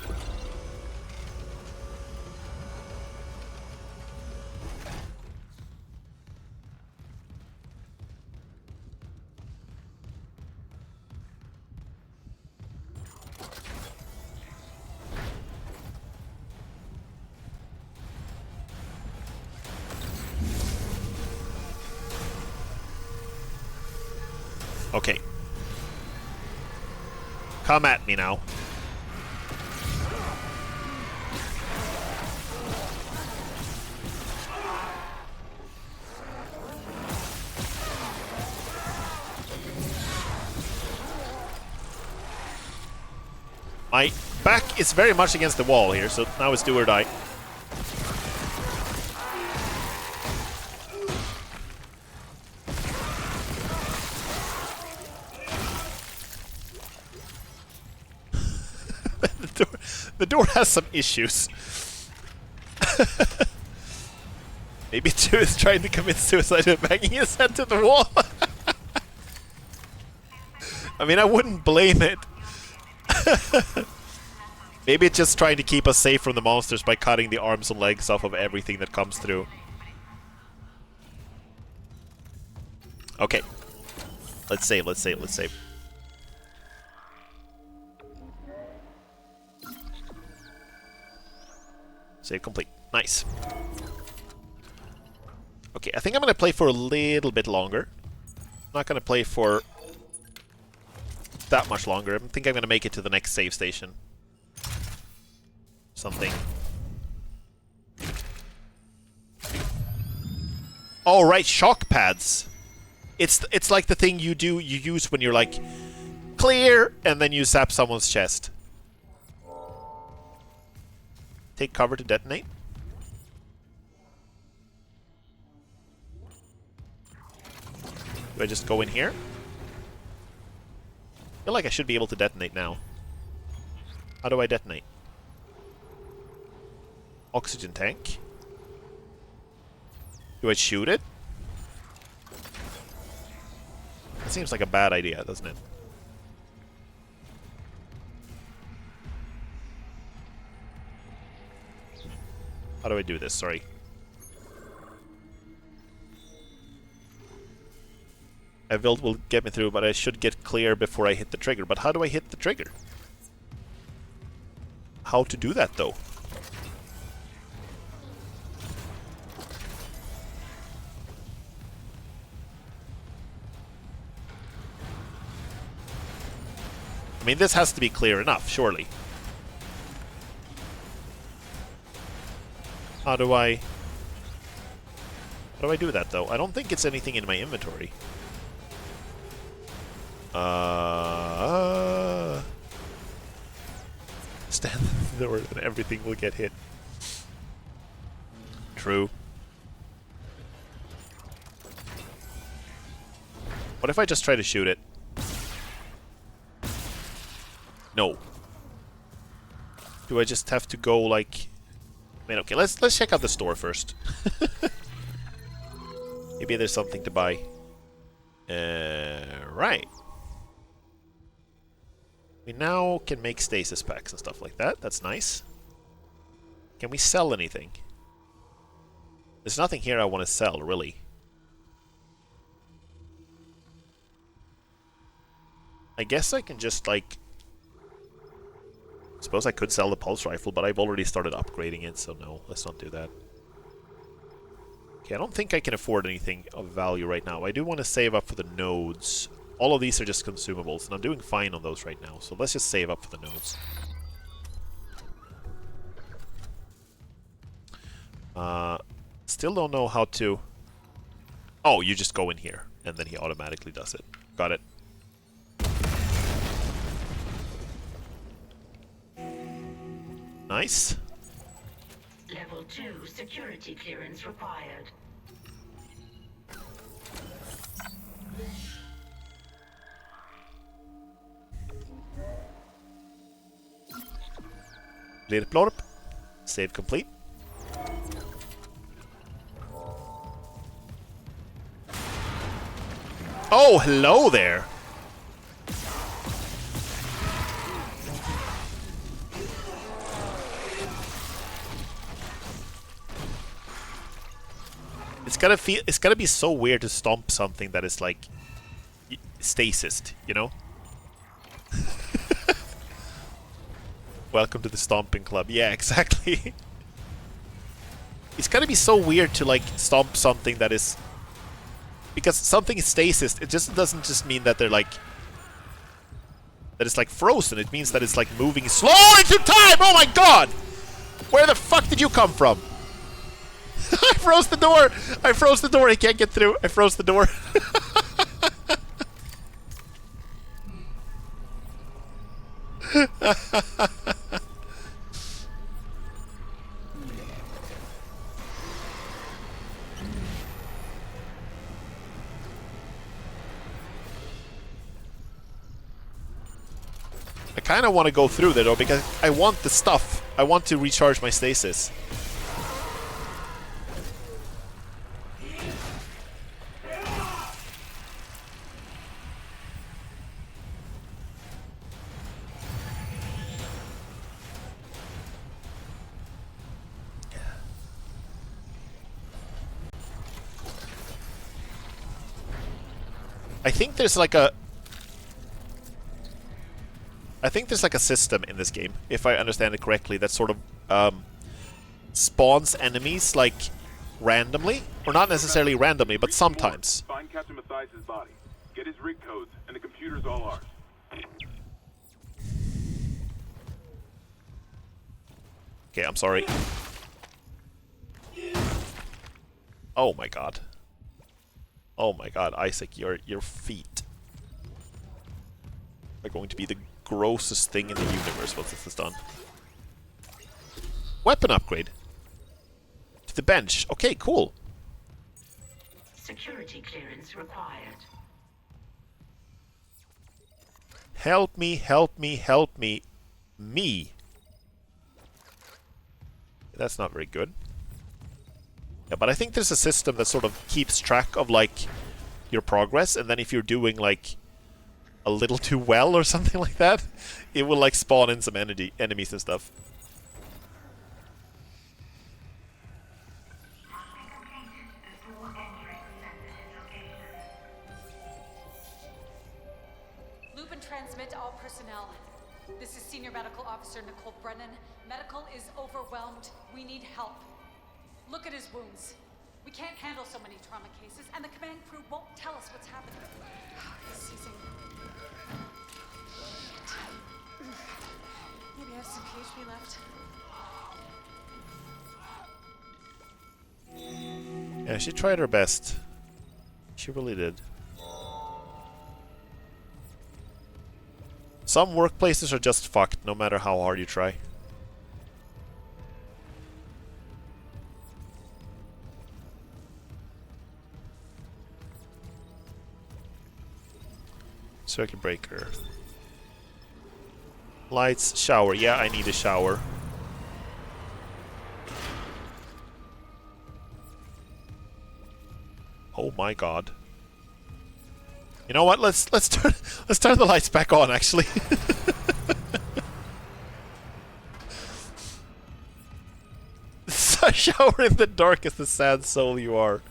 Okay. Come at me now. My back is very much against the wall here, so now it's do or die. The door has some issues. Maybe Joe is trying to commit suicide by banging his head to the wall. I mean, I wouldn't blame it. Maybe it's just trying to keep us safe from the monsters by cutting the arms and legs off of everything that comes through. Okay. Let's save, let's save, let's save. Save complete. Nice. Okay, I think I'm going to play for a little bit longer. I'm not going to play for that much longer. I think I'm going to make it to the next save station. Something. Oh, right, shock pads. It's like the thing you use when you're like, clear, and then you zap someone's chest. Take cover to detonate. Do I just go in here? I feel like I should be able to detonate now. How do I detonate? Oxygen tank. Do I shoot it? That seems like a bad idea, doesn't it? How do I do this? Sorry. A build will get me through, but I should get clear before I hit the trigger. But how do I hit the trigger? How to do that, though? I mean, this has to be clear enough, surely. How do I do that, though? I don't think it's anything in my inventory. Stand at the door and everything will get hit. True. What if I just try to shoot it? No. Do I just have to go like... I mean, okay, let's check out the store first. Maybe there's something to buy. Right. We now can make stasis packs and stuff like that. That's nice. Can we sell anything? There's nothing here I want to sell, really. I guess I can just, like... I suppose I could sell the pulse rifle, but I've already started upgrading it, so no, let's not do that. Okay, I don't think I can afford anything of value right now. I do want to save up for the nodes. All of these are just consumables, and I'm doing fine on those right now, so let's just save up for the nodes. Still don't know how to... Oh, you just go in here, and then he automatically does it. Got it. Nice. Level 2 security clearance required. Clear plorp. Save complete. Oh, hello there. It's gotta be so weird to stomp something that is like stasised, you know? Welcome to the stomping club. Yeah, exactly. It's gotta be so weird to like stomp something that is, because something is stasised. It just doesn't just mean that they're like that it's like frozen. It means that it's like moving slow into time. Oh my god! Where the fuck did you come from? I froze the door! I froze the door, I can't get through. I froze the door. I kind of want to go through there though, because I want the stuff. I want to recharge my stasis. I think there's like a system in this game, if I understand it correctly, that sort of spawns enemies like randomly, or not necessarily randomly, but sometimes. Find Captain Mathias' body, get his rig codes, and the computer's all ours. Okay, I'm sorry. Oh my god. Oh my god, Isaac, your feet are going to be the grossest thing in the universe once this is done. Weapon upgrade. To the bench. Okay, cool. Security clearance required. Help me, help me, help me. Me. That's not very good. Yeah, but I think there's a system that sort of keeps track of, like, your progress, and then if you're doing, like, a little too well or something like that, it will, like, spawn in some enemies and stuff. Loop and transmit to all personnel. This is Senior Medical Officer Nicole Brennan. Medical is overwhelmed. We need help. Look at his wounds. We can't handle so many trauma cases, and the command crew won't tell us what's happening. He's seizing. Maybe I have some PHP left. Yeah, she tried her best. She really did. Some workplaces are just fucked, no matter how hard you try. Circuit breaker. Lights, shower. Yeah, I need a shower. Oh my god. You know what? Let's turn the lights back on, actually. Shower in the dark is the sad soul you are.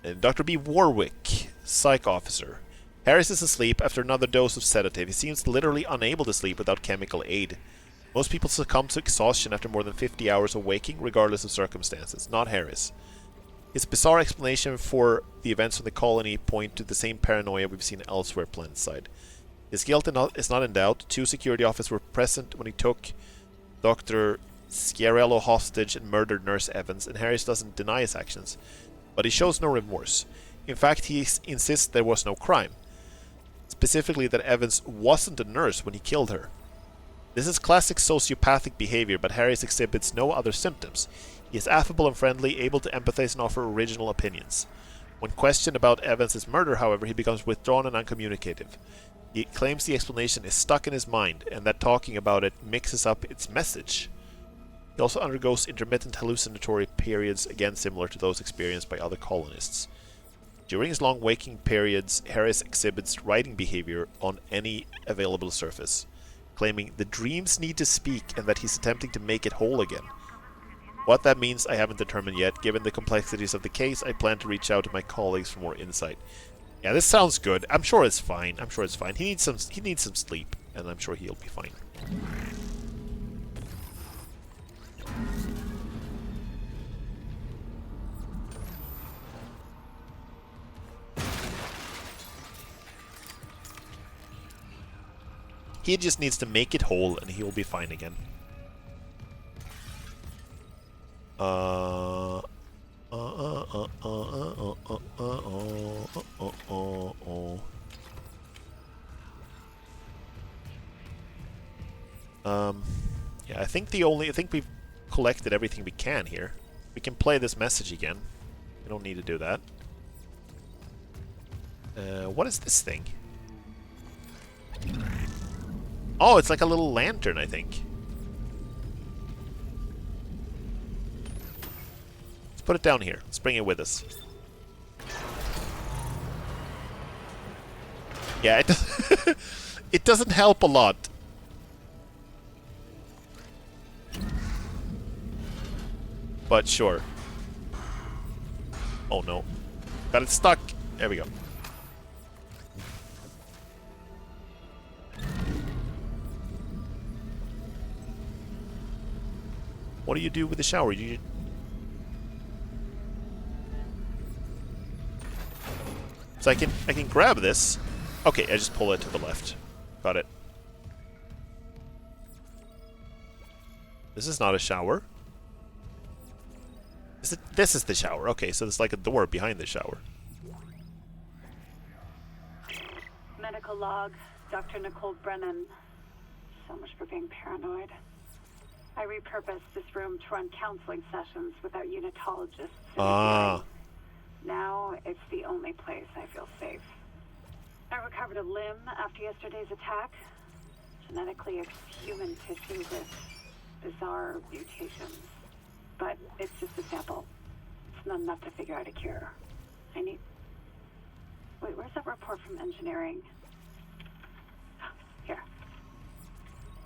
And Dr. B. Warwick, psych officer. Harris is asleep after another dose of sedative. He seems literally unable to sleep without chemical aid. Most people succumb to exhaustion after more than 50 hours of waking, regardless of circumstances. Not Harris. His bizarre explanation for the events of the colony point to the same paranoia we've seen elsewhere planetside. His guilt is not in doubt. 2 security officers were present when he took Dr. Schiarello hostage and murdered Nurse Evans, and Harris doesn't deny his actions. But he shows no remorse. In fact, he insists there was no crime. Specifically that Evans wasn't a nurse when he killed her. This is classic sociopathic behavior, but Harris exhibits no other symptoms. He is affable and friendly, able to empathize and offer original opinions. When questioned about Evans' murder, however, he becomes withdrawn and uncommunicative. He claims the explanation is stuck in his mind, and that talking about it mixes up its message. He also undergoes intermittent hallucinatory periods, again similar to those experienced by other colonists. During his long waking periods, Harris exhibits writing behavior on any available surface, claiming the dreams need to speak and that he's attempting to make it whole again. What that means I haven't determined yet. Given the complexities of the case, I plan to reach out to my colleagues for more insight. Yeah, this sounds good. I'm sure it's fine. I'm sure it's fine. He needs some sleep, and I'm sure he'll be fine. He just needs to make it whole, and he will be fine again. Yeah, I think we've collected everything we can here. We can play this message again. We don't need to do that. What is this thing? Oh, it's like a little lantern, I think. Let's put it down here. Let's bring it with us. Yeah, it doesn't help a lot. But sure. Oh no. Got it stuck. There we go. What do you do with the shower? So I can grab this. Okay, I just pull it to the left. Got it. This is not a shower. This is the shower. Okay, so there's like a door behind the shower. Medical log, Dr. Nicole Brennan. So much for being paranoid. I repurposed this room to run counseling sessions without unitologists. Ah. Now it's the only place I feel safe. I recovered a limb after yesterday's attack. Genetically human tissue with bizarre mutations. But it's just a sample. It's not enough to figure out a cure. I need... Wait, where's that report from engineering? Here.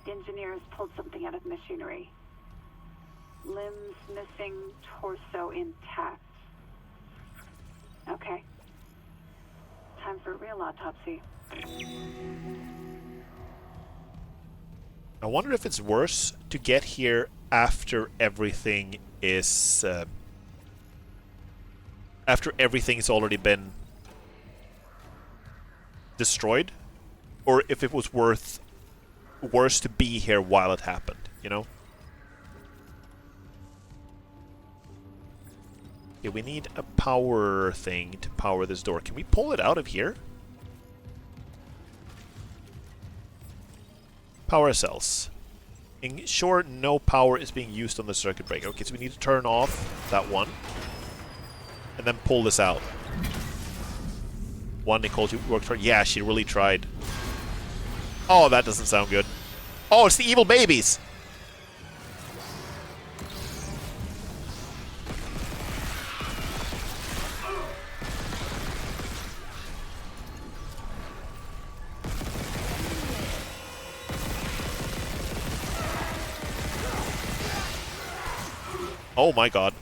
The engineers pulled something out of machinery. Limbs missing, torso intact. Okay. Time for a real autopsy. I wonder if it's worse to get here after everything is... after everything's already been destroyed, or if it was worse to be here while it happened, you know? Okay, we need a power thing to power this door. Can we pull it out of here? Power cells. Ensure no power is being used on the circuit breaker. Okay, so we need to turn off that one. And then pull this out. One, Nicole, you worked hard. Yeah, she really tried. Oh, that doesn't sound good. Oh, it's the evil babies! Oh my god.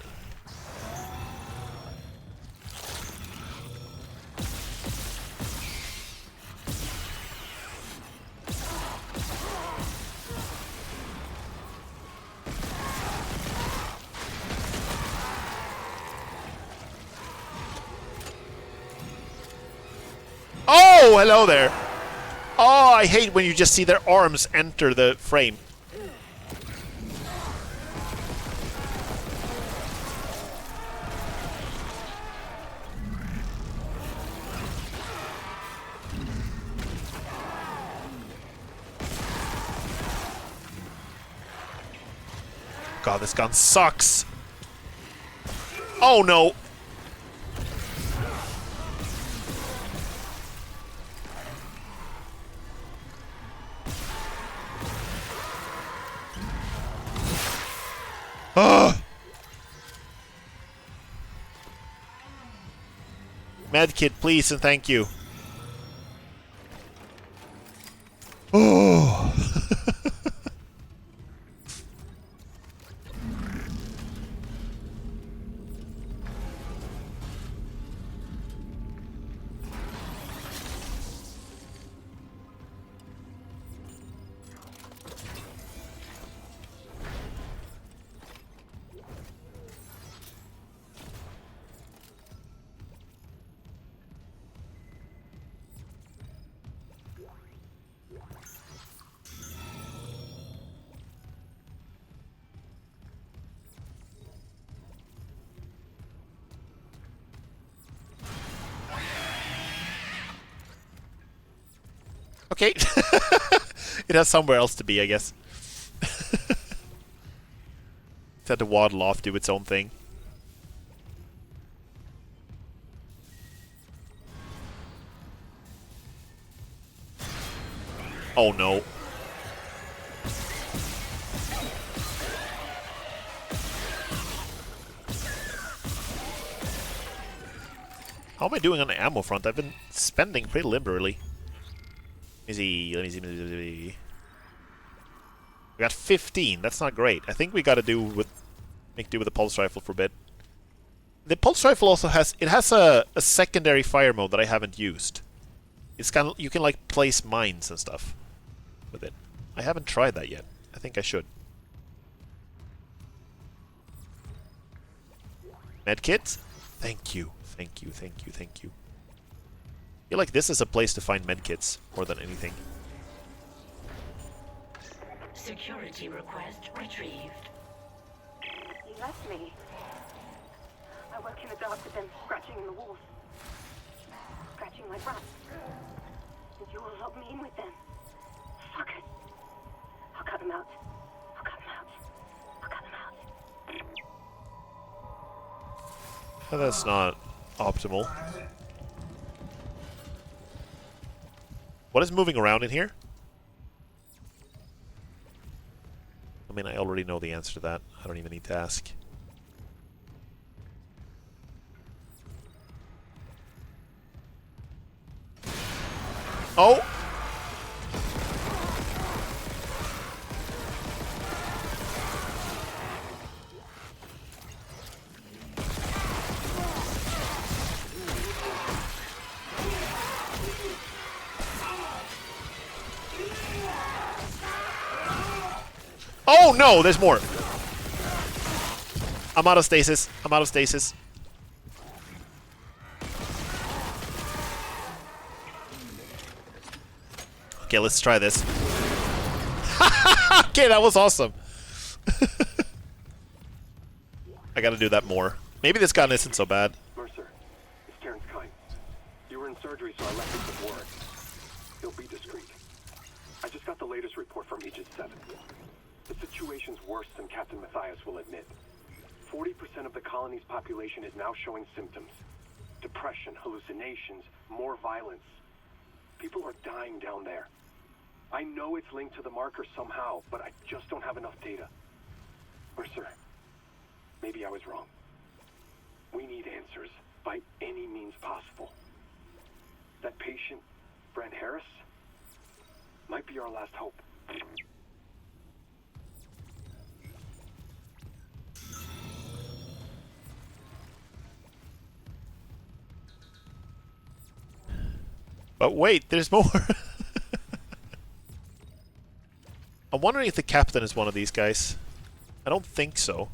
Oh, hello there. Oh, I hate when you just see their arms enter the frame. God, this gun sucks. Oh no. Ugh. Medkit, please and thank you. Oh. Okay. It has somewhere else to be, I guess. It had to waddle off, do its own thing. Oh no. How am I doing on the ammo front? I've been spending pretty liberally. Let me see. We got 15. That's not great. I think we got to make do with the pulse rifle for a bit. The pulse rifle also has a secondary fire mode that I haven't used. It's kind of, you can like place mines and stuff with it. I haven't tried that yet. I think I should. Medkit? Thank you. Thank you. Thank you. Thank you. I feel like this is a place to find medkits more than anything. Security request retrieved. You left me. I work in the dark with them scratching in the walls. Scratching like rats. And you will lock me in with them. Fuckers. I'll cut them out. I'll cut them out. I'll cut them out. Well, that's not optimal. What is moving around in here? I mean, I already know the answer to that. I don't even need to ask. Oh! Oh no, there's more. I'm out of stasis. I'm out of stasis. Okay, let's try this. Okay, that was awesome. I gotta do that more. Maybe this gun isn't so bad. Mercer, it's Terrence Kyne. You were in surgery, so I left it to Warren. He'll be discreet. I just got the latest report from Aegis 7. The situation's worse than Captain Mathius will admit. 40% of the colony's population is now showing symptoms. Depression, hallucinations, more violence. People are dying down there. I know it's linked to the marker somehow, but I just don't have enough data. Mercer, maybe I was wrong. We need answers by any means possible. That patient, Brent Harris, might be our last hope. But wait, there's more. I'm wondering if the captain is one of these guys. I don't think so.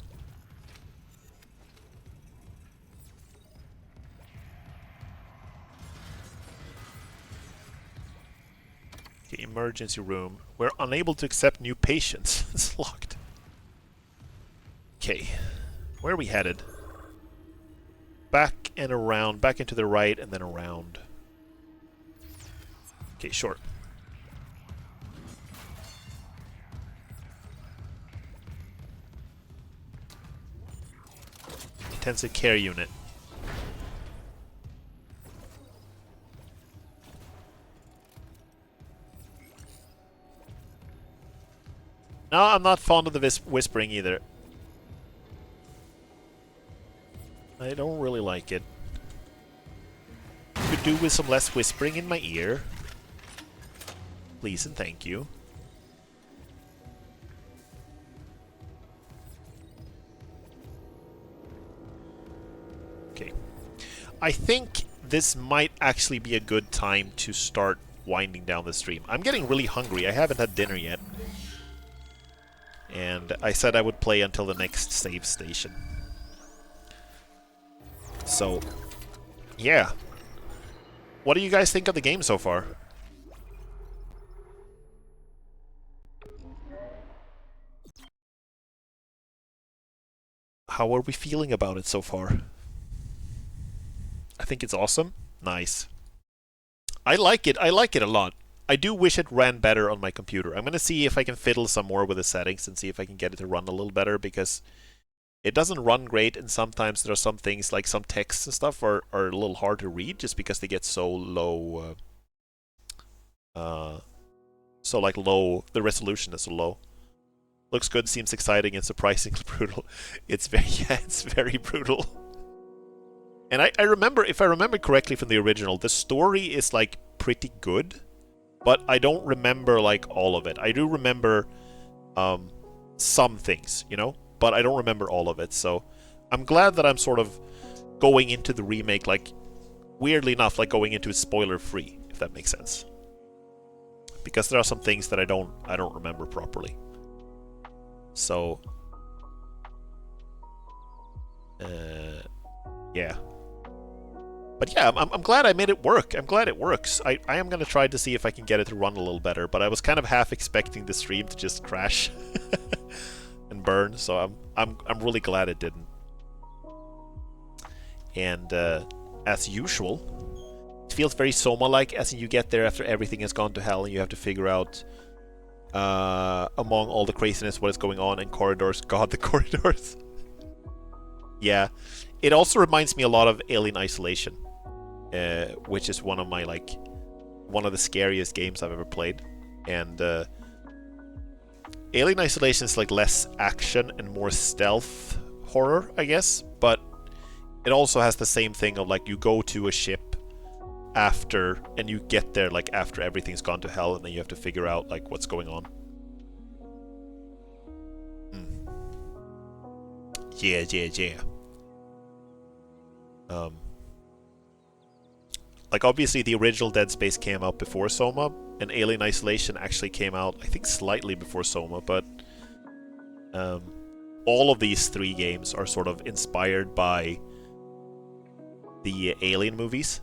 Okay, emergency room. We're unable to accept new patients. It's locked. Okay, where are we headed? Back and around, back into the right and then around. Okay, short. Intensive care unit. No, I'm not fond of the whispering either. I don't really like it. Could do with some less whispering in my ear. Please and thank you. Okay. I think this might actually be a good time to start winding down the stream. I'm getting really hungry. I haven't had dinner yet. And I said I would play until the next save station. So, yeah. What do you guys think of the game so far? How are we feeling about it so far? I think it's awesome. Nice. I like it. I like it a lot. I do wish it ran better on my computer. I'm going to see if I can fiddle some more with the settings and see if I can get it to run a little better, because it doesn't run great, and sometimes there are some things, like some texts and stuff, are a little hard to read just because they get so low. The resolution is so low. Looks good, seems exciting, and surprisingly brutal. It's very brutal. And I remember, if I remember correctly from the original, the story is like pretty good, but I don't remember like all of it. I do remember some things, you know, but I don't remember all of it. So I'm glad that I'm sort of going into the remake, like, weirdly enough, like going into it spoiler-free, if that makes sense. Because there are some things that I don't remember properly. So, yeah. But yeah, I'm glad I made it work. I'm glad it works. I am going to try to see if I can get it to run a little better, but I was kind of half expecting the stream to just crash and burn, so I'm really glad it didn't. And as usual, it feels very Soma-like, as in you get there after everything has gone to hell and you have to figure out among all the craziness what is going on in corridors. God, the corridors. Yeah. It also reminds me a lot of Alien Isolation, which is one of the scariest games I've ever played. And Alien Isolation is like less action and more stealth horror, I guess, but it also has the same thing of like you go to a ship after and you get there like after everything's gone to hell, and then you have to figure out like what's going on. Yeah. Like obviously the original Dead Space came out before Soma, and Alien Isolation actually came out I think slightly before Soma, but all of these three games are sort of inspired by the Alien movies.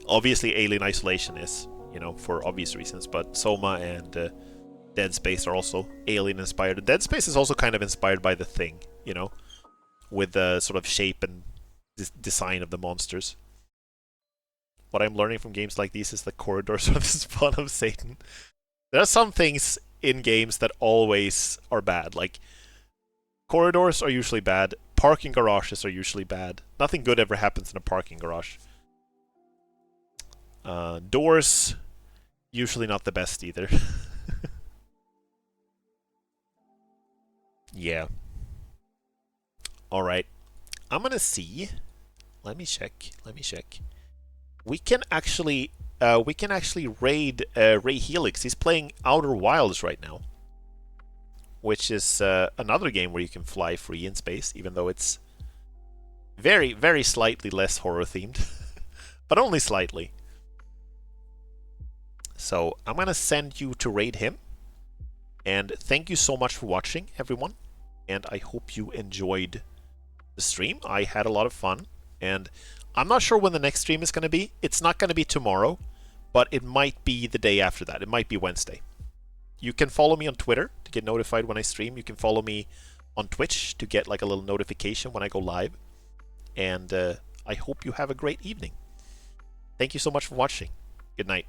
Obviously Alien Isolation is, you know, for obvious reasons, but Soma and Dead Space are also Alien inspired. Dead Space is also kind of inspired by The Thing, you know, with the sort of shape and design of the monsters. What I'm learning from games like these is the corridors are the spawn of Satan. There are some things in games that always are bad. Like, corridors are usually bad. Parking garages are usually bad. Nothing good ever happens in a parking garage. Doors, usually not the best either. Yeah. Alright. I'm gonna see. Let me check. We can actually raid Ray Helix. He's playing Outer Wilds right now, which is another game where you can fly free in space, even though it's very, very slightly less horror themed, but only slightly. So I'm gonna send you to raid him, and thank you so much for watching, everyone, and I hope you enjoyed the stream. I had a lot of fun, and I'm not sure when the next stream is going to be. It's not going to be tomorrow, but it might be the day after that. It might be Wednesday. You can follow me on Twitter to get notified when I stream. You can follow me on Twitch to get like a little notification when I go live. And I hope you have a great evening. Thank you so much for watching. Good night.